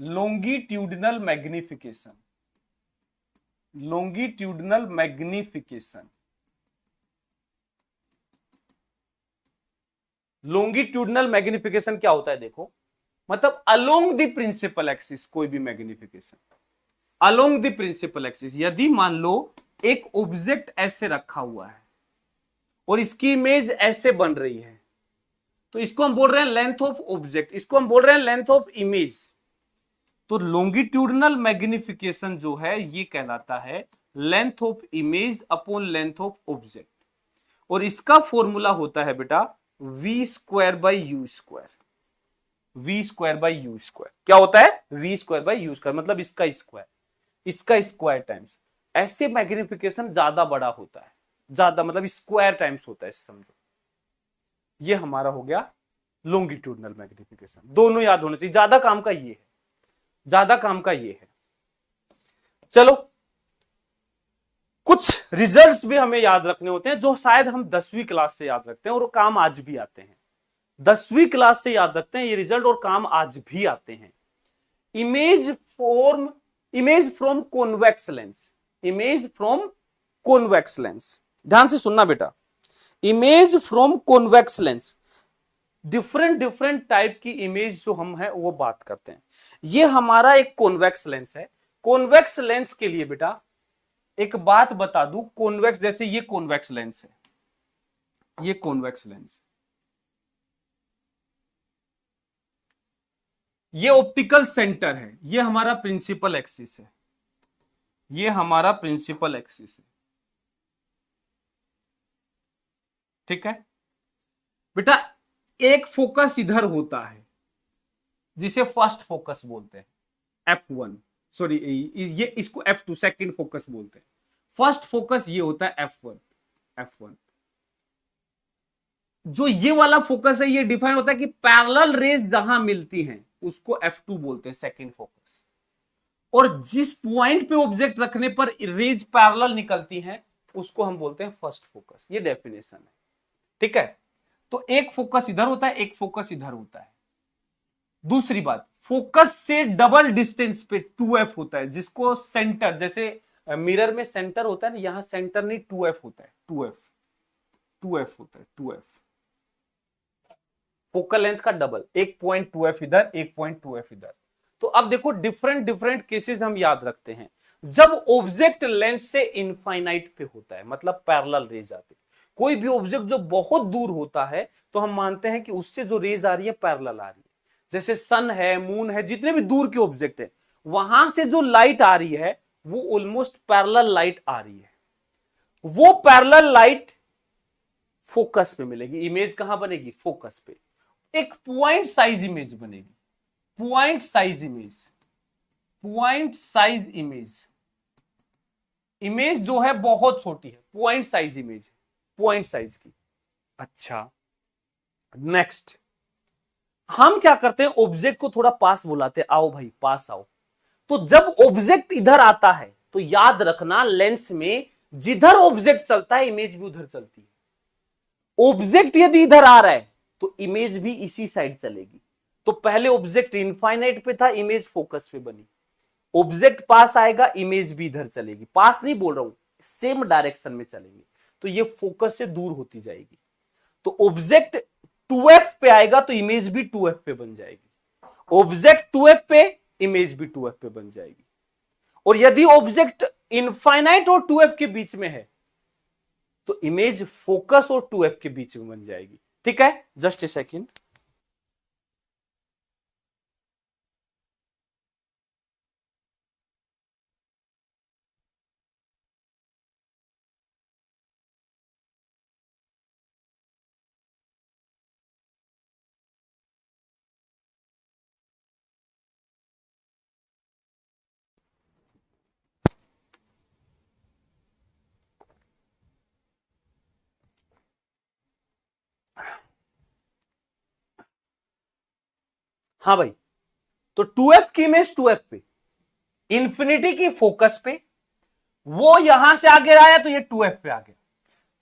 Longitudinal magnification, longitudinal magnification. Longitudinal magnification क्या होता है देखो, मतलब अलोंग द प्रिंसिपल एक्सिस कोई भी magnification, along the principal axis. यदि मान लो एक ऑब्जेक्ट ऐसे रखा हुआ है और इसकी इमेज ऐसे बन रही है, तो इसको हम बोल रहे हैं लेंथ ऑफ ऑब्जेक्ट, इसको हम बोल रहे हैं लेंथ ऑफ इमेज। तो लॉन्गिट्यूडनल मैग्निफिकेशन जो है ये कहलाता है length of image upon length of object, और इसका फॉर्मूला होता है बेटा V square by U square. V square by U square क्या होता है, V square by U square, मतलब इसका स्क्वायर, इसका स्क्वायर टाइम्स। ऐसे मैग्निफिकेशन ज्यादा बड़ा होता है, ज्यादा मतलब स्क्वायर टाइम्स होता है, समझो। ये हमारा हो गया लॉन्गिट्यूडनल मैग्निफिकेशन। दोनों याद होने चाहिए, ज्यादा काम का ये है, ज्यादा काम का ये है। चलो कुछ रिजल्ट्स भी हमें याद रखने होते हैं जो शायद हम 10वीं क्लास से याद रखते हैं और काम आज भी आते हैं। 10वीं क्लास से याद रखते हैं ये रिजल्ट और काम आज भी आते हैं। Image from convex lens, image from convex lens, ध्यान से सुनना बेटा। Image from convex lens, different type की इमेज जो हम है वो बात करते हैं। ये हमारा एक कॉन्वेक्स लेंस है। कॉन्वेक्स लेंस के लिए बेटा एक बात बता दूं, कॉन्वेक्स जैसे ये कॉन्वेक्स लेंस है, ये कॉन्वेक्स लेंस, ये ऑप्टिकल सेंटर है, ये हमारा प्रिंसिपल एक्सिस है, ये हमारा प्रिंसिपल एक्सिस है, ठीक है बेटा। एक फोकस इधर होता है जिसे फर्स्ट फोकस बोलते हैं, F1, सॉरी ये इसको F2 सेकंड फोकस बोलते हैं। फर्स्ट फोकस ये होता है F1। जो ये वाला फोकस है ये डिफाइन होता है कि पैरेलल रेज जहां मिलती हैं उसको F2 बोलते हैं, सेकंड फोकस। और जिस पॉइंट पे ऑब्जेक्ट रखने पर रेज पैरेलल निकलती हैं उसको हम बोलते हैं फर्स्ट फोकस। ये डेफिनेशन है, ठीक है। तो एक फोकस इधर होता है, एक फोकस इधर होता है। दूसरी बात, फोकस से डबल डिस्टेंस पे 2f होता है, जिसको सेंटर, जैसे मिरर में सेंटर होता है ना, यहां सेंटर नहीं 2f होता है, 2f होता है, 2f फोकल लेंथ का डबल, 1.2f इधर, 1.2f इधर। तो अब देखो डिफरेंट केसेस हम याद रखते हैं। जब ऑब्जेक्ट लेंस से इनफाइनाइट पे होता है, मतलब पैरेलल रेज आती है। कोई भी ऑब्जेक्ट जो बहुत दूर होता है तो हम मानते हैं कि उससे जो रेज आ रही है पैरेलल आ रही है। जैसे सन है, मून है, जितने भी दूर के ऑब्जेक्ट है वहां से जो लाइट आ रही है वो ऑलमोस्ट पैरेलल लाइट आ रही है। वो पैरेलल लाइट फोकस पे मिलेगी। इमेज कहां बनेगी, फोकस पे। एक पॉइंट साइज इमेज बनेगी, point size image, point size image. Image जो है बहुत छोटी है, point size image, point size की। अच्छा नेक्स्ट, हम क्या करते हैं, ऑब्जेक्ट को थोड़ा पास बुलाते हैं, आओ भाई पास आओ। तो जब ऑब्जेक्ट इधर आता है तो याद रखना लेंस में जिधर ऑब्जेक्ट चलता है इमेज भी उधर चलती है। ऑब्जेक्ट यदि इधर आ रहा है तो इमेज भी इसी साइड चलेगी। तो पहले ऑब्जेक्ट इनफाइनाइट पे था, इमेज फोकस पे बनी। ऑब्जेक्ट पास आएगा, इमेज भी इधर चलेगी। पास नहीं बोल रहा हूं, सेम डायरेक्शन में चलेंगे, तो ये फोकस से दूर होती जाएगी। तो ऑब्जेक्ट 2f पे आएगा तो इमेज भी 2f पे बन जाएगी। ऑब्जेक्ट 2f पे, इमेज भी 2f पे बन जाएगी। और यदि ऑब्जेक्ट इनफाइनाइट और 2f के बीच में है तो इमेज फोकस और 2f के बीच में बन जाएगी। ठीक है, जस्ट ए सेकेंड। हाँ भाई, तो 2f की इमेज 2f पे, इंफिनिटी की फोकस पे, वो यहां से आगे आया तो ये 2f पे आ गया।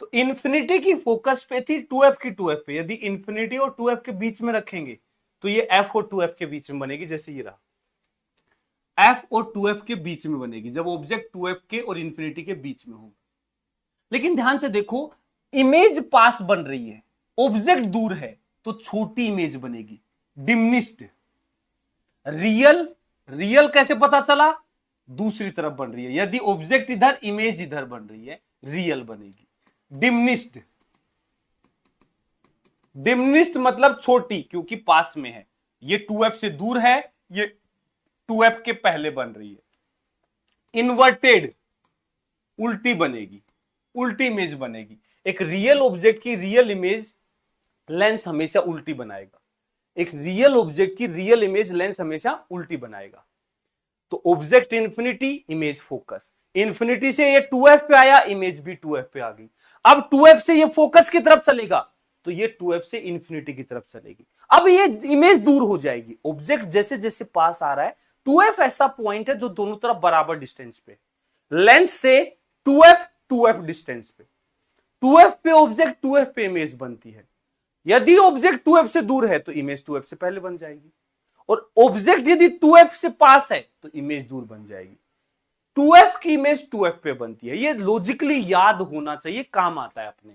तो इंफिनिटी की फोकस पे थी, 2f की 2f पे। यदि इंफिनिटी और 2f के बीच में रखेंगे तो ये f और 2f के बीच में बनेगी, जैसे ये रहा एफ और 2f के बीच में बनेगी, जब ऑब्जेक्ट 2f के और इंफिनिटी के बीच में होगा। लेकिन ध्यान से देखो, इमेज पास बन रही है, ऑब्जेक्ट दूर है, तो छोटी इमेज बनेगी, डिमिनिश्ड। रियल, रियल कैसे पता चला? दूसरी तरफ बन रही है, यदि ऑब्जेक्ट इधर इमेज इधर बन रही है, रियल बनेगी। डिमिनिश्ड, डिमिनिश्ड मतलब छोटी, क्योंकि पास में है, ये 2f से दूर है, ये 2f के पहले बन रही है। इन्वर्टेड, उल्टी बनेगी, उल्टी इमेज बनेगी। एक रियल ऑब्जेक्ट की रियल इमेज लेंस हमेशा उल्टी बनाएगा, एक रियल ऑब्जेक्ट की रियल इमेज लेंस हमेशा उल्टी बनाएगा। तो object infinity, image focus, infinity से ये 2f पे आया, इमेज भी 2f पे आ गई। अब 2f से ये फोकस की तरफ चलेगा, तो ये 2f से इंफिनिटी की तरफ चलेगी। अब ये इमेज दूर हो जाएगी, ऑब्जेक्ट जैसे जैसे पास आ रहा है, 2f ऐसा पॉइंट है जो दोनों तरफ बराबर डिस्टेंस पे, लेंस से 2f डिस्टेंस पे, 2f पे ऑब्जेक्ट, 2f पे इमेज बनती है। यदि ऑब्जेक्ट 2f से दूर है तो इमेज 2f से पहले बन जाएगी, और ऑब्जेक्ट यदि 2f से पास है तो इमेज दूर बन जाएगी। 2f की इमेज 2f पे बनती है, ये लॉजिकली याद होना चाहिए, काम आता है अपने।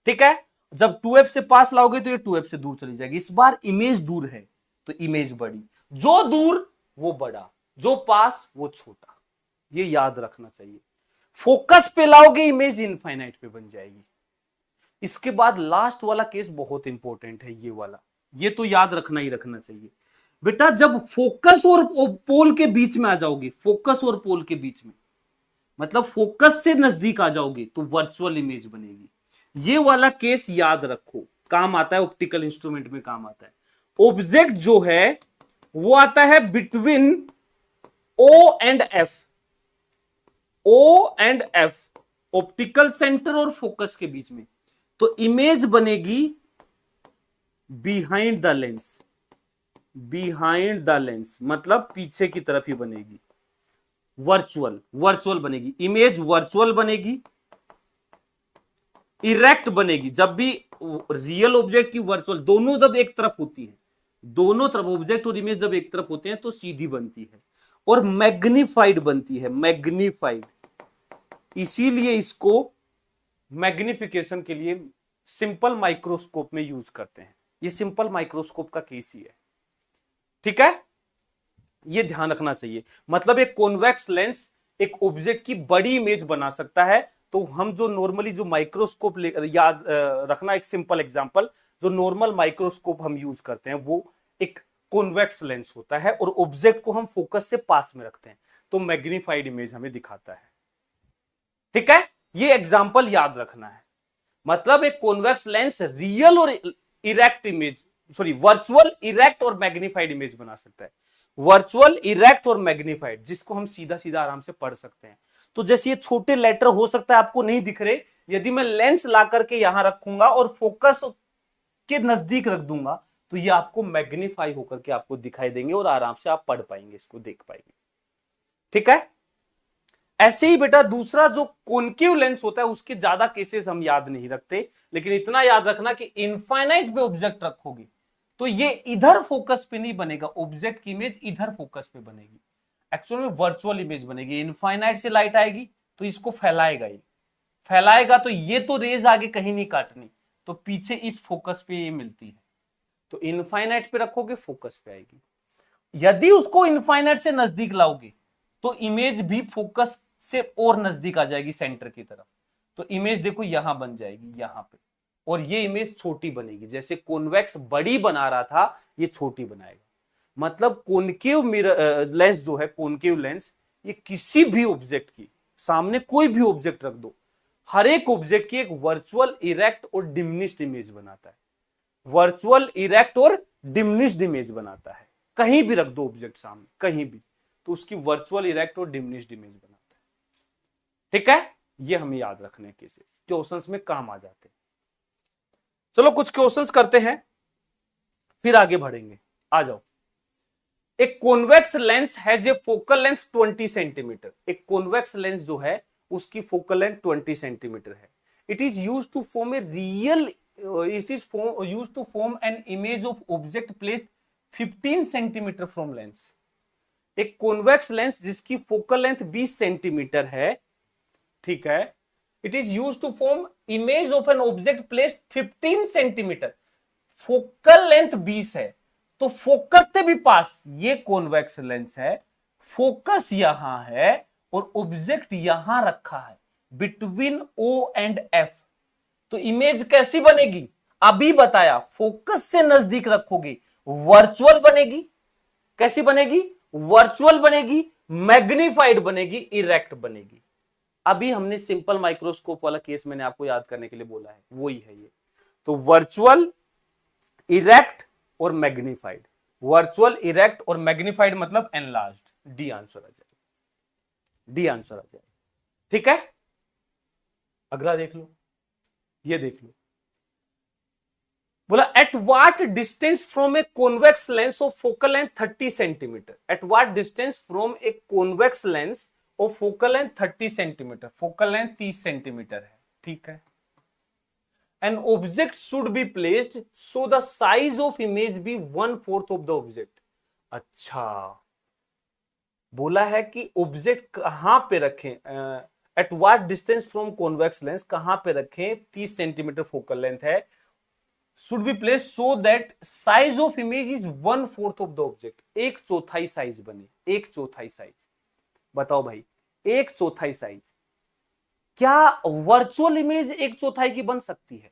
ठीक है, जब 2f से पास लाओगे तो ये 2f से दूर चली जाएगी। इस बार इमेज दूर है तो इमेज बड़ी, जो दूर वो बड़ा, जो पास वो छोटा, ये याद रखना चाहिए। फोकस पे लाओगे इमेज इनफाइनाइट पे बन जाएगी। इसके बाद लास्ट वाला केस बहुत इंपॉर्टेंट है, ये वाला, ये तो याद रखना ही रखना चाहिए बेटा। जब फोकस और पोल के बीच में आ जाओगे, फोकस और पोल के बीच में, मतलब फोकस से नजदीक आ जाओगे, तो वर्चुअल इमेज बनेगी। ये वाला केस याद रखो, काम आता है, ऑप्टिकल इंस्ट्रूमेंट में काम आता है। ऑब्जेक्ट जो है वो आता है between O and F, O and F, optical centre और फोकस के बीच में, तो इमेज बनेगी behind the lens, behind the lens मतलब पीछे की तरफ ही बनेगी, वर्चुअल, वर्चुअल बनेगी इमेज, वर्चुअल बनेगी, इरेक्ट बनेगी। जब भी रियल ऑब्जेक्ट की वर्चुअल, दोनों जब एक तरफ होती है, दोनों तरफ ऑब्जेक्ट और इमेज जब एक तरफ होते हैं तो सीधी बनती है, और मैग्निफाइड बनती है, मैग्निफाइड। इसीलिए इसको मैग्निफिकेशन के लिए सिंपल माइक्रोस्कोप में यूज करते हैं। ये सिंपल माइक्रोस्कोप का केस ही है। ठीक है, ये ध्यान रखना चाहिए। मतलब एक कॉन्वेक्स लेंस एक ऑब्जेक्ट की बड़ी इमेज बना सकता है। तो हम जो नॉर्मली जो माइक्रोस्कोप याद रखना, एक सिंपल एग्जांपल, जो नॉर्मल माइक्रोस्कोप हम यूज करते हैं वो एक कॉन्वेक्स लेंस होता है, और ऑब्जेक्ट को हम फोकस से पास में रखते हैं, तो मैग्नीफाइड इमेज हमें दिखाता है। ठीक है, ये एग्जांपल याद रखना है। मतलब एक कॉन्वेक्स लेंस रियल और erect image, sorry virtual, erect और मैग्नीफाइड इमेज बना सकता है। वर्चुअल, इरेक्ट और मैग्नीफाइड, जिसको हम सीधा सीधा आराम से पढ़ सकते हैं। तो जैसे ये छोटे लेटर हो सकता है आपको नहीं दिख रहे, यदि मैं लेंस ला करके यहां रखूंगा और फोकस के नजदीक रख दूंगा, तो ये आपको मैग्नीफाई होकर के आपको दिखाई देंगे और आराम से आप पढ़ पाएंगे, इसको देख पाएंगे। ठीक है, ऐसे ही बेटा दूसरा जो कॉन्केव लेंस होता है उसके ज्यादा केसेस हम याद नहीं रखते, लेकिन इतना याद रखना कि इनफाइनाइट पे ऑब्जेक्ट रखोगे तो ये इधर फोकस पे नहीं बनेगा, ऑब्जेक्ट की इमेज इधर फोकस पे बनेगी, एक्चुअल में वर्चुअल इमेज बनेगी। इनफाइनाइट से लाइट आएगी तो इसको फैलाएगा, ये फैलाएगा तो ये तो रेज आगे कहीं नहीं काटनी, तो पीछे इस फोकस पे ये मिलती है, तो इनफाइनाइट पे रखोगे फोकस पे आएगी। यदि उसको इनफाइनाइट से नजदीक लाओगे तो इमेज भी फोकस से और नजदीक आ जाएगी सेंटर की तरफ, तो इमेज देखो यहां बन जाएगी, यहां पे, और ये इमेज छोटी बनेगी। जैसे कॉन्वेक्स बड़ी बना रहा था, ये छोटी बनाएगा। मतलब कॉनकेव मिरर लेंस जो है, कॉनकेव लेंस, ये किसी भी ऑब्जेक्ट की सामने कोई भी ऑब्जेक्ट रख दो, हर एक ऑब्जेक्ट की एक वर्चुअल, इरेक्ट और डिमिनिश्ड इमेज बनाता है। वर्चुअल, इरेक्ट और डिमिनिश्ड इमेज बनाता है। कहीं भी रख दो ऑब्जेक्ट सामने, कहीं भी, तो उसकी वर्चुअल, इरेक्ट और डिमिनिश्ड इमेज बनाता है। ठीक है, ये हमें याद रखने केसेस क्वेश्चंस में काम आ जाते हैं। चलो कुछ क्वेश्चंस करते हैं, फिर आगे बढ़ेंगे। आ जाओ। एक convex lens has a focal length 20 centimetre. एक कॉन्वेक्स लेंस जो है उसकी फोकल लेंथ 20 सेंटीमीटर है। It is used to form a real, it is used to form an image of object placed 15 centimetre from lens. एक convex lens जिसकी focal length 20 centimetre है, ठीक है, it is use to form image of an object placed 15 centimetre. Focal length 20 है तो focus से भी पास ये कॉन्वेक्स लेंस है, फोकस यहां है और ऑब्जेक्ट यहां रखा है बिटवीन ओ एंड एफ, तो इमेज कैसी बनेगी? अभी बताया, फोकस से नजदीक रखोगे वर्चुअल बनेगी। कैसी बनेगी? वर्चुअल बनेगी, मैग्नीफाइड बनेगी, इरेक्ट बनेगी। अभी हमने सिंपल माइक्रोस्कोप वाला केस मैंने आपको याद करने के लिए बोला है, वही है ये। तो वर्चुअल, इरेक्ट और मैग्नीफाइड। वर्चुअल, इरेक्ट और मैग्नीफाइड मतलब एनलार्ज्ड। डी आंसर आ जाएगा, डी आंसर आ जाएगा। ठीक है, अगला देख लो, ये देख लो, बोला at what distance from a convex lens of focal length 30 centimetre. At what distance from a convex lens of focal length 30 centimetre. Focal length 30 centimetre है, ठीक है। An object should be placed so the size of image be 1/4 of the object। अच्छा, बोला है कि object कहां पे रखें, at what distance from convex lens, कहां पे रखें, 30 सेंटीमीटर फोकल लेंथ है, should be place so that size of image is 1/4 of the object. एक चौथाई साइज बने, एक चौथाई साइज। बताओ भाई, एक चौथाई साइज, क्या वर्चुअल इमेज एक चौथाई की बन सकती है?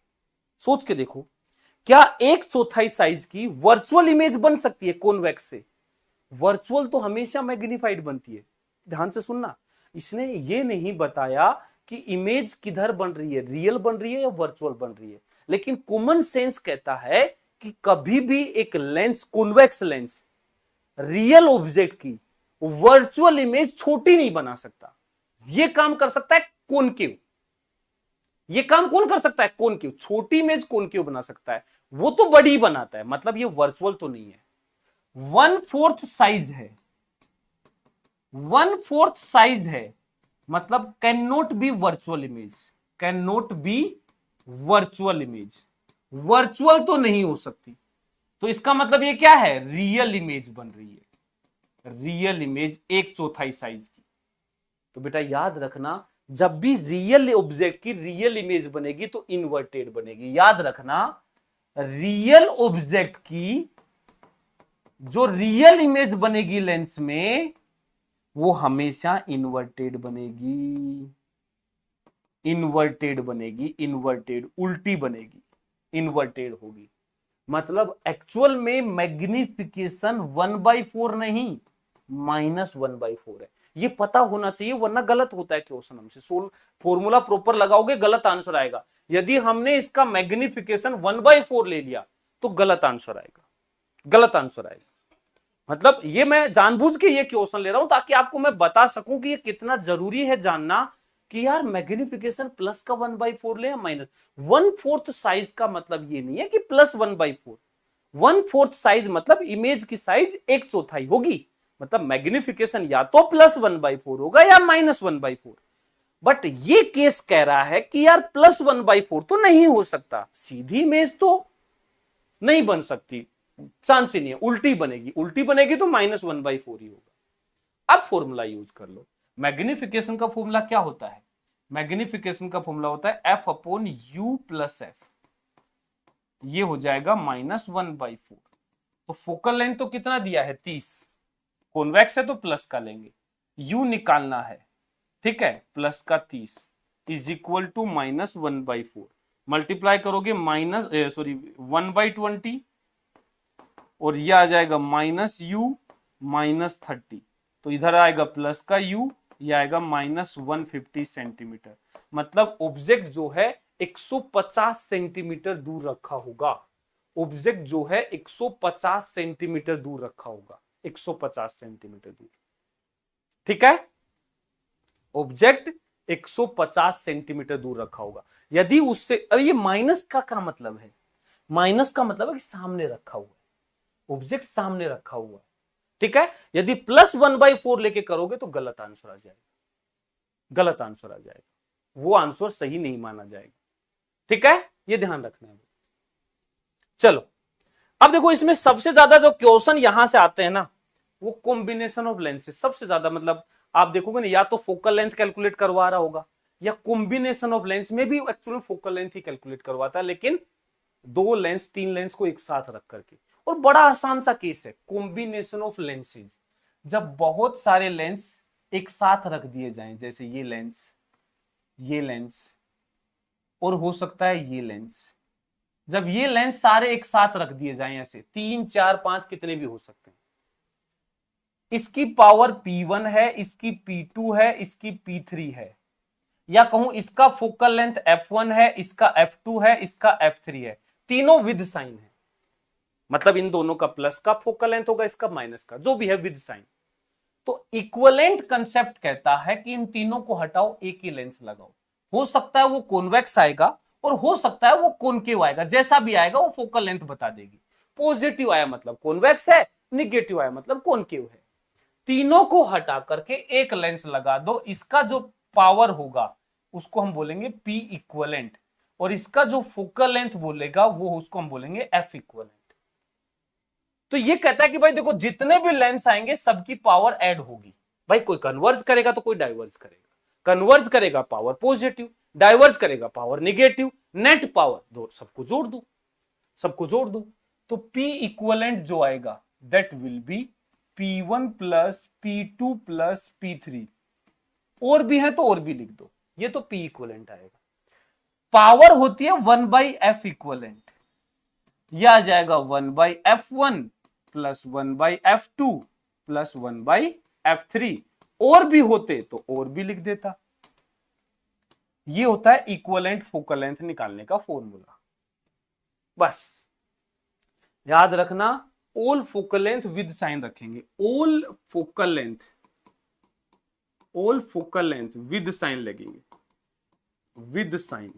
सोच के देखो, क्या एक चौथाई साइज की वर्चुअल इमेज बन सकती है कॉन्वेक्स से? वर्चुअल तो हमेशा मैग्नीफाइड बनती है। ध्यान से सुनना, इसने ये नहीं बताया कि इमेज किधर बन रही है, रियल बन रही है या वर्चुअल बन रही है, लेकिन कॉमन सेंस कहता है कि कभी भी एक lens, convex lens, real object की वर्चुअल इमेज छोटी नहीं बना सकता। ये काम कर सकता है कॉनकेव। ये काम कौन कर सकता है? कॉनकेव। छोटी इमेज कॉनकेव बना सकता है, वो तो बड़ी बनाता है, मतलब ये वर्चुअल तो नहीं है। 1/4 साइज है, 1/4 साइज है, मतलब can not be virtual image, can not be virtual image. Virtual तो नहीं हो सकती, तो इसका मतलब ये क्या है? रियल इमेज बन रही है, रियल इमेज एक चौथाई साइज की। तो बेटा याद रखना, जब भी रियल ऑब्जेक्ट की रियल इमेज बनेगी तो इन्वर्टेड बनेगी। याद रखना, रियल ऑब्जेक्ट की जो रियल इमेज बनेगी लेंस में, वो हमेशा इन्वर्टेड बनेगी, इन्वर्टेड बनेगी, इन्वर्टेड, उल्टी बनेगी, इन्वर्टेड होगी। मतलब एक्चुअल में मैग्निफिकेशन 1/4 नहीं, -1/4 है। ये पता होना चाहिए, वरना गलत होता है क्वेश्चन हमसे। फॉर्मूला प्रॉपर लगाओगे, गलत आंसर आएगा। यदि हमने इसका मैग्निफिकेशन 1/4 ले लिया तो गलत आंसर आएगा, गलत आंसर आएगा। मतलब ये मैं जानबूझ के ये क्वेश्चन ले रहा हूं ताकि आपको मैं बता सकूं कि ये कितना जरूरी है जानना कि यार मैग्निफिकेशन प्लस का 1/4 ले या माइनस। 1/4 साइज का मतलब ये नहीं है कि +1/4। 1/4 साइज मतलब इमेज की साइज एक चौथाई होगी, मतलब मैग्निफिकेशन या तो +1/4 होगा या -1/4। बट ये केस कह रहा है कि यार +1/4 तो नहीं हो सकता, सीधी इमेज तो नहीं बन सकती, चांस ही नहीं है, उल्टी बनेगी, उल्टी बनेगी तो -1/4 ही होगा। अब फॉर्मूला यूज कर लो। मैग्निफिकेशन का फॉर्मूला क्या होता है? मैग्निफिकेशन का फॉर्मूला होता है F/U + F। ये हो जाएगा -1/4। तो फोकल लेंथ तो कितना दिया है? 30। कॉन्वेक्स है तो प्लस का लेंगे, U निकालना है, ठीक है, प्लस का 30 इज इक्वल टू -1/4। मल्टीप्लाई करोगे 1/20 और ये आ जाएगा -U -30, तो इधर आएगा प्लस का U, ये आएगा -150 सेंटीमीटर। मतलब ऑब्जेक्ट जो है 150 सेंटीमीटर दूर रखा होगा। ऑब्जेक्ट जो है 150 सेंटीमीटर दूर रखा होगा, 150 सेंटीमीटर दूर, ठीक है। ऑब्जेक्ट 150 सेंटीमीटर दूर रखा होगा। यदि उससे, अब ये माइनस का क्या मतलब है? माइनस का मतलब है कि सामने रखा हुआ है, ऑब्जेक्ट सामने रखा हुआ है, ठीक है। यदि +1/4 लेके करोगे तो गलत आंसर आ जाएगा, गलत आंसर आ जाएगा, वो आंसर सही नहीं माना जाएगा, ठीक है, ये ध्यान रखना है। चलो अब देखो, इसमें सबसे ज्यादा जो क्वेश्चन यहां से आते हैं ना, वो कॉम्बिनेशन ऑफ लेंसेज सबसे ज्यादा, मतलब आप देखोगे ना, या तो फोकल लेंथ कैलकुलेट करवा रहा होगा या कॉम्बिनेशन ऑफ लेंस में भी एक्चुअली फोकल लेंथ ही कैलकुलेट करवाता है, लेकिन दो लेंस तीन लेंस को एक साथ रख करके। और बड़ा आसान सा केस है कॉम्बिनेशन ऑफ लेंसेज, जब बहुत सारे लेंस एक साथ रख दिए जाएं, जैसे ये लेंस और हो सकता है ये लेंस, जब ये लेंस सारे एक साथ रख दिए जाएं, ऐसे 3 4 5 कितने भी हो सकते हैं, इसकी पावर P1 है, इसकी P2 है, इसकी P3 है, या कहूं इसका फोकल लेंथ f1 है, इसका f2 है, इसका f3 है, तीनों विद साइन है, मतलब इन दोनों का प्लस का फोकल लेंथ होगा, इसका माइनस का, जो भी है विद साइन। तो इक्विवेलेंट कंसेप्ट कहता है कि इन तीनों को हटाओ, एक ही लेंस लगाओ। हो सकता है वो कॉन्वेक्स आएगा और हो सकता है वो कॉनकेव आएगा, जैसा भी आएगा वो फोकल लेंथ बता देगी। पॉजिटिव आया मतलब कॉन्वेक्स है, निगेटिव आया मतलब कॉनकेव है। तीनों को हटा करके एक लेंस लगा दो, इसका जो पावर होगा उसको हम बोलेंगे P इक्विवेलेंट, और इसका जो फोकल लेंथ बोलेगा वो उसको हम बोलेंगे F इक्विवेलेंट। तो ये कहता है कि भाई देखो जितने भी लेंस आएंगे सबकी पावर ऐड होगी। भाई कोई कन्वर्ज करेगा तो कोई डाइवर्ज करेगा, कन्वर्ज करेगा पावर पॉजिटिव, डाइवर्ज करेगा पावर निगेटिव, नेट पावर दो, सबको जोड़ दो। तो P इक्विवेलेंट जो आएगा that will B P1 plus P2 plus P3, और भी है तो और भी लिख दो, ये तो P इक्विवेलेंट आएगा। पावर होती है 1/F इक्विवेलेंट, यह आ जाएगा 1/F1 plus 1/F2 plus 1/F3, और भी होते तो और भी लिख देता। ये होता है इक्विवेलेंट फोकल लेंथ निकालने का फॉर्मूला। बस याद रखना, all focal length with sign रखेंगे, all focal length with sign लगेंगे, विद साइन।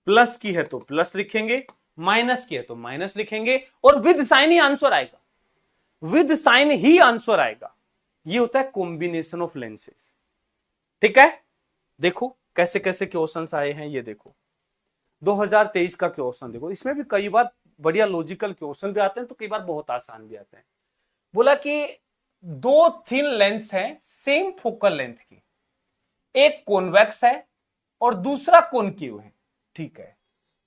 प्लस की है तो प्लस लिखेंगे, माइनस की है तो माइनस लिखेंगे, और विद साइन ही आंसर आएगा, विद साइन ही आंसर आएगा। ये होता है कॉम्बिनेशन ऑफ लेंसेज। ठीक है, देखो कैसे कैसे क्वेश्चंस आए हैं, ये देखो 2023 का क्वेश्चन देखो, इसमें भी कई बार बढ़िया लॉजिकल क्वेश्चन भी आते हैं तो कई बार बहुत आसान भी आते हैं। बोला कि दो थिन लेंस हैं सेम फोकल लेंथ की, एक कॉन्वेक्स है और दूसरा कॉनकेव है। ठीक है,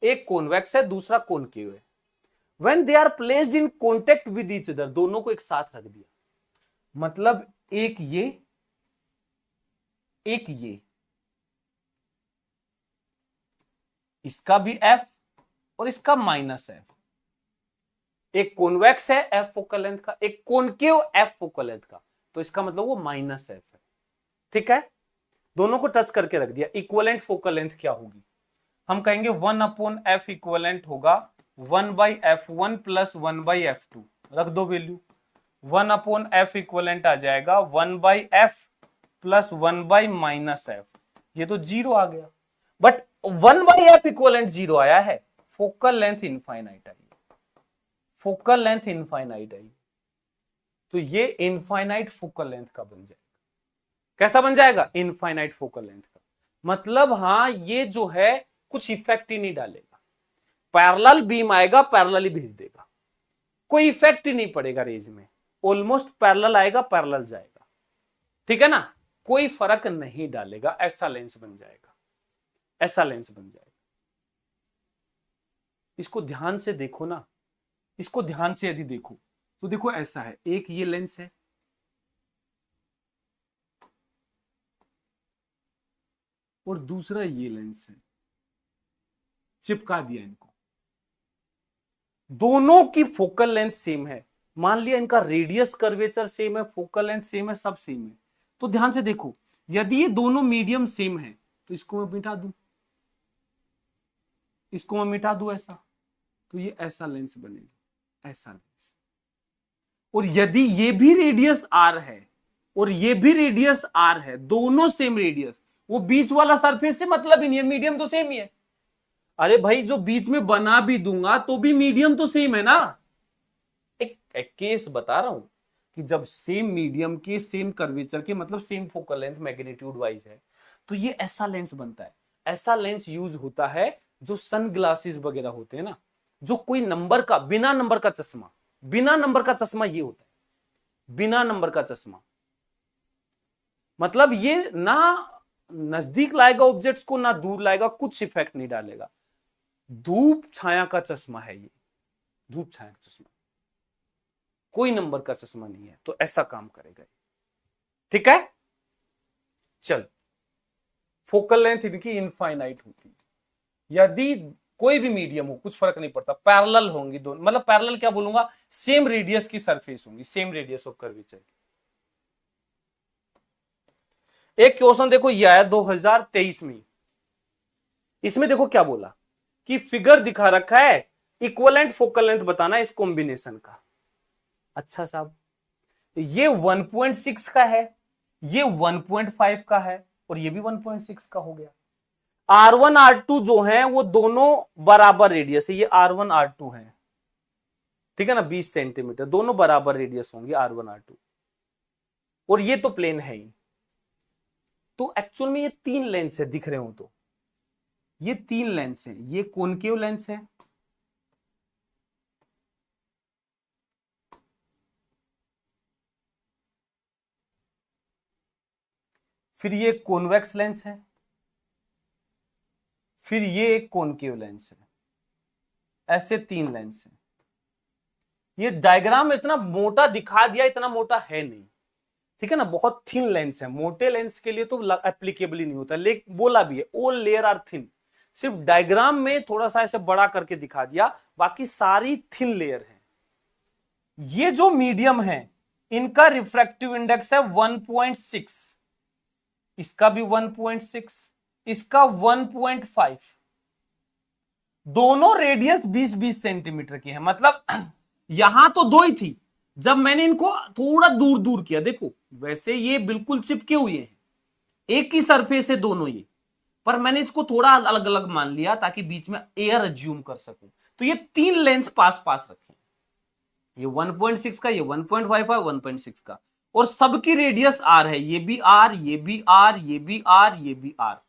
एक कॉन्वेक्स है दूसरा कॉनकेव है। When they are placed in contact with each other, दोनों को एक साथ रख दिया, मतलब एक ये, इसका भी F और इसका -F। एक कॉन्वेक्स है F फोकल लेंथ का, एक कॉनकेव F फोकल लेंथ का, तो इसका मतलब वो -F है। ठीक है, दोनों को टच करके रख दिया। इक्विवेलेंट फोकल लेंथ क्या होगी, हम कहेंगे 1/F इक्विवेलेंट होगा 1/F1 प्लस 1/F2, रख दो वैल्यू। 1/F इक्विवेलेंट आ जाएगा 1/F प्लस 1/-F, ये तो जीरो आ गया, बट 1/F इक्विवेलेंट जीरो आया है, फोकल लेंथ इनफाइनाइट आई, फोकल लेंथ इनफाइनाइट आई, तो ये इनफाइनाइट फोकल लेंथ का बन जाएगा। कैसा बन जाएगा, इनफाइनाइट फोकल लेंथ का। मतलब हाँ, ये जो है कुछ इफेक्ट ही नहीं डालेगा, पैरेलल बीम आएगा पैरेलल ही भेज देगा, कोई इफेक्ट ही नहीं पड़ेगा रेज में, ऑलमोस्ट पैरेलल आएगा पैरेलल जाएगा। ठीक है ना, कोई फर्क नहीं डालेगा, ऐसा लेंस बन जाएगा, ऐसा लेंस बन जाएगा। इसको ध्यान से देखो ना, इसको ध्यान से यदि देखो तो देखो ऐसा है, एक ये लेंस है और दूसरा ये लेंस है, चिपका दिया इनको, दोनों की फोकल लेंथ सेम है, मान लिया इनका रेडियस कर्वेचर सेम है, फोकल लेंथ सेम है, सब सेम है। तो ध्यान से देखो, यदि ये दोनों मीडियम सेम है तो इसको मैं मिटा दूं, इसको मैं मिटा दूं ऐसा, तो ये ऐसा लेंस बनेगा, ऐसा लेंस। और यदि ये भी रेडियस आर है और ये भी रेडियस आर है, दोनों सेम रेडियस, वो बीच वाला सरफेस से मतलब ही नहीं है, मीडियम तो सेम ही है। अरे भाई जो बीच में बना भी दूंगा तो भी मीडियम तो सेम है ना। एक केस बता रहा हूं कि जब सेम मीडियम के सेम कर्वेचर के मतलब same focal length magnitude wise है तो ये ऐसा लेंस बनता है। ऐसा लेंस यूज होता है जो सन ग्लासेस वगैरह होते हैं ना, जो कोई नंबर का बिना नंबर का चश्मा ये होता है। बिना नंबर का चश्मा। मतलब ये ना नजदीक लाएगा ऑब्जेक्ट्स को, ना दूर लाएगा, कुछ इफेक्ट नहीं डालेगा। धूप छाया का चश्मा है ये, धूप छाया का चश्मा, कोई नंबर का चश्मा नहीं है। तो ऐसा काम करेगा, ठीक है। चल, फोकल लेंथ इनकी इनफाइनाइट होती है। यदि कोई भी मीडियम हो, कुछ फर्क नहीं पड़ता, पैरेलल होंगी दोनों, मतलब पैरेलल क्या बोलूंगा, सेम रेडियस की सरफेस होंगी, सेम रेडियस ऑफ कर्वेचर। एक क्वेश्चन देखो, यह है 2023 में। इसमें देखो क्या बोला कि फिगर दिखा रखा है, इक्वलेंट फोकल लेंथ बताना इस कॉम्बिनेशन का। अच्छा साहब, ये 1.6 का है, ये 1.5 का है, और ये भी 1.6 का हो गया। R1 R2 जो है वो दोनों बराबर रेडियस है, ये R1 R2 है, ठीक है ना, 20 सेंटीमीटर, दोनों बराबर रेडियस होंगे R1 R2, और ये तो प्लेन है ही। तो एक्चुअल में ये तीन लेंस है, दिख रहे हो तो ये तीन लेंस है, ये कॉनकेव लेंस है, फिर ये कॉन्वेक्स लेंस है, फिर ये एक कॉनकेव लेंस है। ऐसे तीन लेंस है। ये डायग्राम इतना मोटा दिखा दिया, इतना मोटा है नहीं, ठीक है ना, बहुत थिन लेंस है। मोटे लेंस के लिए तो एप्लीकेबल ही नहीं होता, लेकिन बोला भी है ऑल लेयर आर थिन। सिर्फ डायग्राम में थोड़ा सा ऐसे बड़ा करके दिखा दिया, बाकी सारी थिन लेयर है। ये जो मीडियम है इनका रिफ्रैक्टिव इंडेक्स है 1.6, इसका भी 1.6, इसका 1.5, दोनों रेडियस 20-20 सेंटीमीटर की है। मतलब यहां तो दो ही थी, जब मैंने इनको थोड़ा दूर दूर किया, देखो वैसे ये बिल्कुल चिपके हुए हैं, एक ही सरफेस है दोनों ये, पर मैंने इसको थोड़ा अलग अलग मान लिया ताकि बीच में एयर एज्यूम कर सकूं। तो ये तीन लेंस पास पास रखे, ये 1.6 का, ये 1.5 का, 1.6 का, और सबकी रेडियस आर है, ये भी आर, ये भी आर, ये भी आर, ये भी आर,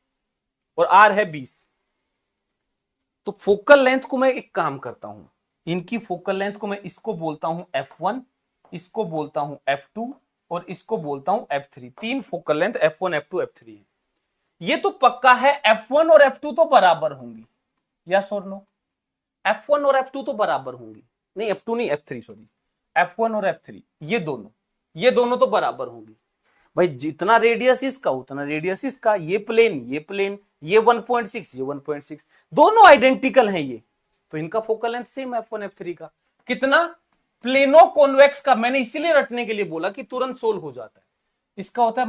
और आर है 20। तो फोकल लेंथ को मैं एक काम करता हूं, इनकी फोकल लेंथ को मैं इसको बोलता हूं f1, इसको बोलता हूं f2, और इसको बोलता हूं f3। तीन focal length f1 f2 f3 है। ये तो पक्का है f1 और f2 तो बराबर होंगी, यस और नो? f1 और f2 तो बराबर होंगी, नहीं f2 नहीं f3 सॉरी, f1 और f3 ये दोनों तो बराबर होंगी। भाई जितना रेडियस इसका उतना रेडियस इसका, ये प्लेन ये प्लेन, ये 1.6 ये 1.6, दोनों आइडेंटिकल हैं ये, तो इनका focal length same f1 f3 का। कितना? प्लेनो कॉन्वेक्स का, मैंने इसीलिए रटने के लिए बोला कि तुरंत सोल्व हो जाता है। इसका होता है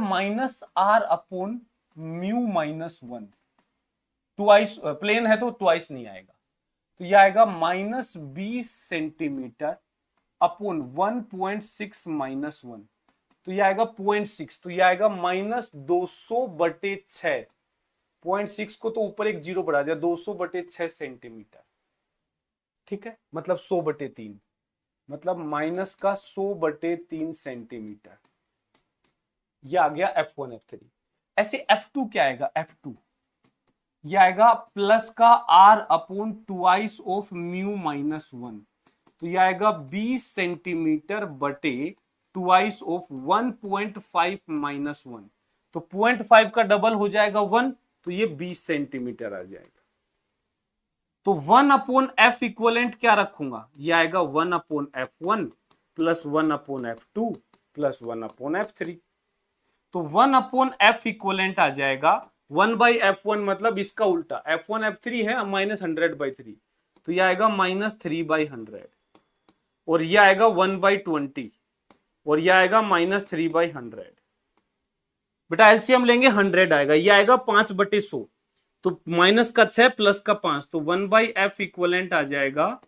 -r/μ-1, ट्वाइस, प्लेन है तो ट्वाइस नहीं आएगा, तो यह आएगा -20 सेंटीमीटर अपॉन 1.6 -1, तो यह आएगा 0.6, तो यह आएगा -200/6। 0.6 को तो ऊपर एक जीरो बढ़ा दिया, 200/6 सेंटीमीटर, ठीक है, मतलब 100/3, मतलब माइनस का 100/3 सेंटीमीटर। यह आ गया f1 f3। ऐसे f2 क्या आएगा? f2 यह आएगा प्लस का r/2 ऑफ μ-1, तो यह आएगा 20 सेंटीमीटर बटे 2 ऑफ 1.5 -1, तो 0.5 का डबल हो जाएगा 1, तो ये 20 सेंटीमीटर आ जाएगा। तो 1/f इक्वलेंट क्या रखूंगा? ये आएगा 1/f1 plus 1/f2 plus 1/f3, तो 1/f इक्वलेंट आ जाएगा 1/f1, मतलब इसका उल्टा, f1 f3 है -100/3, तो यह आएगा -3/100, और यह आएगा 1/20, और यह आएगा -3/100। बेटा एलसीएम लेंगे 100 आएगा, यह आएगा 5/100, तो माइनस का 6 प्लस का 5, तो 1/f इक्वलेंट आ जाएगा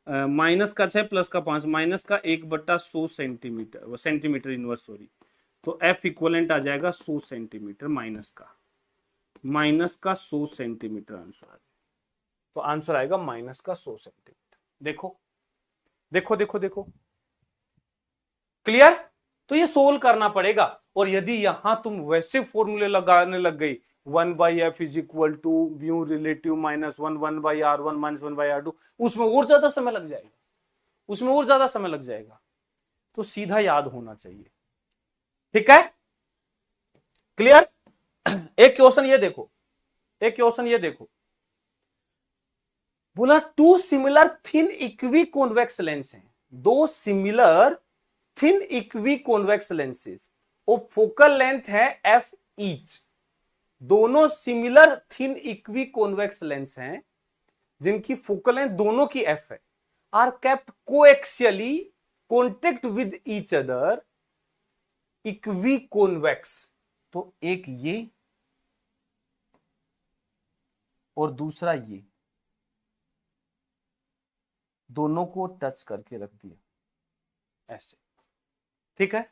माइनस का 6 प्लस का 5, माइनस का 1/100 सेंटीमीटर, सेंटीमीटर इनवर्स सॉरी, तो f इक्वलेंट आ जाएगा 100 सेंटीमीटर, माइनस का 100 सेंटीमीटर आंसर आ जाएगा। तो आंसर आएगा माइनस का 100 सेंटीमीटर। देखो देखो देखो देखो, क्लियर? तो ये सोल्व करना पड़ेगा, और यदि यहां तुम वैसे फॉर्मूले लगाने लग गई 1/f is equal to mu relative -1 1/r1 -1/r2, उसमें और ज्यादा समय लग जाएगा, उसमें और ज्यादा समय लग जाएगा। तो सीधा याद होना चाहिए। ठीक है, क्लियर। एक क्वेश्चन ये देखो, एक क्वेश्चन ये देखो, बोला two similar thin equiconvex lens हैं, दो similar thin equiconvex lenses और फोकल लेंथ है एफ ईच। दोनों similar thin equiconvex lens हैं जिनकी फोकल लेंथ दोनों की एफ है, are kept coaxially contact with each other equiconvex. तो एक ये और दूसरा ये, दोनों को टच करके रख दिया ऐसे। ठीक है,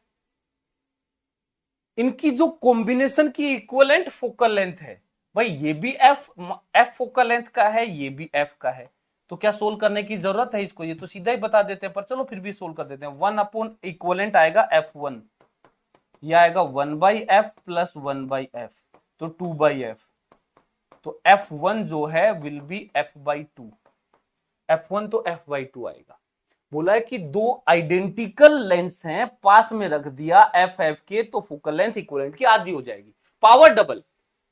इनकी जो कॉम्बिनेशन की इक्विवेलेंट फोकल लेंथ है, भाई ये भी एफ फोकल लेंथ का है, ये भी एफ का है, तो क्या सोल्व करने की जरूरत है इसको, ये तो सीधा ही बता देते हैं, पर चलो फिर भी सोल्व कर देते हैं। 1 इक्विवेलेंट आएगा F1, यह आएगा 1/f प्लस 1/f, तो 2/f, तो F1 जो है विल बी f/2, F1 तो f/2 आएगा। बोला है कि दो आइडेंटिकल लेंस हैं, पास में रख दिया एफ के, तो फोकल लेंथ इक्विवेलेंट की आधी हो जाएगी, power double,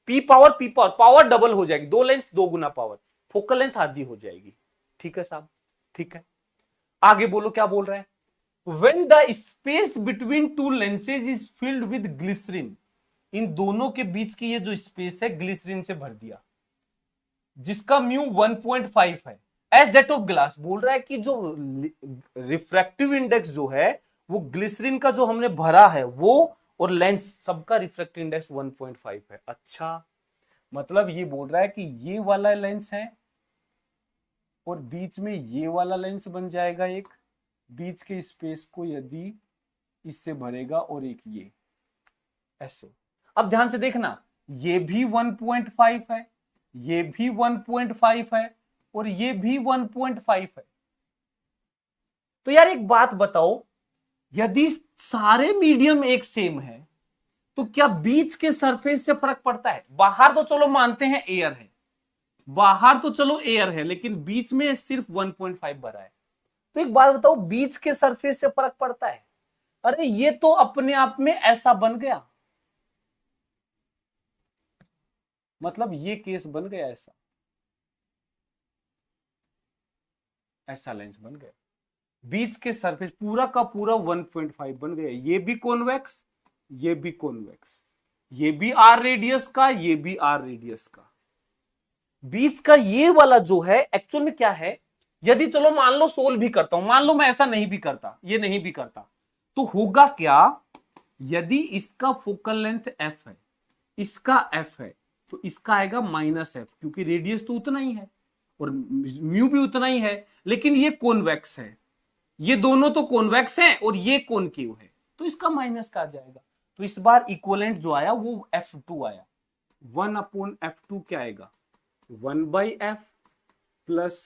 p power double हो जाएगी, दो लेंस दो गुना पावर, फोकल लेंथ आधी हो जाएगी। ठीक है साहब, ठीक है, आगे बोलो क्या बोल रहे हैं। When the space between two lenses is filled with glycerin, इन दोनों के बीच की ये जो स्पेस है ग्लिसरीन से भर दिया, जिसका म्यू 1.5 है, एज दैट ऑफ ग्लास। बोल रहा है कि जो रिफ्रैक्टिव इंडेक्स जो है वो ग्लिसरीन का जो हमने भरा है वो, और लेंस सबका रिफ्रैक्टिव इंडेक्स 1.5 है। अच्छा, मतलब ये बोल रहा है कि ये वाला लेंस है और बीच में ये वाला लेंस बन जाएगा एक, बीच के स्पेस को यदि इससे भरेगा, और एक ये ऐसे। अब ध्यान से देखना, ये भी 1.5 है, ये भी 1.5 है, और ये भी 1.5 है। तो यार एक बात बताओ, यदि सारे मीडियम एक सेम है तो क्या बीच के सरफेस से फर्क पड़ता है? बाहर तो चलो मानते हैं एयर है, बाहर तो चलो एयर है, लेकिन बीच में सिर्फ 1.5 भरा है, तो एक बात बताओ, बीच के सरफेस से फर्क पड़ता है? अरे ये तो अपने आप में ऐसा बन गया, मतलब ये केस बन गया, ऐसा लेंस बन गया, बीच के सरफेस पूरा का पूरा 1.5 बन गया, ये भी कॉन्वेक्स, ये भी कॉन्वेक्स, ये भी आर रेडियस का, ये भी आर रेडियस का, बीच का ये वाला जो है एक्चुअल में क्या है, यदि चलो मान लो सोल्व भी करता हूं, मान लो मैं ऐसा नहीं भी करता, ये नहीं भी करता, तो होगा क्या, यदि इसका फोकल लेंथ f है, इसका f है, तो इसका आएगा -f, क्योंकि रेडियस तो उतना ही है और म्यू भी उतना ही है, लेकिन ये कॉन्वेक्स है, ये दोनों तो कॉन्वेक्स हैं और ये कॉनकेव है, तो इसका माइनस का आ जाएगा। तो इस बार इक्विवेलेंट जो आया वो F2 आया, 1/F2 क्या आएगा, 1/f plus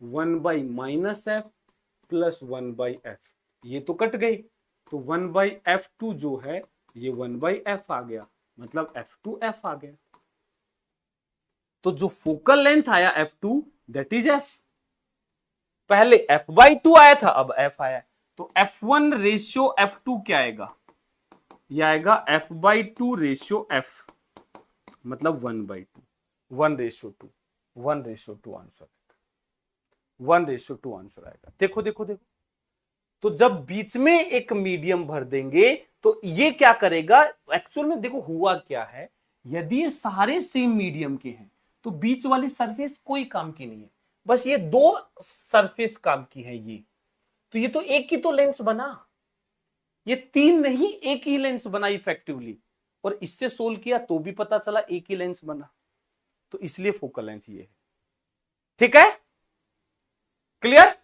1/-f plus 1/f, ये तो कट गई, तो 1/F2 जो है ये 1/f आ गया, मतलब F2f आ गया। तो जो फोकल लेंथ आया F2 दैट इज f, पहले f/2 आया था, अब f आया, तो F1 रेशियो F2 क्या आएगा, ये आएगा f/2 रेशियो f, मतलब 1/2, 1:2, 1:2 आंसर, 1:2 आंसर आएगा। देखो देखो देखो, तो जब बीच में एक मीडियम भर देंगे तो ये क्या करेगा, एक्चुअल में देखो हुआ क्या है, यदि ये सारे सेम मीडियम के हैं तो बीच वाली सरफेस कोई काम की नहीं है, बस ये दो सरफेस काम की है, ये तो ये तो एक ही तो लेंस बना, ये तीन नहीं एक ही लेंस बना इफेक्टिवली, और इससे सोल्व किया तो भी पता चला एक ही लेंस बना, तो इसलिए फोकल लेंथ ये है। ठीक है, क्लियर।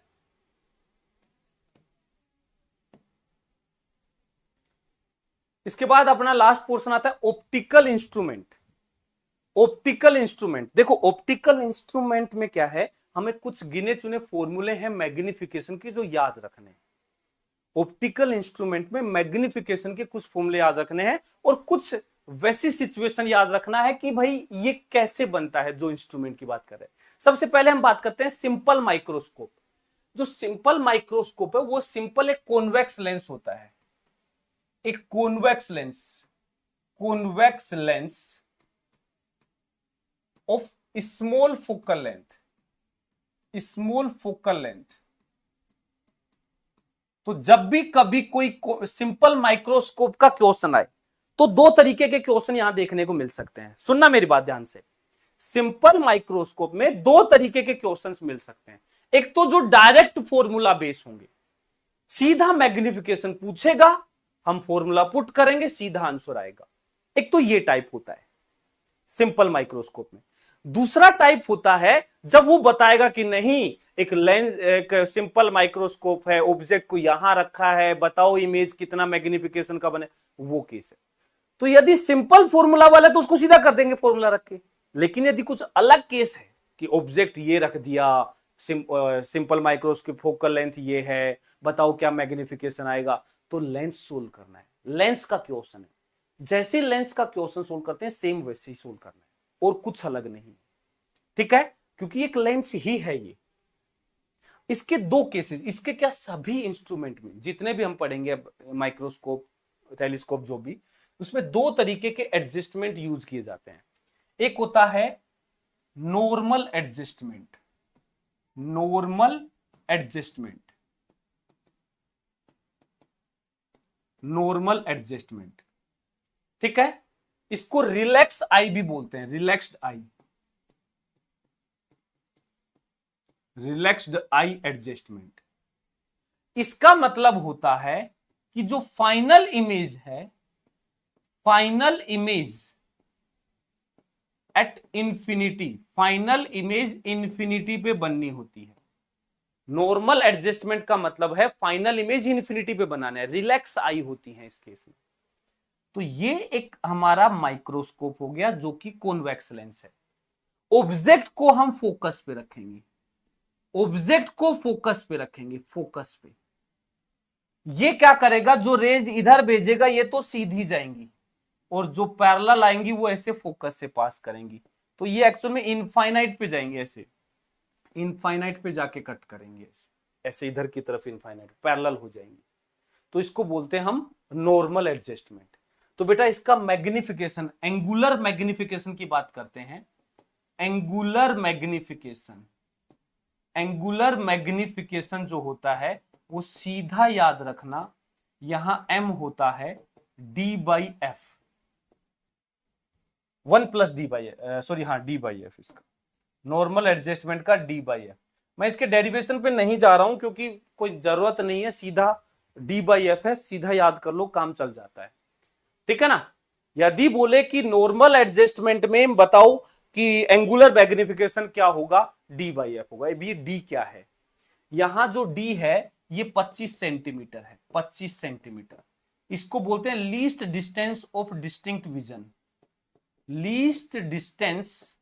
इसके बाद अपना लास्ट पोर्शन आता है ऑप्टिकल इंस्ट्रूमेंट। ऑप्टिकल इंस्ट्रूमेंट, देखो ऑप्टिकल इंस्ट्रूमेंट में क्या है, हमें कुछ गिने चुने फॉर्मूले हैं मैग्निफिकेशन की जो याद रखने हैं। ऑप्टिकल इंस्ट्रूमेंट में मैग्निफिकेशन के कुछ फॉर्मूले याद रखने हैं, और कुछ वैसी सिचुएशन याद रखना है कि भाई ये कैसे बनता है जो इंस्ट्रूमेंट की बात कर रहे हैं। सबसे पहले हम बात करते हैं सिंपल माइक्रोस्कोप। जो सिंपल माइक्रोस्कोप है वो सिंपल एक कॉन्वेक्स लेंस होता है, एक convex lens, convex lens of small focal length, small focal length. तो जब भी कभी कोई सिंपल माइक्रोस्कोप का क्वेश्चन आए तो दो तरीके के क्वेश्चन यहां देखने को मिल सकते हैं, सुनना मेरी बात ध्यान से। सिंपल माइक्रोस्कोप में दो तरीके के क्वेश्चंस मिल सकते हैं, एक तो जो डायरेक्ट फॉर्मूला बेस होंगे, सीधा मैग्निफिकेशन पूछेगा, हम फॉर्मूला पुट करेंगे, सीधा आंसर आएगा, एक तो ये टाइप होता है सिंपल माइक्रोस्कोप में। दूसरा टाइप होता है जब वो बताएगा कि नहीं एक लेंस, एक सिंपल माइक्रोस्कोप है, ऑब्जेक्ट को यहां रखा है, बताओ इमेज कितना मैग्निफिकेशन का बने, वो केस है। तो यदि सिंपल फॉर्मूला वाला तो उसको सीधा कर देंगे फॉर्मूला रख के, लेकिन यदि कुछ अलग केस है कि ऑब्जेक्ट ये रख दिया, सिंपल माइक्रोस्कोप फोकल लेंथ ये है, बताओ क्या मैग्निफिकेशन आएगा, तो लेंस सोल्व करना है, लेंस का क्वेश्चन है। जैसे लेंस का क्वेश्चन सोल्व करते हैं सेम वैसे ही सोल्व करना है और कुछ अलग नहीं, ठीक है, क्योंकि एक लेंस ही है ये। इसके दो केसेस, इसके क्या सभी इंस्ट्रूमेंट में जितने भी हम पढ़ेंगे माइक्रोस्कोप टेलीस्कोप जो भी, उसमें दो तरीके के एडजस्टमेंट यूज किए जाते हैं। एक होता है normal adjustment, normal adjustment, normal adjustment, ठीक है, इसको रिलैक्स आई भी बोलते हैं, रिलैक्स्ड आई, रिलैक्स्ड आई एडजस्टमेंट। इसका मतलब होता है कि जो फाइनल इमेज है, final image at infinity, final image infinity पे बननी होती है। नॉर्मल एडजस्टमेंट का मतलब है फाइनल इमेज इंफिनिटी पे बनाना है, रिलैक्स आई होती है इस केस में। तो ये एक हमारा माइक्रोस्कोप हो गया जो कि कॉन्वेक्स लेंस है। ऑब्जेक्ट को हम फोकस पे रखेंगे, ऑब्जेक्ट को फोकस पे रखेंगे, फोकस पे। ये क्या करेगा, जो रेज इधर भेजेगा ये तो सीधी जाएंगी और जो पैरेलल आएंगी वो ऐसे फोकस से पास करेंगी, तो ये एक्चुअल में इनफाइनाइट पे जाएंगे, ऐसे इनफाइनाइट पे जाके कट करेंगे, ऐसे इधर की तरफ इनफाइनाइट पैरेलल हो जाएंगी। तो इसको बोलते हैं हम नॉर्मल एडजस्टमेंट। तो बेटा इसका मैग्निफिकेशन, एंगुलर मैग्निफिकेशन की बात करते हैं, एंगुलर मैग्निफिकेशन, एंगुलर मैग्निफिकेशन जो होता है वो सीधा याद रखना, यहां m होता है d/f, 1 + d/f, सॉरी हाँ d/f, इसका नॉर्मल एडजस्टमेंट का d/f। मैं इसके डेरिवेशन पे नहीं जा रहा हूं क्योंकि कोई जरूरत नहीं है, सीधा d/f है, सीधा याद कर लो, काम चल जाता है, ठीक है ना। यदि बोले कि नॉर्मल एडजस्टमेंट में बताओ कि एंगुलर मैग्निफिकेशन क्या होगा, d/f होगा। अभी d क्या है, यहां जो d है ये 25 सेंटीमीटर है, 25 सेंटीमीटर, इसको बोलते हैं least distance of distinct vision, least distance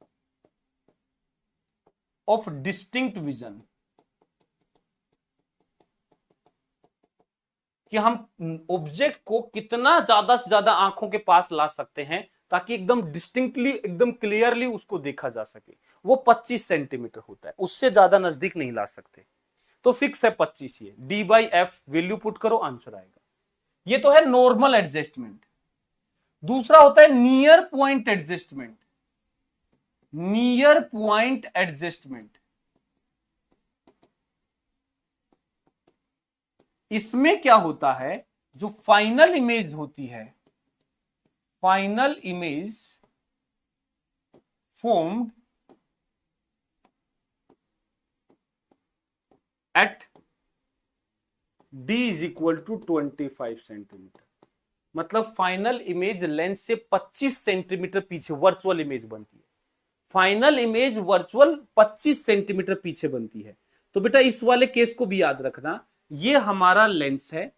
of distinct vision, कि हम ऑब्जेक्ट को कितना ज्यादा से ज्यादा आंखों के पास ला सकते हैं ताकि एकदम डिस्टिंक्टली, एकदम क्लियरली उसको देखा जा सके, वो 25 सेंटीमीटर होता है, उससे ज्यादा नजदीक नहीं ला सकते। तो फिक्स है 25, ये d/f वैल्यू पुट करो, आंसर आएगा। ये तो है नॉर्मल एडजस्टमेंट। दूसरा होता है near point adjustment, near point adjustment. इसमें क्या होता है, जो फाइनल इमेज होती है, final image formed at d = 25 centimetre, मतलब फाइनल इमेज लेंस से 25 सेंटीमीटर पीछे वर्चुअल इमेज बनती है, फाइनल इमेज वर्चुअल 25 सेंटीमीटर पीछे बनती है। तो बेटा इस वाले केस को भी याद रखना, ये हमारा लेंस है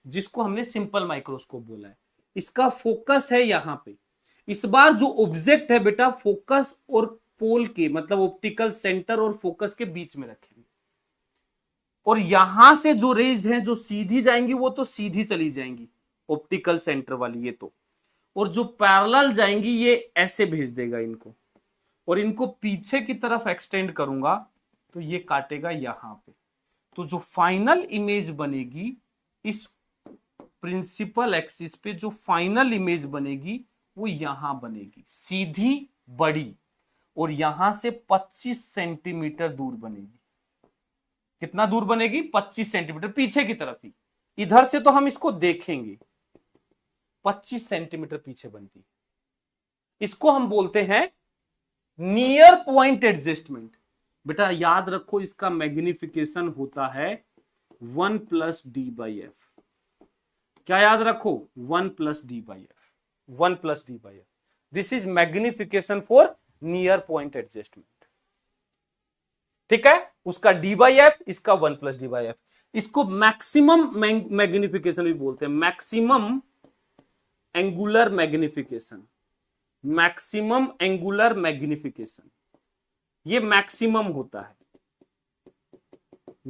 जिसको हमने सिंपल माइक्रोस्कोप बोला है, इसका फोकस है यहां पे। इस बार जो ऑब्जेक्ट है बेटा फोकस और पोल के, मतलब ऑप्टिकल सेंटर और फोकस के बीच में रखेंगे, और यहां से जो रेज हैं जो सीधी जाएंगी वो तो सीधी चली जाएंगी, ऑप्टिकल सेंटर वाली ये तो, और जो पैरेलल जाएंगी ये ऐसे भेज देगा इनको, और इनको पीछे की तरफ एक्सटेंड करूंगा तो ये काटेगा यहां पे। तो जो फाइनल इमेज बनेगी इस प्रिंसिपल एक्सिस पे, जो फाइनल इमेज बनेगी वो यहां बनेगी, सीधी बड़ी, और यहां से 25 सेंटीमीटर दूर बनेगी। कितना दूर बनेगी? 25 सेंटीमीटर, पीछे की तरफ ही। इधर से तो हम इसको देखेंगे, 25 सेंटीमीटर पीछे बनती है। इसको हम बोलते हैं नियर पॉइंट एडजस्टमेंट। बेटा याद रखो, इसका मैग्निफिकेशन होता है 1 + d/f। क्या याद रखो? 1 + d/f, 1 + d/f। This is magnification for near point adjustment. ठीक है, उसका d/f, इसका 1 + d/f। इसको मैक्सिमम मैग्निफिकेशन भी बोलते हैं, maximum angular magnification, maximum angular magnification. ये मैक्सिमम होता है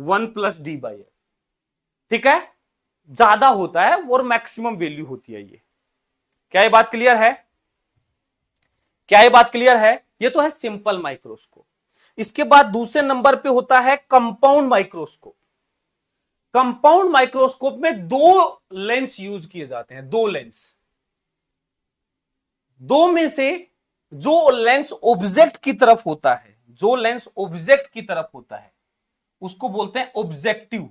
1 + d/f। ठीक है, ज्यादा होता है और मैक्सिमम वैल्यू होती है ये। क्या ये बात क्लियर है? क्या ये बात क्लियर है? ये तो है सिंपल माइक्रोस्कोप। इसके बाद दूसरे नंबर पे होता है कंपाउंड माइक्रोस्कोप। कंपाउंड माइक्रोस्कोप में दो लेंस यूज किए जाते हैं, दो लेंस। दो में से जो लेंस ऑब्जेक्ट की तरफ होता है, जो लेंस ऑब्जेक्ट की तरफ होता है उसको बोलते हैं ऑब्जेक्टिव,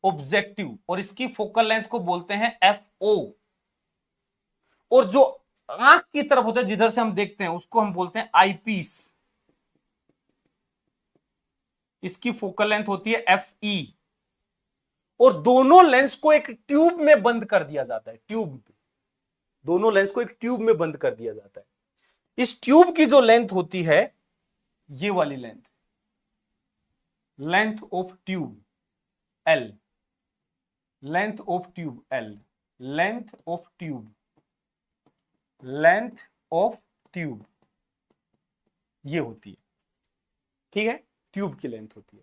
ऑब्जेक्टिव, और इसकी फोकल लेंथ को बोलते हैं FO। और जो आंख की तरफ होता है, जिधर से हम देखते हैं, उसको हम बोलते हैं आईपीस। इसकी फोकल लेंथ होती है FE। और दोनों लेंस को एक ट्यूब में बंद कर दिया जाता है, ट्यूब में। दोनों लेंस को एक ट्यूब में बंद कर दिया जाता है। इस ट्यूब की जो लेंथ होती है, ये वाली length, length of tube L, length of tube L, length of tube, length of tube, ये होती है। ठीक है, ट्यूब की लेंथ होती है।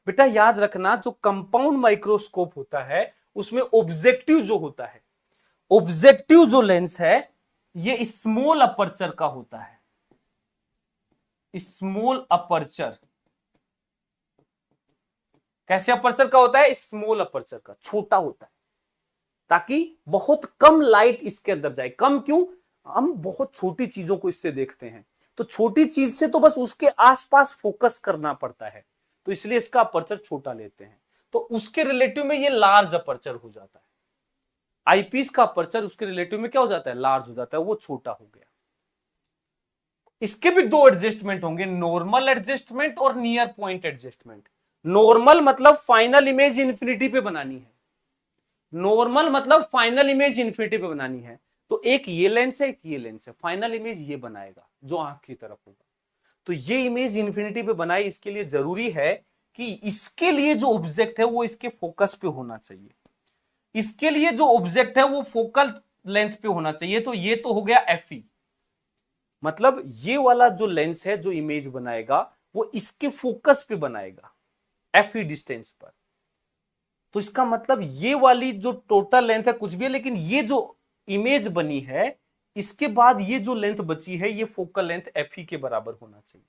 बेटा याद रखना, जो कंपाउंड माइक्रोस्कोप होता है उसमें ऑब्जेक्टिव जो होता है, ऑब्जेक्टिव जो लेंस है, ये स्मॉल अपर्चर का होता है, स्मॉल अपर्चर। कैसे अपर्चर का होता है? स्मॉल अपर्चर का, छोटा होता है, ताकि बहुत कम लाइट इसके अंदर जाए। कम क्यों? हम बहुत छोटी चीजों को इससे देखते हैं, तो छोटी चीज से तो बस उसके आसपास फोकस करना पड़ता है, तो इसलिए इसका अपर्चर छोटा लेते हैं। तो उसके रिलेटिव में ये लार्ज अपर्चर हो जाता है। आईपीस का अपर्चर उसके रिलेटिव में क्या हो जाता है? लार्ज हो जाता है, वो छोटा हो गया। इसके भी दो एडजस्टमेंट होंगे, नॉर्मल एडजस्टमेंट और नियर पॉइंट एडजस्टमेंट। नॉर्मल मतलब फाइनल इमेज इंफिनिटी पे बनानी है, नॉर्मल मतलब फाइनल इमेज इंफिनिटी पे बनानी है। तो एक ये लेंस है, एक ये लेंस है, फाइनल इमेज ये बनाएगा जो आंख की तरफ होगा। तो ये इमेज इंफिनिटी पे बनाई, इसके लिए जरूरी है कि इसके लिए जो ऑब्जेक्ट है वो इसके फोकस पे होना चाहिए, इसके लिए जो ऑब्जेक्ट है वो फोकल लेंथ पे होना चाहिए। तो ये तो हो गया FE, मतलब ये वाला जो लेंस है जो इमेज बनाएगा वो इसके फोकस पे बनाएगा, FE डिस्टेंस पर। तो इसका मतलब ये वाली जो टोटल लेंथ है कुछ भी है, लेकिन ये जो इमेज बनी है इसके बाद ये जो लेंथ बची है ये फोकल लेंथ FE के बराबर होना चाहिए,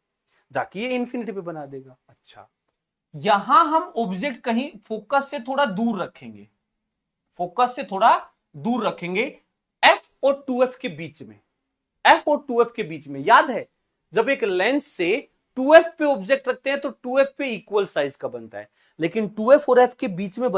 ताकि ये इंफिनिटी पे बना देगा। अच्छा, यहां हम ऑब्जेक्ट कहीं फोकस से थोड़ा दूर रखेंगे, फोकस से थोड़ा दूर रखेंगे, F और 2F के बीच में, F और 2F के बीच में। याद है, जब एक लेंस से 2F पे ऑब्जेक्ट रखते हैं तो 2F पे इक्वल साइज का बनता है, लेकिन 2F और F के बीच में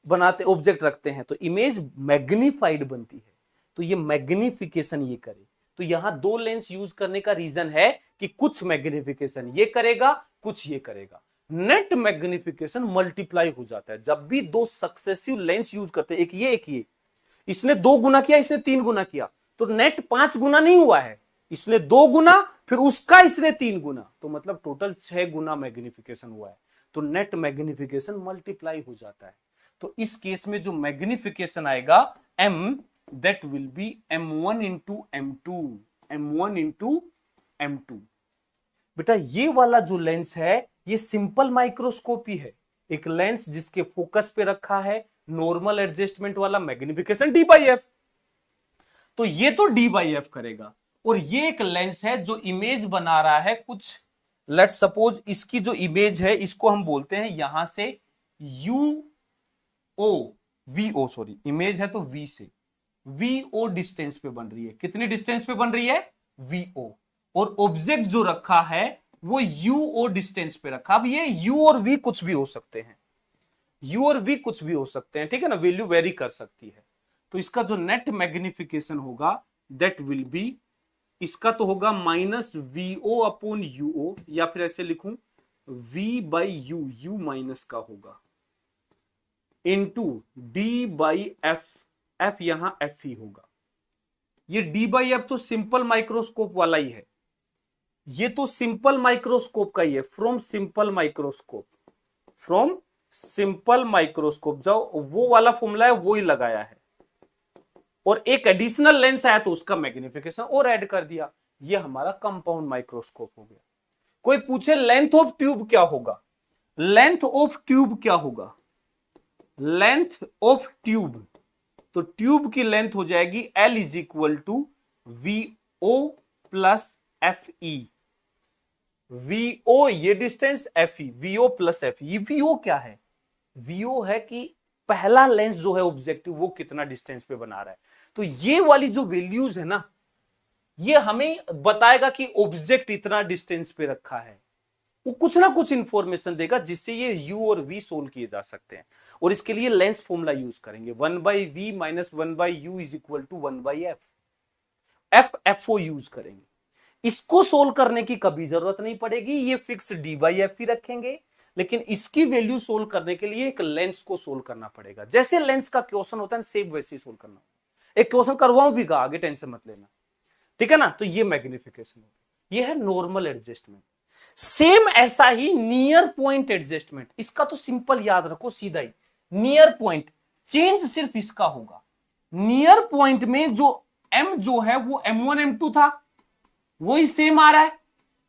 बनाते ऑब्जेक्ट रखते हैं तो इमेज मैग्नीफाइड बनती है। तो ये मैग्निफिकेशन ये करे। तो यहां दो लेंस यूज करने का रीजन है कि कुछ मैग्निफिकेशन ये करेगा, कुछ ये करेगा। नेट मैग्निफिकेशन मल्टीप्लाई हो जाता है जब भी दो सक्सेसिव लेंस यूज करते हैं, एक ये, इसने 2 गुना किया, इसने 3 गुना किया, तो नेट 5 गुना नहीं हुआ है, इसने 2 गुना, फिर उसका इसने 3 गुना, तो मतलब टोटल 6 गुना मैग्निफिकेशन हुआ है। तो नेट मैग्निफिकेशन मल्टीप्लाई हो जाता है। तो इस केस में जो मैग्निफिकेशन आएगा M, that will B M1 into M2, M1 into M2। बेटा ये वाला जो लेंस है ये सिंपल माइक्रोस्कोपी है, एक लेंस जिसके फोकस पे रखा है नॉर्मल एडजस्टमेंट वाला, मैग्निफिकेशन D/F। तो ये तो D/F करेगा। और ये एक लेंस है जो इमेज बना रहा है कुछ लेट सपोज इसकी जो इमेज है इसको हम बोलते हैं यहां से U O V O, sorry image है तो वी से वी ओ डिस्टेंस पे बन रही है। कितनी डिस्टेंस पे बन रही है? V O. और ऑब्जेक्ट जो रखा है वो यू ओ डिस्टेंस पे रखा। अब ये यू और वी कुछ भी हो सकते हैं, यू और वी कुछ भी हो सकते हैं, ठीक है ना, वैल्यू वेरी कर सकती है। तो इसका जो नेट मैग्निफिकेशन होगा दैट विल बी, इसका तो होगा minus V O upon U O, या फिर ऐसे लिखूं V by U, U minus का होगा, into D by F, F यहां एफ ही होगा। ये डी बाई एफ तो सिंपल माइक्रोस्कोप वाला ही है, ये तो सिंपल माइक्रोस्कोप का ही है, from simple microscope, from simple microscope जो वो वाला फॉर्मूला है वो ही लगाया है। और एक एडिशनल लेंस आया तो उसका मैग्निफिकेशन और ऐड कर दिया, ये हमारा कंपाउंड माइक्रोस्कोप हो गया। कोई पूछे लेंथ ऑफ ट्यूब क्या होगा, लेंथ ऑफ ट्यूब क्या होगा, लेंथ ऑफ ट्यूब, तो ट्यूब की लेंथ हो जाएगी L is equal to V O plus F E. V O ये distance, F E, V O plus F E. V O क्या है? वीओ है कि पहला लेंस जो है ऑब्जेक्टिव वो कितना डिस्टेंस पे बना रहा है। तो ये वाली जो वैल्यूज है ना, ये हमें बताएगा कि ऑब्जेक्ट इतना डिस्टेंस पे रखा है, वो कुछ ना कुछ इंफॉर्मेशन देगा जिससे ये u और v सोल्व किए जा सकते हैं। और इसके लिए लेंस फॉर्मूला यूज करेंगे, 1/v minus 1/u is equal to 1/f, F F O use करेंगे। इसको सोल्व करने की कभी जरूरत नहीं पड़ेगी, ये फिक्स डी बाई एफ ही रखेंगे, लेकिन इसकी वैल्यू सोल्व करने के लिए एक लेंस को सोल्व करना पड़ेगा। जैसे लेंस का क्वेश्चन होता है सेम वैसे ही सोल्व करना। एक क्वेश्चन करवाऊं भी, आगे टेंशन मत लेना, ठीक है ना। तो ये मैग्निफिकेशन, ये है नॉर्मल एडजस्टमेंट। सेम ऐसा ही नियर पॉइंट एडजस्टमेंट, इसका तो सिंपल याद रखो सीधा ही, नियर पॉइंट चेंज सिर्फ इसका होगा। नियर पॉइंट में जो m जो है वो m1 m2 था, वही सेम आ रहा है,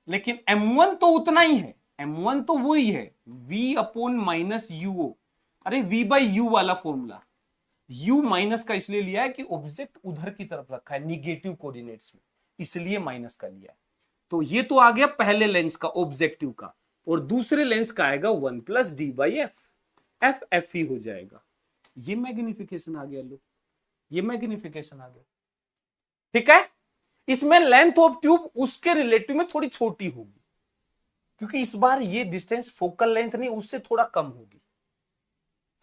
लेकिन m1 तो उतना ही है, m1 तो वही है v अपॉन माइनस यूओ। अरे v बाई यू वाला फॉर्मूला, u माइनस का इसलिए लिया है कि ऑब्जेक्ट उधर की तरफ रखा है निगेटिव कोऑर्डिनेट्स में, इसलिए माइनस का लिया है। तो ये तो आ गया पहले लेंस का ऑब्जेक्टिव का, और दूसरे लेंस का आएगा 1 plus D by F, F F ही हो जाएगा। ये मैग्निफिकेशन आ गया, लो ये मैग्निफिकेशन आ गया, ठीक है। इसमें लेंथ ऑफ ट्यूब उसके रिलेटिव में थोड़ी छोटी होगी, क्योंकि इस बार ये डिस्टेंस फोकल लेंथ नहीं उससे थोड़ा कम होगी,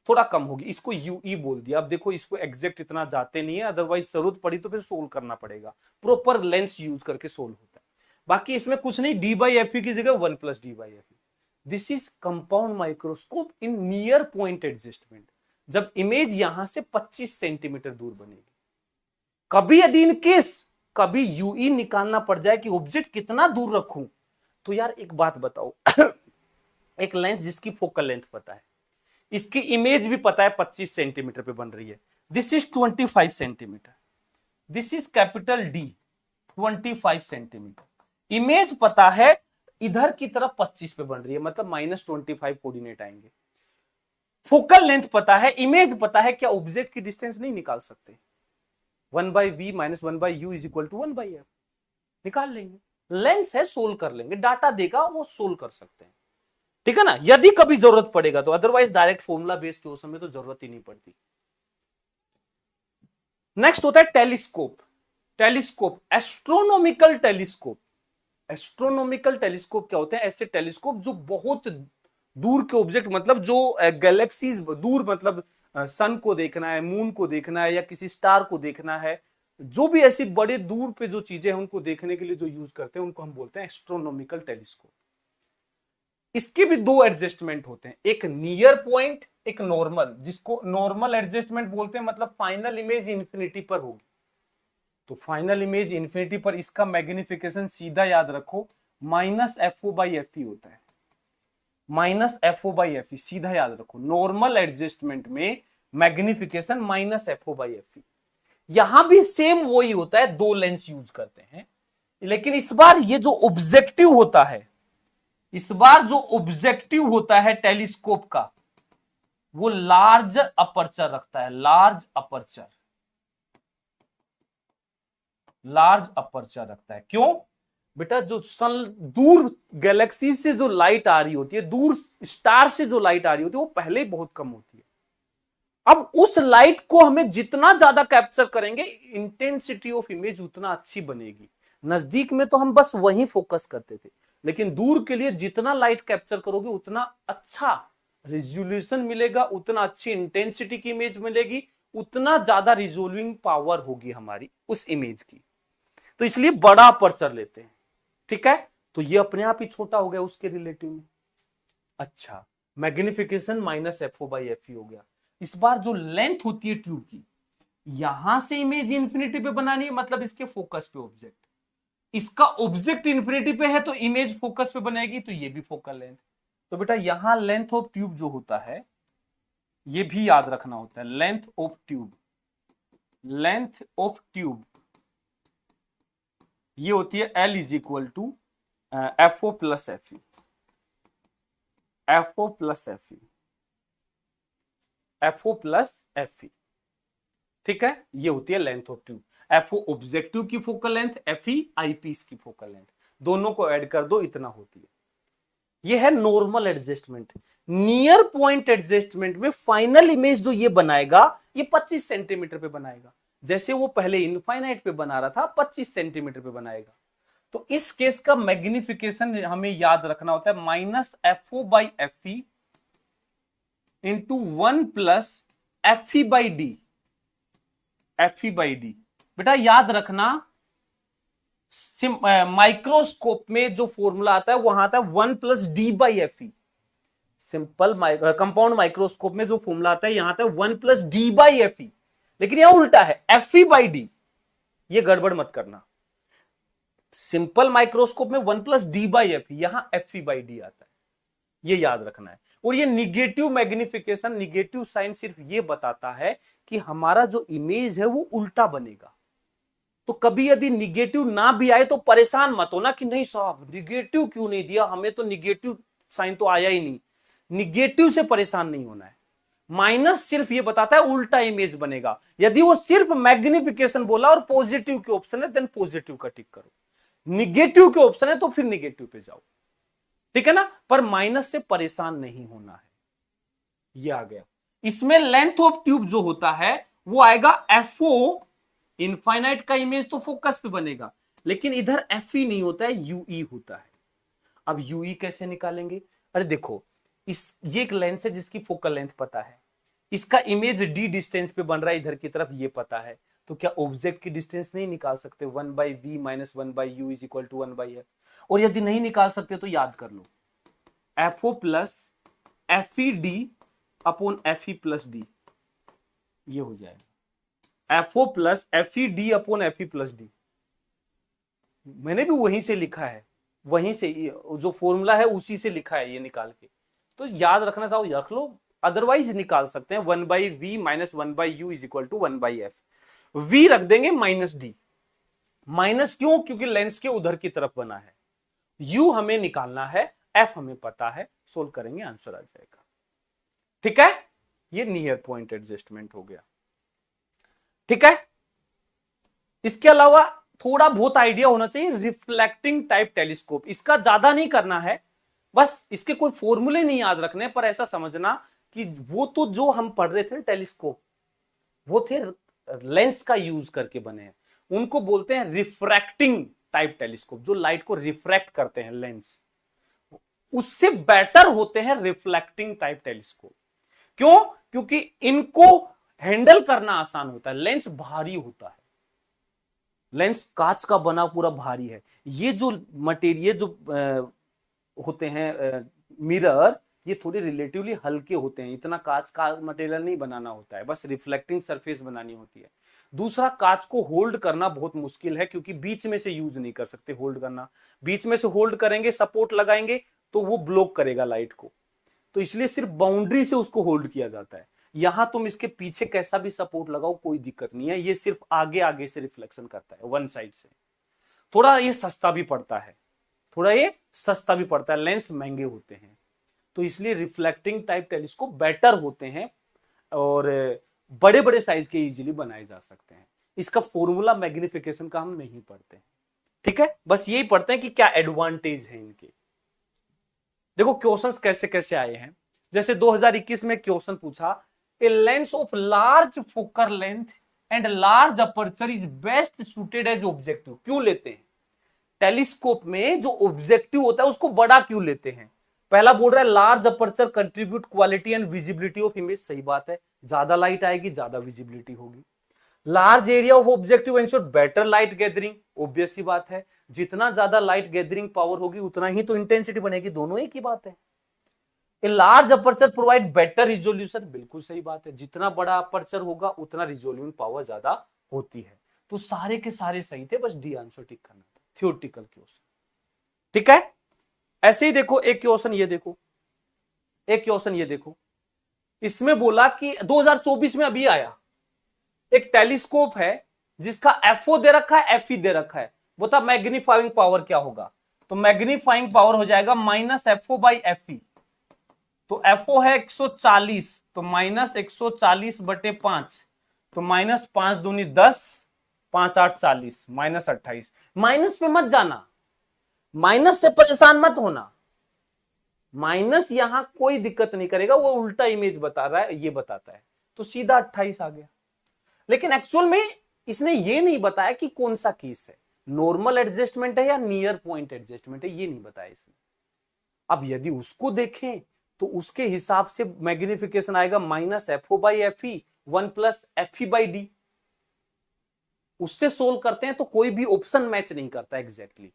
थोड़ा कम होगी, इसको यूई बोल दिया। अब देखो इसको एग्जैक्ट इतना जाते नहीं है, अदरवाइज जरूरत पड़ी तो फिर सोल्व करना पड़ेगा, प्रॉपर लेंस यूज करके सोल्व होता है। बाकी इसमें कुछ नहीं, डी बाई एफ की जगह 1 plus D by F. This is compound microscope in near point adjustment, जब इमेज यहां से 25 सेंटीमीटर दूर बनेगी। कभी यदि इन केस कभी यूई निकालना पड़ जाए कि ऑब्जेक्ट कितना दूर रखूं, तो यार एक बात बताओ एक लेंस जिसकी फोकल लेंथ पता है, इसकी इमेज भी पता है 25 सेंटीमीटर पे बन रही है, this is 25 centimetre, this is capital D 25 centimetre, image पता है इधर की तरफ 25 पे बन रही है, मतलब -25 कोऑर्डिनेट आएंगे। फोकल लेंथ पता है, इमेज पता है, क्या ऑब्जेक्ट की डिस्टेंस नहीं निकाल सकते? 1/v minus 1/u is equal to 1/f, निकाल लेंगे। लेंस है, सोल्व कर लेंगे, डाटा देगा वो सोल्व कर सकते हैं, ठीक है ना, यदि कभी जरूरत पड़ेगा तो। Otherwise direct formula based question में तो जरूरत ही नहीं पड़ती। नेक्स्ट होता है telescope. Telescope, astronomical telescope. Astronomical telescope क्या होते हैं? ऐसे टेलीस्कोप जो बहुत दूर के ऑब्जेक्ट, मतलब जो गैलेक्सीज दूर, मतलब सन को देखना है, मून को देखना है, या किसी स्टार को देखना है, जो भी ऐसी बड़े दूर पे जो चीजें हैं उनको देखने के लिए जो यूज करते हैं उनको हम बोलते हैं एस्ट्रोनॉमिकल टेलीस्कोप। इसके भी दो एडजस्टमेंट होते हैं, एक नियर पॉइंट, एक नॉर्मल, जिसको नॉर्मल एडजस्टमेंट बोलते हैं, मतलब फाइनल इमेज इंफिनिटी पर होगी। तो फाइनल इमेज इंफिनिटी पर इसका मैग्निफिकेशन सीधा याद रखो minus F O by F E होता है, minus F O by F E, सीधा याद रखो। नॉर्मल एडजस्टमेंट में magnification minus F O by F E. यहां भी सेम वही होता है, दो लेंस यूज करते हैं, लेकिन इस बार ये जो ऑब्जेक्टिव होता है, इस बार जो ऑब्जेक्टिव होता है टेलीस्कोप का, वो लार्ज अपर्चर रखता है, लार्ज अपर्चर, लार्ज अपर्चर रखता है। क्यों? बेटा जो सन दूर गैलेक्सी से जो लाइट आ रही होती है, दूर स्टार से जो लाइट आ रही होती है, वो पहले ही बहुत कम होती है। अब उस लाइट को हमें जितना ज्यादा कैप्चर करेंगे, इंटेंसिटी ऑफ इमेज उतना अच्छी बनेगी। नजदीक में तो हम बस वही फोकस करते थे, लेकिन दूर के लिए जितना लाइट कैप्चर करोगे उतना अच्छा रिजोल्यूशन मिलेगा, उतना अच्छी इंटेंसिटी की इमेज मिलेगी, उतना ज्यादा रिजोल्विंग पावर होगी हमारी उस इमेज की। तो इसलिए बड़ा अपर्चर लेते हैं, ठीक है। तो ये अपने आप ही छोटा हो गया उसके रिलेटिव में। अच्छा, magnification minus F O by F E हो गया। इस बार जो लेंथ होती है ट्यूब की, यहां से इमेज इंफिनिटी पे बनानी है, मतलब इसके फोकस पे ऑब्जेक्ट, इसका ऑब्जेक्ट इंफिनिटी पे है तो इमेज फोकस पे बनेगी, तो ये भी फोकल लेंथ। तो बेटा यहां लेंथ ऑफ ट्यूब जो होता है, ये भी याद रखना होता है, length of tube, length of tube ये होती है L is equal to F O plus F E, F O plus F E, F O plus F E, ठीक है। ये होती है length of tube. F O objective की focal length, F E eyepiece की focal length, दोनों को add कर दो, इतना होती है। ये है normal adjustment. Near point adjustment में फाइनल इमेज जो ये बनाएगा, ये 25 सेंटीमीटर पे बनाएगा। जैसे वो पहले इनफाइनाइट पे बना रहा था, 25 सेंटीमीटर पे बनाएगा। तो इस केस का मैग्निफिकेशन हमें याद रखना होता है, minus F O by F E into 1 plus F E by D, F E by D. बेटा याद रखना, माइक्रोस्कोप में जो फॉर्मूला आता है वहां आता है 1 plus D by F E. Simple compound microscope में जो फॉर्मूला आता है, यहां आता है 1 प्लस डी बाई एफ ई, लेकिन यहां उल्टा है, एफ ई बाई डी। ये गड़बड़ मत करना। सिंपल माइक्रोस्कोप में 1 plus D by F E, यहां एफ ई बाई डी आता है, ये याद रखना है। और ये निगेटिव मैग्निफिकेशन, निगेटिव साइन सिर्फ ये बताता है कि हमारा जो इमेज है वो उल्टा बनेगा। तो कभी यदि निगेटिव ना भी आए तो परेशान मत होना कि नहीं साहब निगेटिव क्यों नहीं दिया, हमें तो निगेटिव साइन तो आया ही नहीं। निगेटिव से परेशान नहीं होना है। माइनस सिर्फ ये बताता है उल्टा इमेज बनेगा। यदि वो सिर्फ मैग्निफिकेशन बोला और पॉजिटिव के ऑप्शन है, देन पॉजिटिव का टिक करो। निगेटिव के ऑप्शन है तो फिर निगेटिव पे जाओ, ठीक है ना। पर माइनस से परेशान नहीं होना है। ये आ गया। इसमें लेंथ ऑफ ट्यूब जो होता है वो आएगा एफ ओ, इनफाइनाइट का इमेज तो फोकस पे बनेगा, लेकिन इधर एफ ई नहीं होता है, यूई होता है। अब यूई कैसे निकालेंगे? अरे देखो, ये एक लेंस है जिसकी फोकल लेंथ पता है, इसका इमेज डी डिस्टेंस पे बन रहा है इधर की तरफ, ये पता है। तो क्या ऑब्जेक्ट की डिस्टेंस नहीं निकाल सकते? 1 by V minus 1 by U is equal to 1 by F. और यदि नहीं निकाल सकते तो याद कर लो, F O plus F E D upon F E plus D, ये हो जाएगा F O plus F E D upon F E plus D. मैंने भी वहीं से लिखा है, वहीं से जो फॉर्मूला है उसी से लिखा है ये निकाल के। तो याद रखना चाहो रख लो, अदरवाइज निकाल सकते हैं 1 by V minus 1 by U is equal to 1 by F. V रख देंगे माइनस डी। माइनस क्यों? क्योंकि लेंस के उधर की तरफ बना है। यू हमें निकालना है, एफ हमें पता है, सोल्व करेंगे आंसर आ जाएगा, ठीक है। ये नियर पॉइंट एडजस्टमेंट हो गया, ठीक है। इसके अलावा थोड़ा बहुत आइडिया होना चाहिए रिफ्लेक्टिंग टाइप टेलीस्कोप। इसका ज्यादा नहीं करना है, बस इसके कोई फॉर्मूले नहीं याद रखने, पर ऐसा समझना कि वो तो जो हम पढ़ रहे थे टेलीस्कोप, वो थे लेंस का यूज करके बने हैं, उनको बोलते हैं रिफ्रैक्टिंग टाइप टेलीस्कोप। जो लाइट को रिफ्रैक्ट करते हैं लेंस, उससे बेटर होते हैं रिफ्लेक्टिंग टाइप टेलीस्कोप। क्यों? क्योंकि इनको हैंडल करना आसान होता है। लेंस भारी होता है, लेंस कांच का बना पूरा भारी है। ये जो मटेरियल जो होते हैं मिरर, ये थोड़े रिलेटिवली हल्के होते हैं, इतना कांच का मटेरियल नहीं बनाना होता है, बस रिफ्लेक्टिंग सरफेस बनानी होती है। दूसरा, कांच को होल्ड करना बहुत मुश्किल है, क्योंकि बीच में से यूज नहीं कर सकते होल्ड करना। बीच में से होल्ड करेंगे, सपोर्ट लगाएंगे तो वो ब्लॉक करेगा लाइट को, तो इसलिए सिर्फ बाउंड्री से उसको होल्ड किया जाता है। यहां तुम इसके पीछे कैसा भी सपोर्ट लगाओ कोई दिक्कत नहीं है, ये सिर्फ आगे आगे से रिफ्लेक्शन करता है, वन साइड से। थोड़ा ये सस्ता भी पड़ता है, थोड़ा ये सस्ता भी पड़ता है, लेंस महंगे होते हैं, तो इसलिए रिफ्लेक्टिंग टाइप टेलीस्कोप बेटर होते हैं और बड़े बड़े साइज के इजीली बनाए जा सकते हैं। इसका फॉर्मूला मैग्निफिकेशन का हम नहीं पढ़ते हैं, ठीक है, बस यही पढ़ते हैं कि क्या एडवांटेज है इनके। देखो क्वेश्चंस कैसे कैसे आए हैं। जैसे 2021 में क्वेश्चन पूछा, a lens of large focal length and large aperture is best suited as objective. क्यों लेते हैं टेलीस्कोप में, जो ऑब्जेक्टिव होता है उसको बड़ा क्यों लेते हैं? पहला बोल रहा है large aperture contribute quality and visibility of image. सही बात है, ज्यादा लाइट आएगी ज्यादा विजिबिलिटी होगी। Large area of objective ensure better light gathering. Obvious सी बात है, जितना ज्यादा लाइट गैदरिंग पावर होगी उतना ही तो इंटेंसिटी बनेगी, दोनों एक ही बात है। A large aperture provide better resolution. बिल्कुल सही बात है, जितना बड़ा अपर्चर होगा उतना रिजोल्यूशन पावर ज्यादा होती है। तो सारे के सारे सही थे, बस डी आंसर टिक करना था, थ्योरेटिकल क्वेश्चन। ठीक है, ऐसे ही देखो एक क्वेश्चन ये देखो, एक क्वेश्चन ये देखो, इसमें बोला कि 2024 में अभी आया, एक टेलीस्कोप है जिसका एफओ दे रखा है, एफई दे रखा है, बता मैग्नीफाइंग पावर क्या होगा? तो मैग्नीफाइंग पावर हो जाएगा माइनस एफओ बाई एफई। तो एफओ है 140, तो माइनस 140 बटे 5, तो माइनस 5 दूनी 10, 5 8 40, माइनस 28। माइनस पे मत जाना, माइनस से परेशान मत होना, माइनस यहां कोई दिक्कत नहीं करेगा, वो उल्टा इमेज बता रहा है, ये बताता है, तो सीधा 28 आ गया। लेकिन एक्चुअल में इसने ये नहीं बताया कि कौन सा केस है, नॉर्मल एडजस्टमेंट है या नियर पॉइंट एडजस्टमेंट है, ये नहीं बताया इसने। अब यदि उसको देखें तो उसके हिसाब से मैग्निफिकेशन आएगा minus FO by FE 1 plus FE by D. उससे सोल्व करते हैं तो कोई भी ऑप्शन मैच नहीं करता एग्जैक्टली,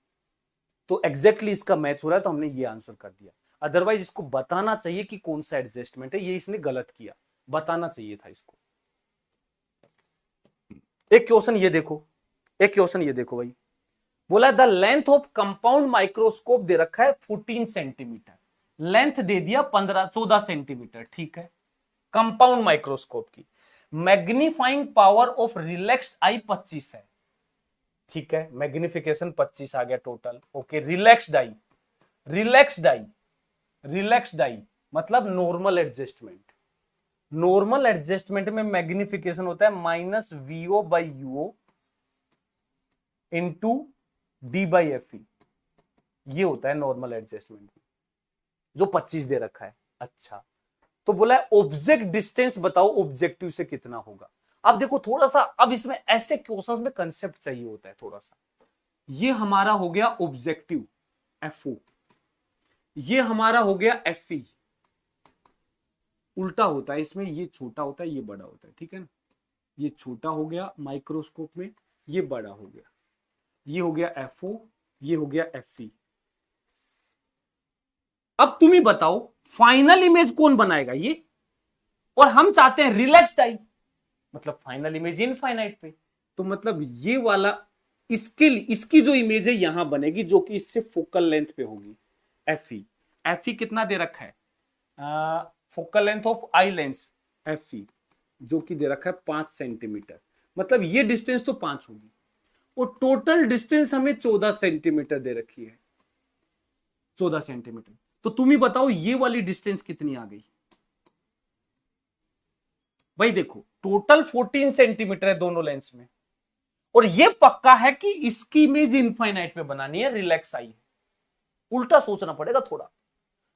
तो एग्जैक्टली इसका मैच हो रहा है, तो हमने ये आंसर कर दिया। अदरवाइज इसको बताना चाहिए कि कौन सा एडजस्टमेंट है, ये इसने गलत किया, बताना चाहिए था इसको। एक क्वेश्चन ये देखो, एक क्वेश्चन ये देखो भाई, बोला the length of compound microscope दे रखा है 14 सेंटीमीटर, लेंथ दे दिया 14 सेंटीमीटर, ठीक है। कंपाउंड माइक्रोस्कोप की magnifying power of relaxed eye 25 है, ठीक है, मैग्निफिकेशन 25 आ गया total, okay. Relaxed eye, relaxed eye, relaxed eye मतलब नॉर्मल एडजस्टमेंट, नॉर्मल एडजस्टमेंट में मैग्निफिकेशन होता है minus V O by U O into D by F E, ये होता है नॉर्मल एडजस्टमेंट में, जो 25 दे रखा है। अच्छा, तो बोला है ऑब्जेक्ट डिस्टेंस बताओ ऑब्जेक्टिव से कितना होगा। अब देखो थोड़ा सा, अब इसमें ऐसे क्वेश्चंस में कंसेप्ट चाहिए होता है थोड़ा सा। ये हमारा हो गया ऑब्जेक्टिव एफओ, ये हमारा हो गया एफई, उल्टा होता है इसमें, ये छोटा होता है ये बड़ा होता है, ठीक है ना, ये छोटा हो गया माइक्रोस्कोप में, ये बड़ा हो गया, ये हो गया एफओ, ये हो गया एफई। अब तुम ही बताओ फाइनल इमेज कौन बनाएगा ये, और हम चाहते हैं रिलैक्स्ड आई, मतलब फाइनल इमेज इनफाइनाइट पे, तो मतलब ये वाला इसके लिए, इसकी जो इमेज है यहां बनेगी जो कि इससे फोकल लेंथ पे होगी, एफई। एफई कितना दे रखा है, focal length of eye lens FE, जो कि दे रखा है 5 सेंटीमीटर, मतलब ये डिस्टेंस तो 5 होगी, और टोटल डिस्टेंस हमें 14 सेंटीमीटर दे रखी है, 14 सेंटीमीटर। तो तुम ही बताओ ये वाली डिस्टेंस कितनी आ गई भाई। देखो टोटल 14 सेंटीमीटर है दोनों लेंस में, और ये पक्का है कि इसकी इमेज इनफाइनाइट पे बनानी है, रिलैक्स आई है, उल्टा सोचना पड़ेगा थोड़ा,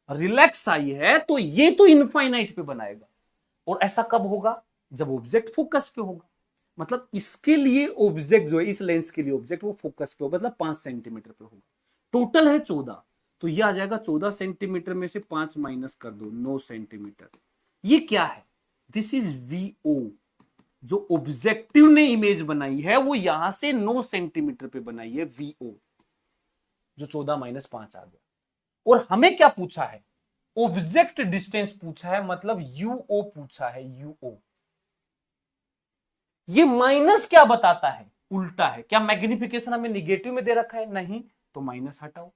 रिलैक्स आई है तो ये तो इनफाइनाइट पे बनाएगा, और ऐसा कब होगा, जब ऑब्जेक्ट फोकस पे होगा, मतलब इसके लिए ऑब्जेक्ट जो है, इस लेंस के लिए ऑब्जेक्ट वो फोकस पे होगा, मतलब 5 सेंटीमीटर पे होगा। टोटल है 14, तो ये आ जाएगा 14 सेंटीमीटर में से 5 माइनस कर दो, 9 सेंटीमीटर। ये क्या है, दिस इज वीओ, जो ऑब्जेक्टिव ने इमेज बनाई है वो यहां से 9 सेंटीमीटर पे बनाई है, वीओ, जो 14 माइनस 5 आ गया। और हमें क्या पूछा है, ऑब्जेक्ट डिस्टेंस पूछा है, मतलब यूओ पूछा है, यूओ। ये माइनस क्या बताता है, उल्टा है। क्या मैग्निफिकेशन हमें निगेटिव में दे रखा है, नहीं, तो माइनस हटाओ।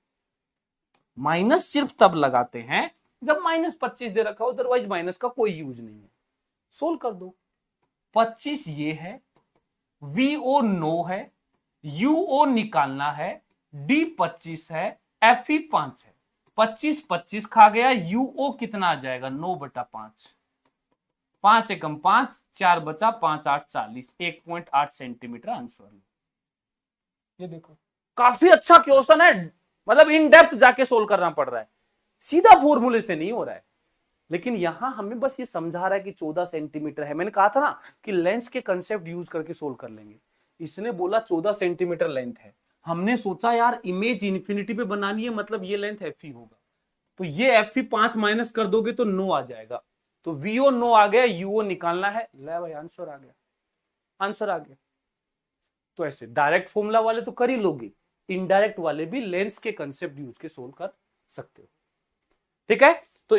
माइनस सिर्फ तब लगाते हैं जब माइनस 25 दे रखा हो, अदरवाइज माइनस का कोई यूज नहीं है। सोल्व कर दो, 25 ये है, वीओ 9 है, यूओ निकालना है, डी 25 है, एफ ई 5 है, 25 25 खा गया, यूओ कितना आ जाएगा 9/5, 5 एकम 5, 4 बचा, 5 8 40, 1.8 सेंटीमीटर आंसर। ये देखो काफी अच्छा क्वेश्चन है, मतलब इन डेप्थ जाके सोल्व करना पड़ रहा है, सीधा फॉर्मूले से नहीं हो रहा है। लेकिन यहां हमें बस ये समझा रहा है कि 14 सेंटीमीटर है। मैंने कहा था ना कि लेंस के कंसेप्ट यूज करके सोल्व कर लेंगे। इसने बोला 14 सेंटीमीटर लेंथ है, हमने सोचा यार इमेज इंफिनिटी पे बनानी है, मतलब ये लेंथ एफ होगा, तो ये एफ 5 माइनस कर दोगे तो 9 आ जाएगा, तो वीओ 9 आ गया, यूओ निकालना है। ले भाई आंसर आ गया, आंसर आ गया। तो ऐसे डायरेक्ट फॉर्मूला वाले तो कर ही लोगे, इनडायरेक्ट वाले भी लेंस के कंसेप्ट यूज के सोल्व कर सकते हो। ठीक है,